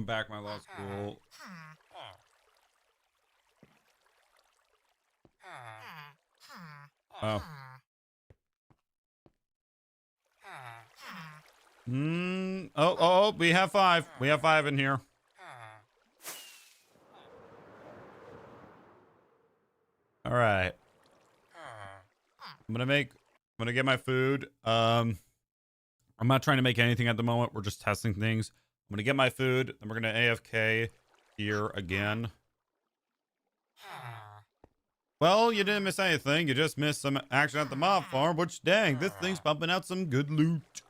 I'm back, my law school. Oh. Oh, we have 5. We have 5 in here. All right. I'm gonna get my food. I'm not trying to make anything at the moment. We're just testing things. I'm gonna get my food, then we're gonna AFK here again. Well, you didn't miss anything. You just missed some action at the mob farm, which, dang, this thing's pumping out some good loot.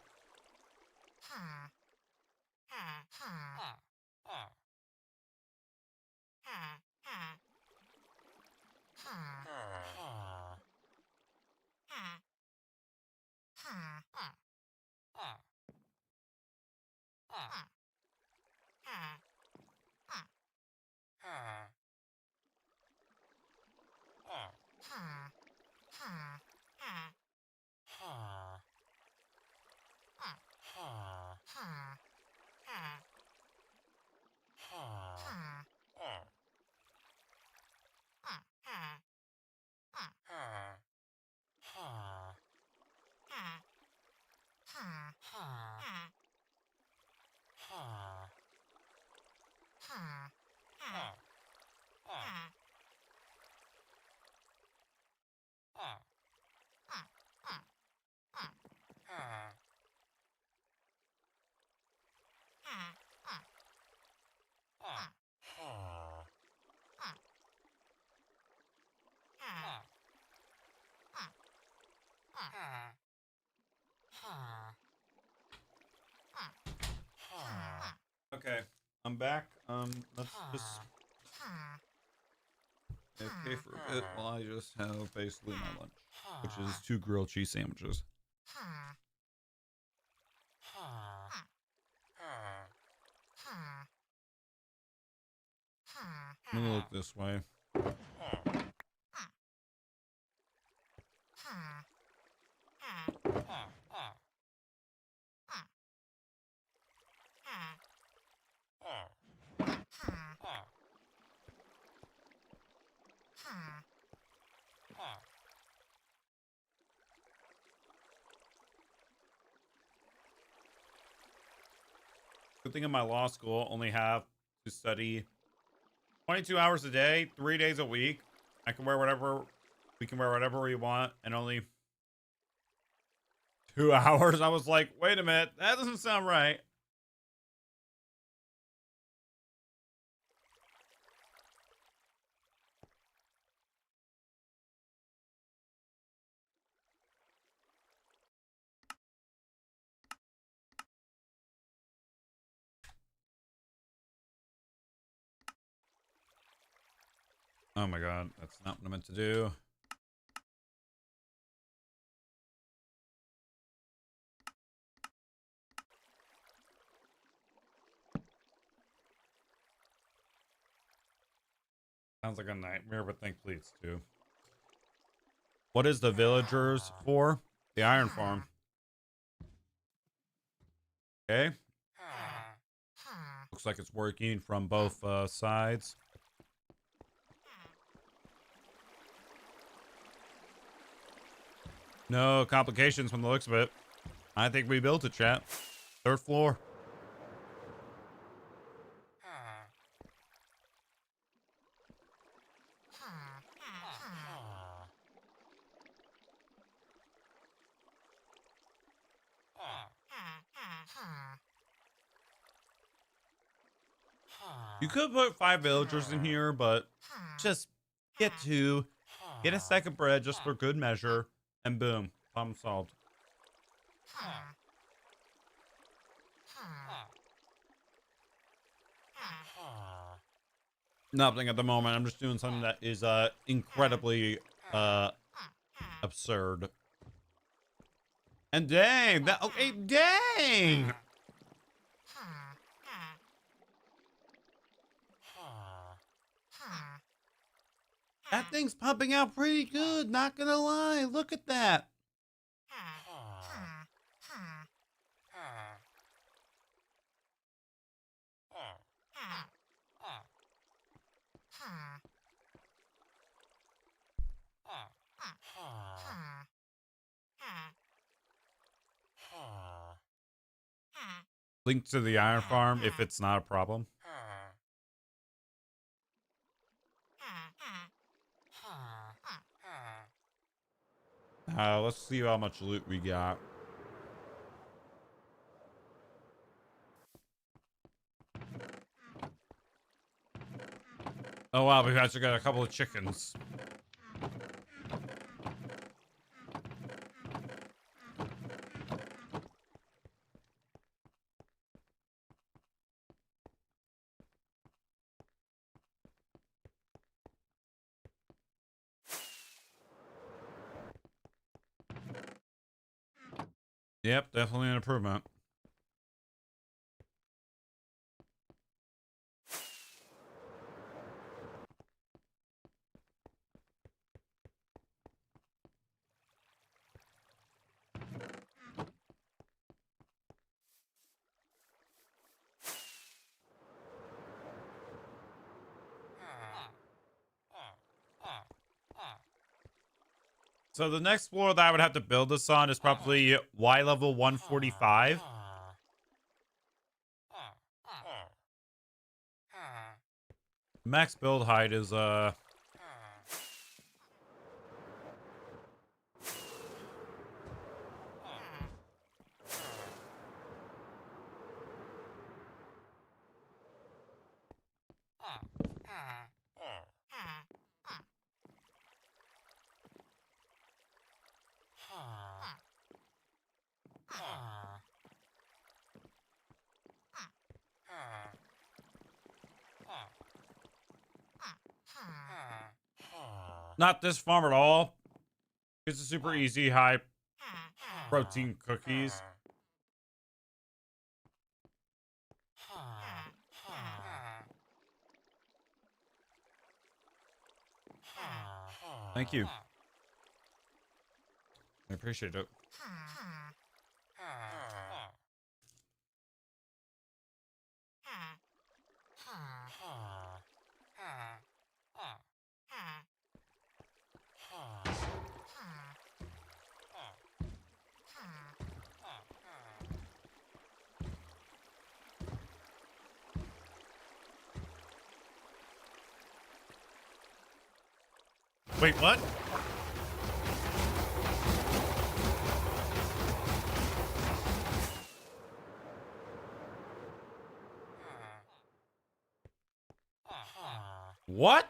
Okay, I'm back. Let's just AFK for a bit while I just have basically my lunch, which is 2 grilled cheese sandwiches. I'm gonna look this way. Good thing in my law school only have to study 22 hours a day, 3 days a week. I can wear whatever, we can wear whatever we want, and only 2 hours. I was like, wait a minute, that doesn't sound right. Oh my god, that's not what I meant to do. Sounds like a nightmare, but thankfully it's 2. What is the villagers for? The iron farm. Okay. Looks like it's working from both sides. No complications from the looks of it. I think we built it, chat. 3rd floor. You could put 5 villagers in here, but just get 2. Get a stack of bread just for good measure, and boom, problem solved. Nothing at the moment. I'm just doing something that is incredibly absurd. And dang, that okay, dang. That thing's pumping out pretty good, not gonna lie. Look at that. link to the iron farm if it's not a problem. Let's see how much loot we got. Oh wow, we've actually got a couple of chickens. Yep, definitely an improvement. So the next floor that I would have to build this on is probably Y level 145. Max build height is not this farm at all. It's a super easy high protein cookies. Thank you. I appreciate it. Wait, what? What?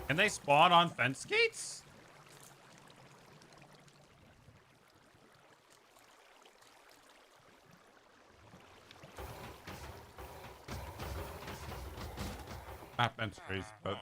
Can they spawn on fence gates? Not fence trees, but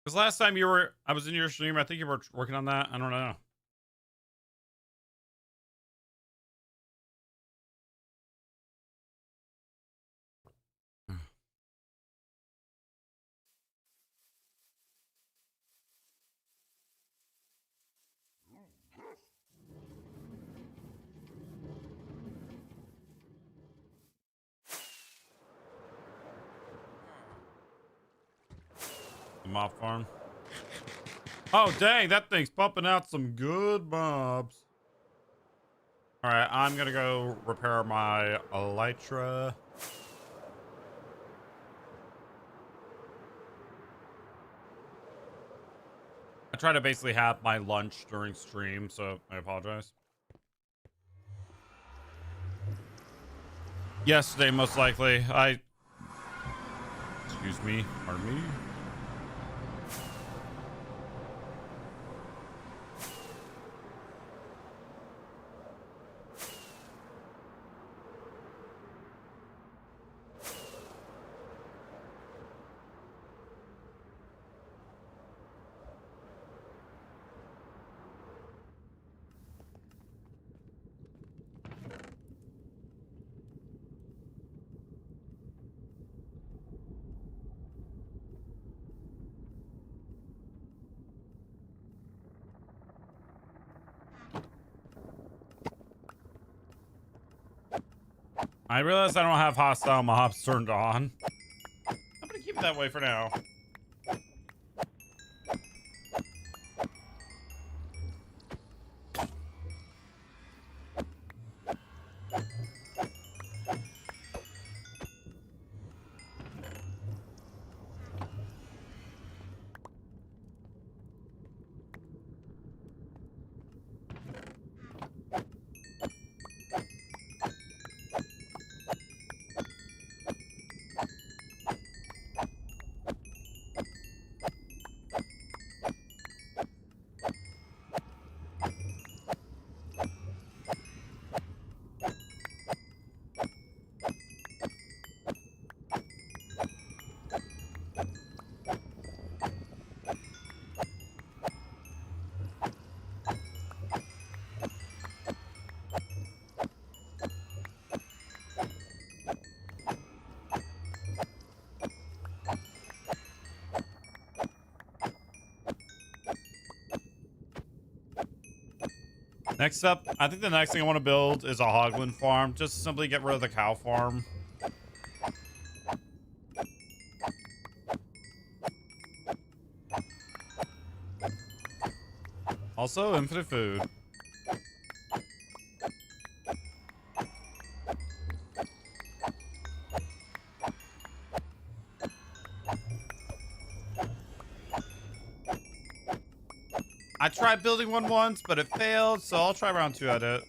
because last time I was in your stream, I think you were working on that. I don't know. The mob farm. Oh, dang, that thing's pumping out some good mobs. All right, I'm gonna go repair my elytra. I try to basically have my lunch during stream, so I apologize. Yesterday, most likely. Excuse me. Pardon me. I realize I don't have hostile mobs turned on. I'm gonna keep it that way for now. Next up, I think the next thing I want to build is a hoglin farm. Just simply get rid of the cow farm. Also, infinite food. I tried building one once, but it failed, so I'll try round 2 at it.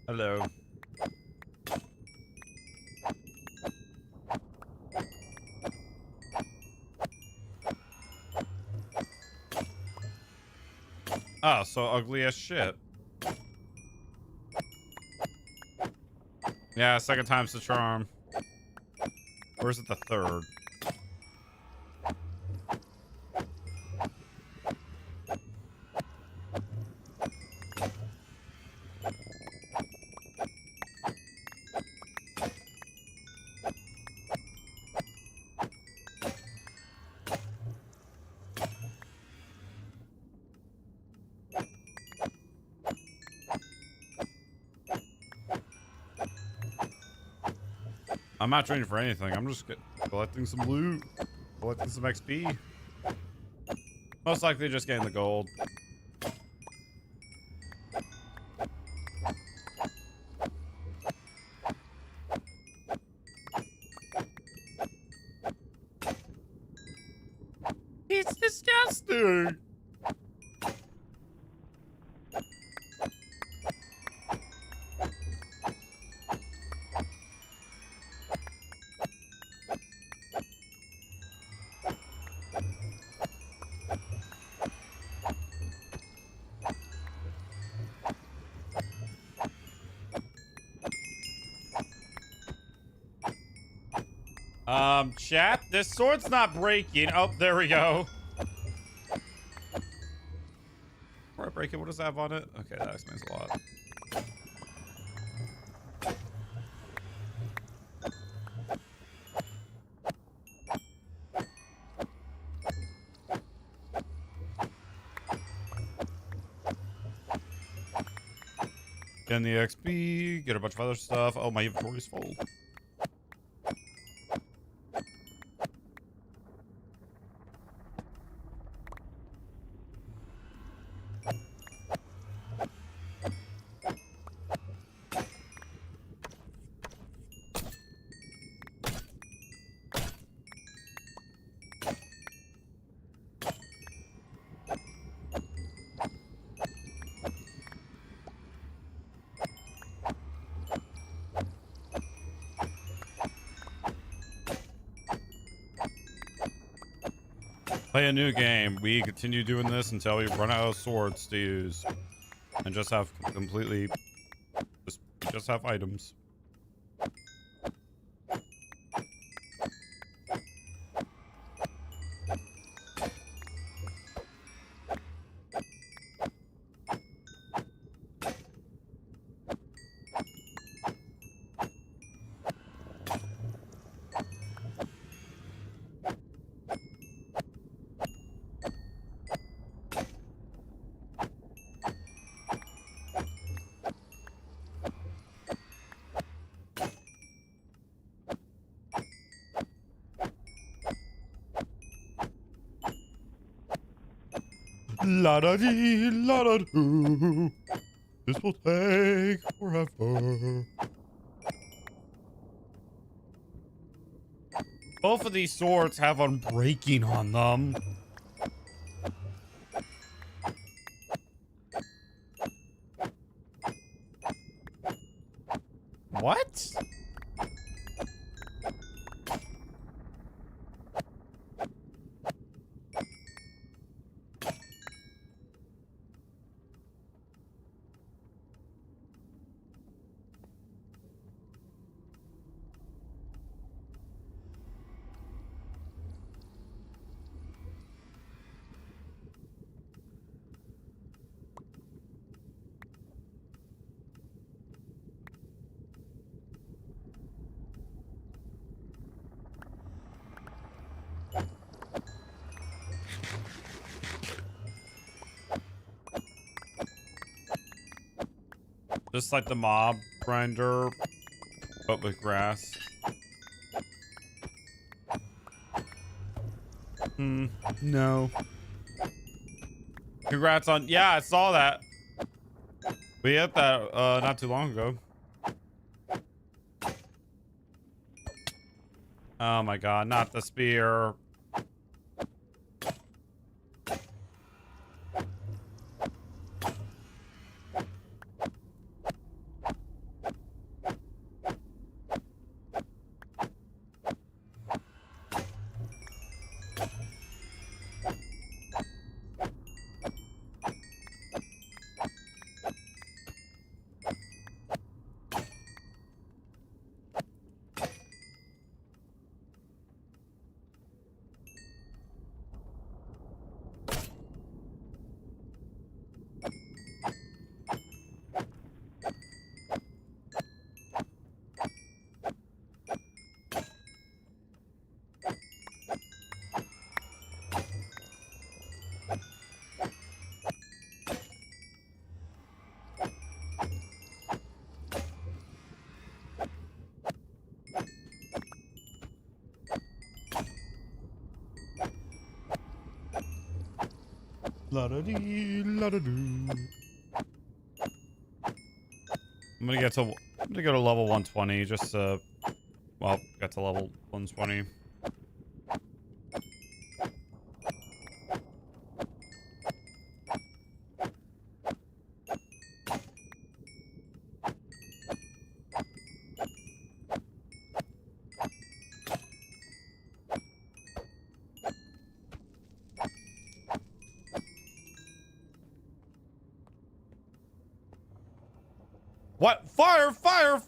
Hello. Oh, so ugly as shit. Yeah, second time's the charm. Or is it the third? I'm not training for anything. I'm just collecting some loot. Collecting some XP. Most likely just getting the gold. It's disgusting. Chat, this sword's not breaking. Oh, there we go. Before I break it, what does that have on it? Okay, that explains a lot. And the XP, get a bunch of other stuff. Oh, my inventory's full. Play a new game. We continue doing this until we run out of swords to use. And just have completely... Just have items. La da dee, la da doo. This will take forever. Both of these swords have unbreaking on them. What? Just like the mob grinder, but with grass. No. Congrats on... Yeah, I saw that. We hit that not too long ago. Oh my god, not the spear. La-da-dee, la-da-doo. I'm gonna go to level 120, just well, got to level 120. What? Fire! Fire!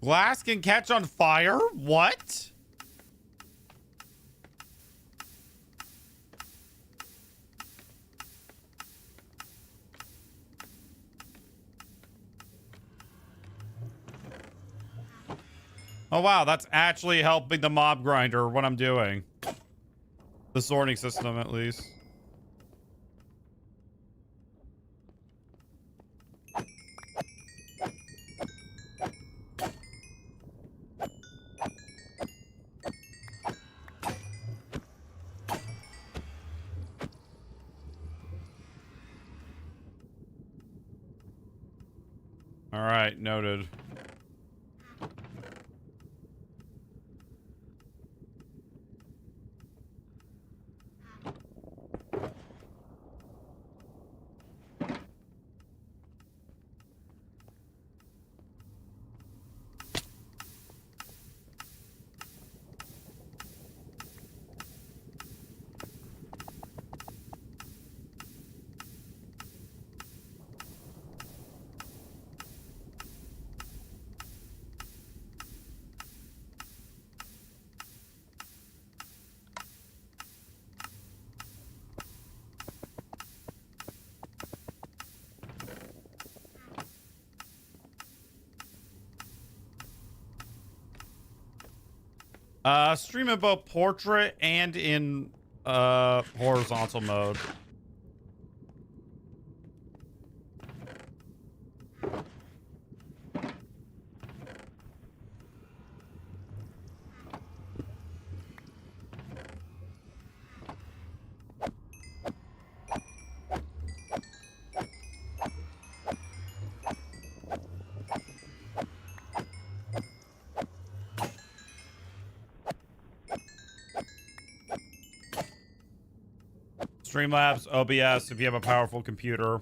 Glass can catch on fire? What? Oh wow, that's actually helping the mob grinder what I'm doing. The sorting system, at least. All right, noted. Stream in both portrait and in horizontal mode. Streamlabs, OBS, if you have a powerful computer.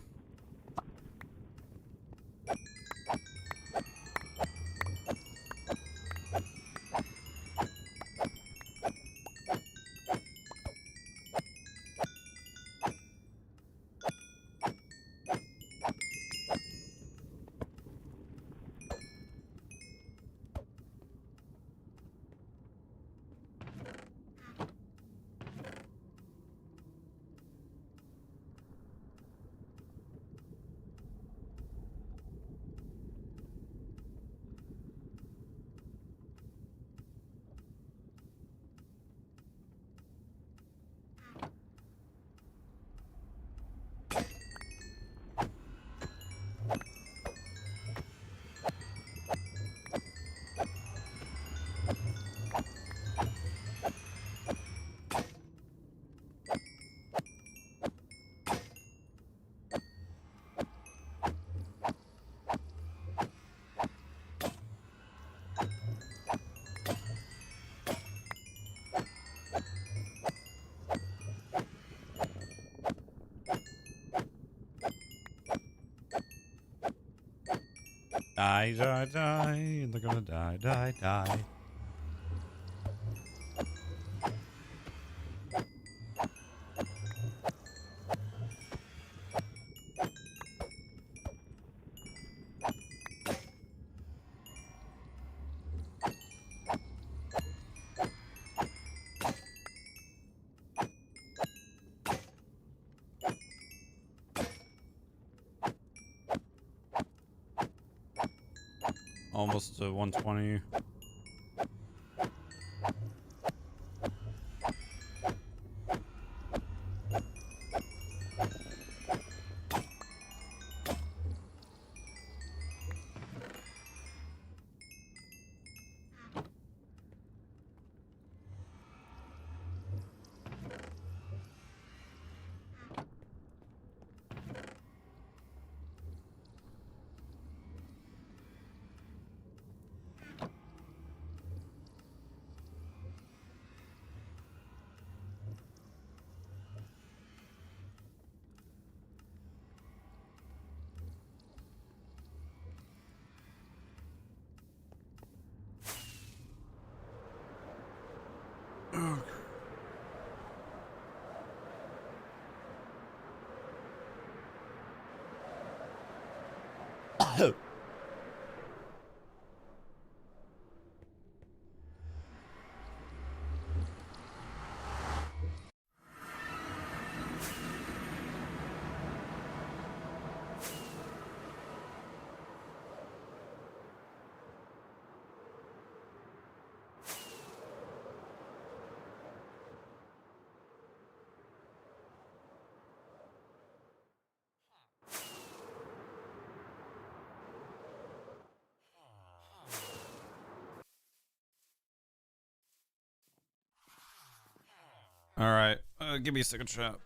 Die, die, die. They're gonna die, die, die. Almost to 120. All right. Give me a second, chat.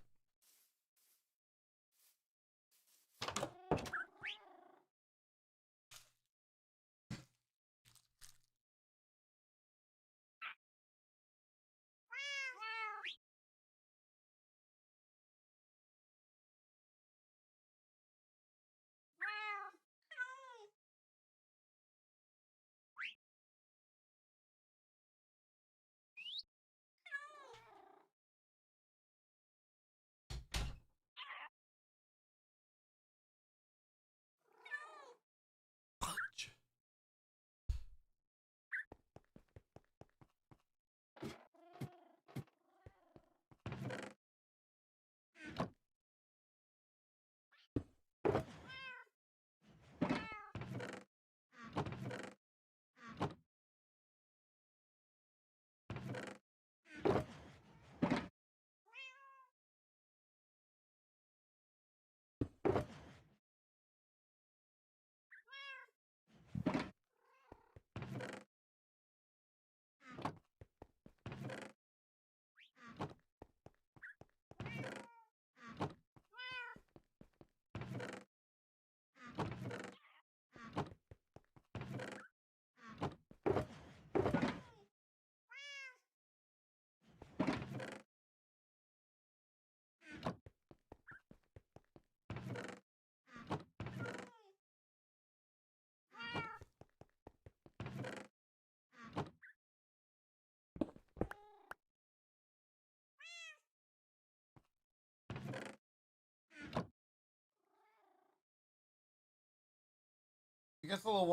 I guess a little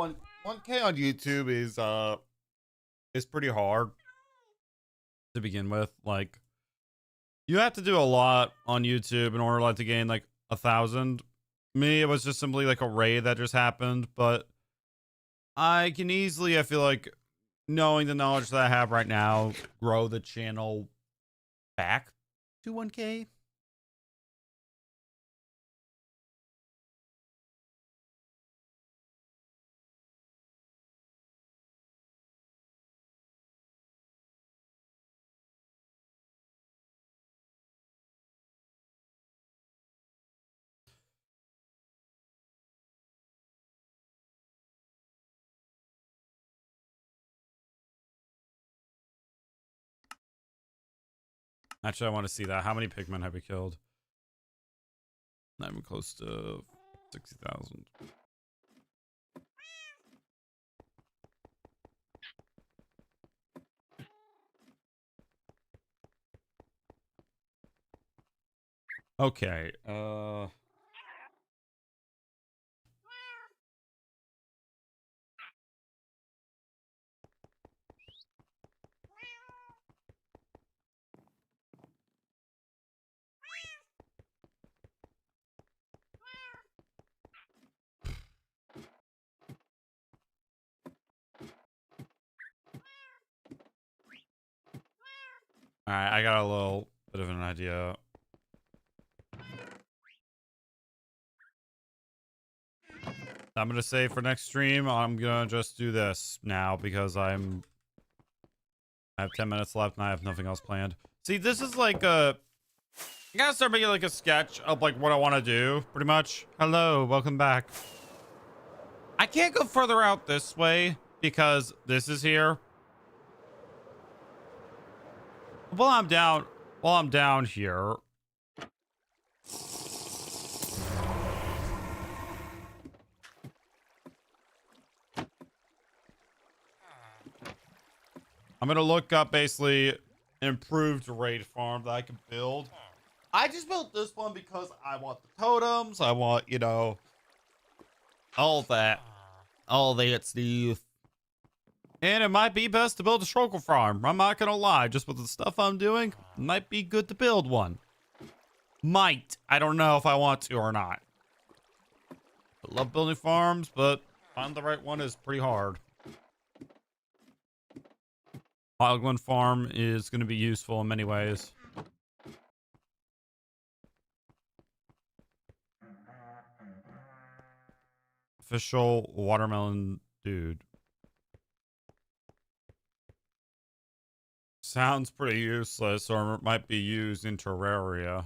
1K on YouTube is pretty hard to begin with. Like, you have to do a lot on YouTube in order like to gain like 1,000. Me, it was just simply like a raid that just happened, but I can easily, I feel like, knowing the knowledge that I have right now, grow the channel back to 1K. Actually, I want to see that. How many pigmen have we killed? Not even close to 60,000. Okay. All right, I got a little bit of an idea. I'm gonna say for next stream, I'm gonna just do this now because I have 10 minutes left and I have nothing else planned. See, this is like I gotta start making like a sketch of like what I want to do, pretty much. Hello, welcome back. I can't go further out this way because this is here. While I'm down here. I'm gonna look up basically improved raid farm that I can build. I just built this one because I want the totems. I want, you know, all that stuff. And it might be best to build a struggle farm. I'm not gonna lie, just with the stuff I'm doing, it might be good to build one. Might. I don't know if I want to or not. I love building farms, but finding the right one is pretty hard. Wildland farm is going to be useful in many ways. Official watermelon dude. Sounds pretty useless, or it might be used in Terraria.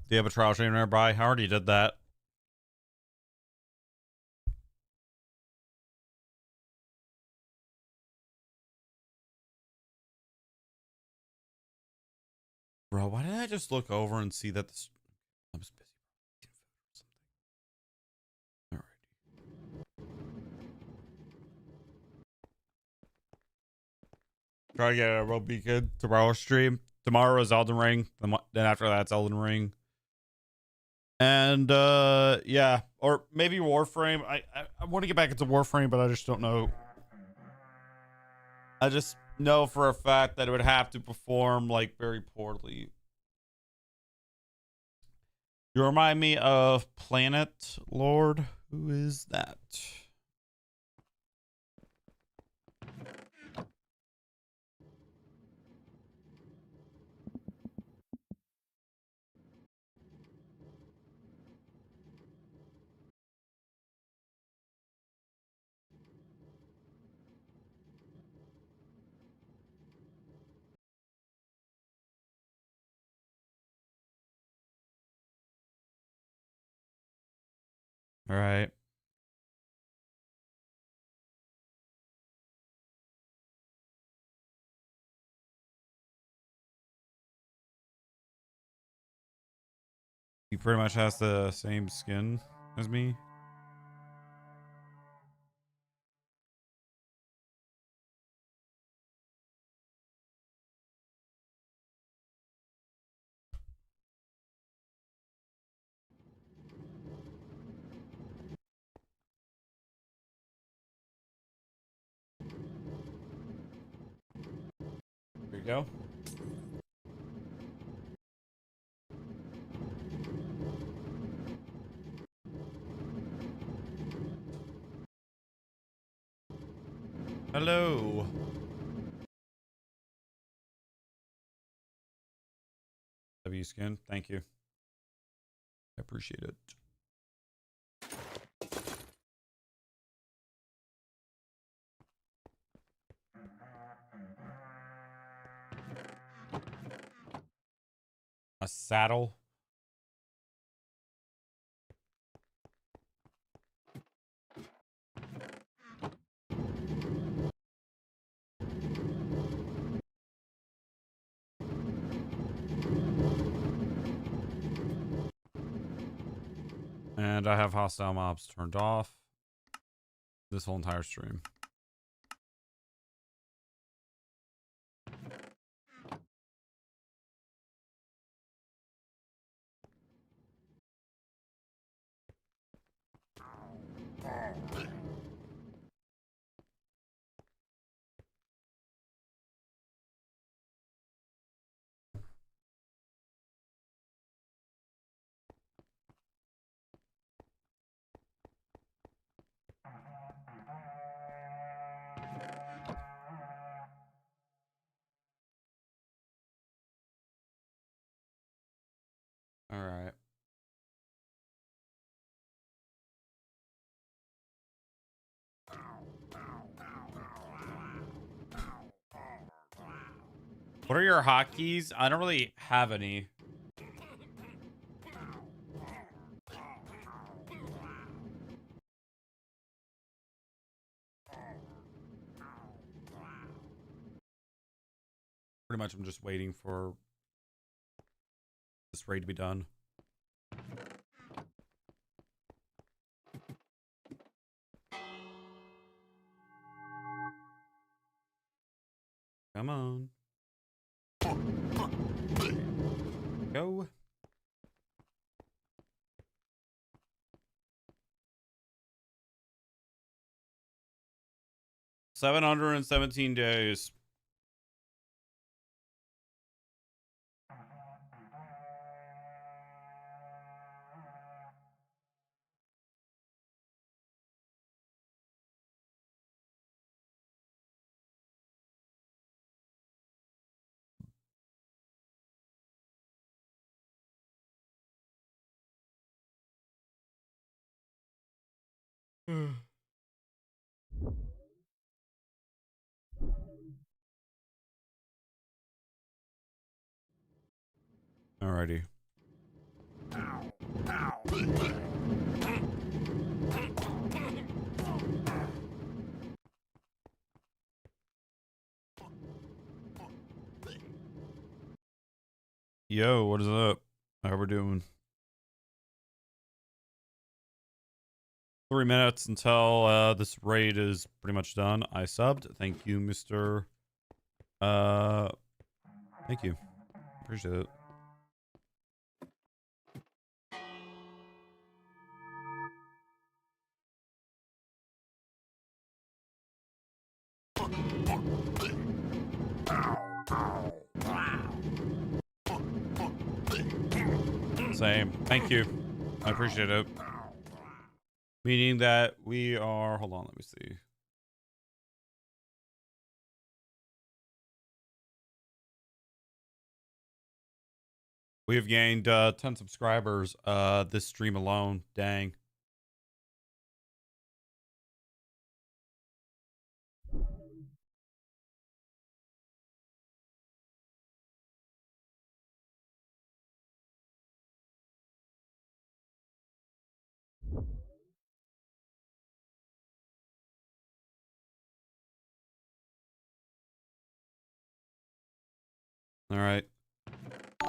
Do you have a trial stream nearby? I already did that. Bro, why did I just look over and see that this... I was busy. Alright. Try to get a real beacon tomorrow stream. Tomorrow is Elden Ring. Then after that's Elden Ring. And yeah, or maybe Warframe. I want to get back into Warframe, but I just don't know. I just know for a fact that it would have to perform like very poorly. You remind me of Planet Lord. Who is that? All right. He pretty much has the same skin as me. There you go. Hello. W skin. Thank you. I appreciate it. A saddle. And I have hostile mobs turned off this whole entire stream. All right. What are your hotkeys? I don't really have any. Pretty much I'm just waiting for this raid to be done. Come on. 717 days. Alrighty. Yo, what is up? How we doing? 3 minutes until this raid is pretty much done. I subbed. Thank you, Mr. Thank you. Appreciate it. Same. Thank you. I appreciate it. Meaning that we are... Hold on, let me see. We have gained 10 subscribers this stream alone. Dang. All right.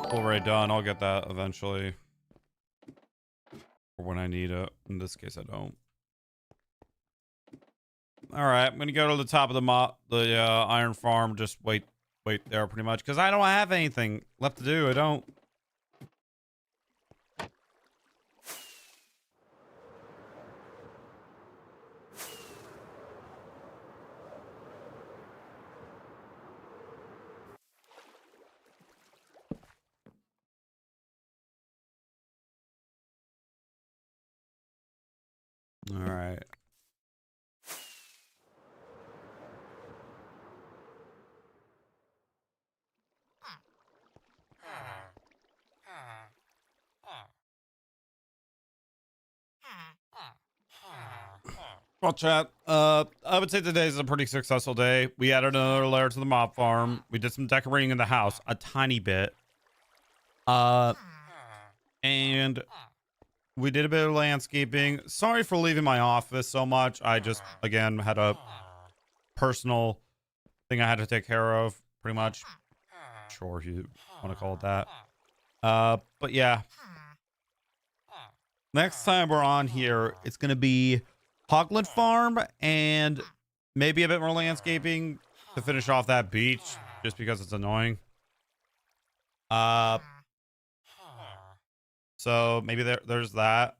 Full raid done. I'll get that eventually. Or when I need it. In this case, I don't. All right. I'm going to go to the top of the iron farm. Just wait there pretty much. Because I don't have anything left to do. I don't. All right. Well, chat, I would say today is a pretty successful day. We added another layer to the mob farm. We did some decorating in the house, a tiny bit. And we did a bit of landscaping. Sorry for leaving my office so much. I just, again, had a personal thing I had to take care of, pretty much. Sure, if you want to call it that. But yeah. Next time we're on here, it's going to be Hogland Farm and maybe a bit more landscaping to finish off that beach, just because it's annoying. So maybe there's that.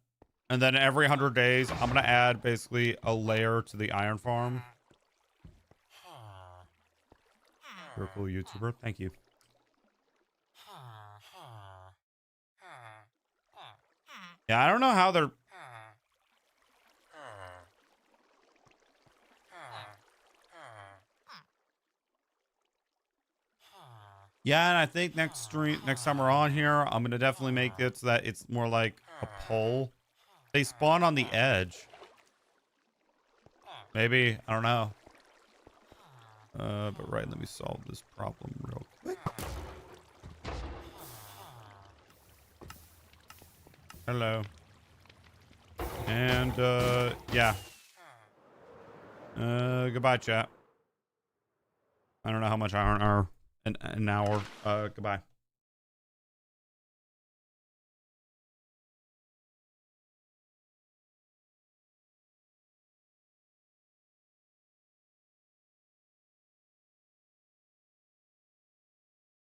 And then every 100 days, I'm going to add basically a layer to the iron farm. You're a cool YouTuber. Thank you. Yeah, I don't know how they're... Yeah, and I think next time we're on here, I'm going to definitely make it so that it's more like a pole. They spawn on the edge. Maybe, I don't know. But right, let me solve this problem real quick. Hello. And, yeah. Goodbye, chat. I don't know how much I earn an hour. Goodbye.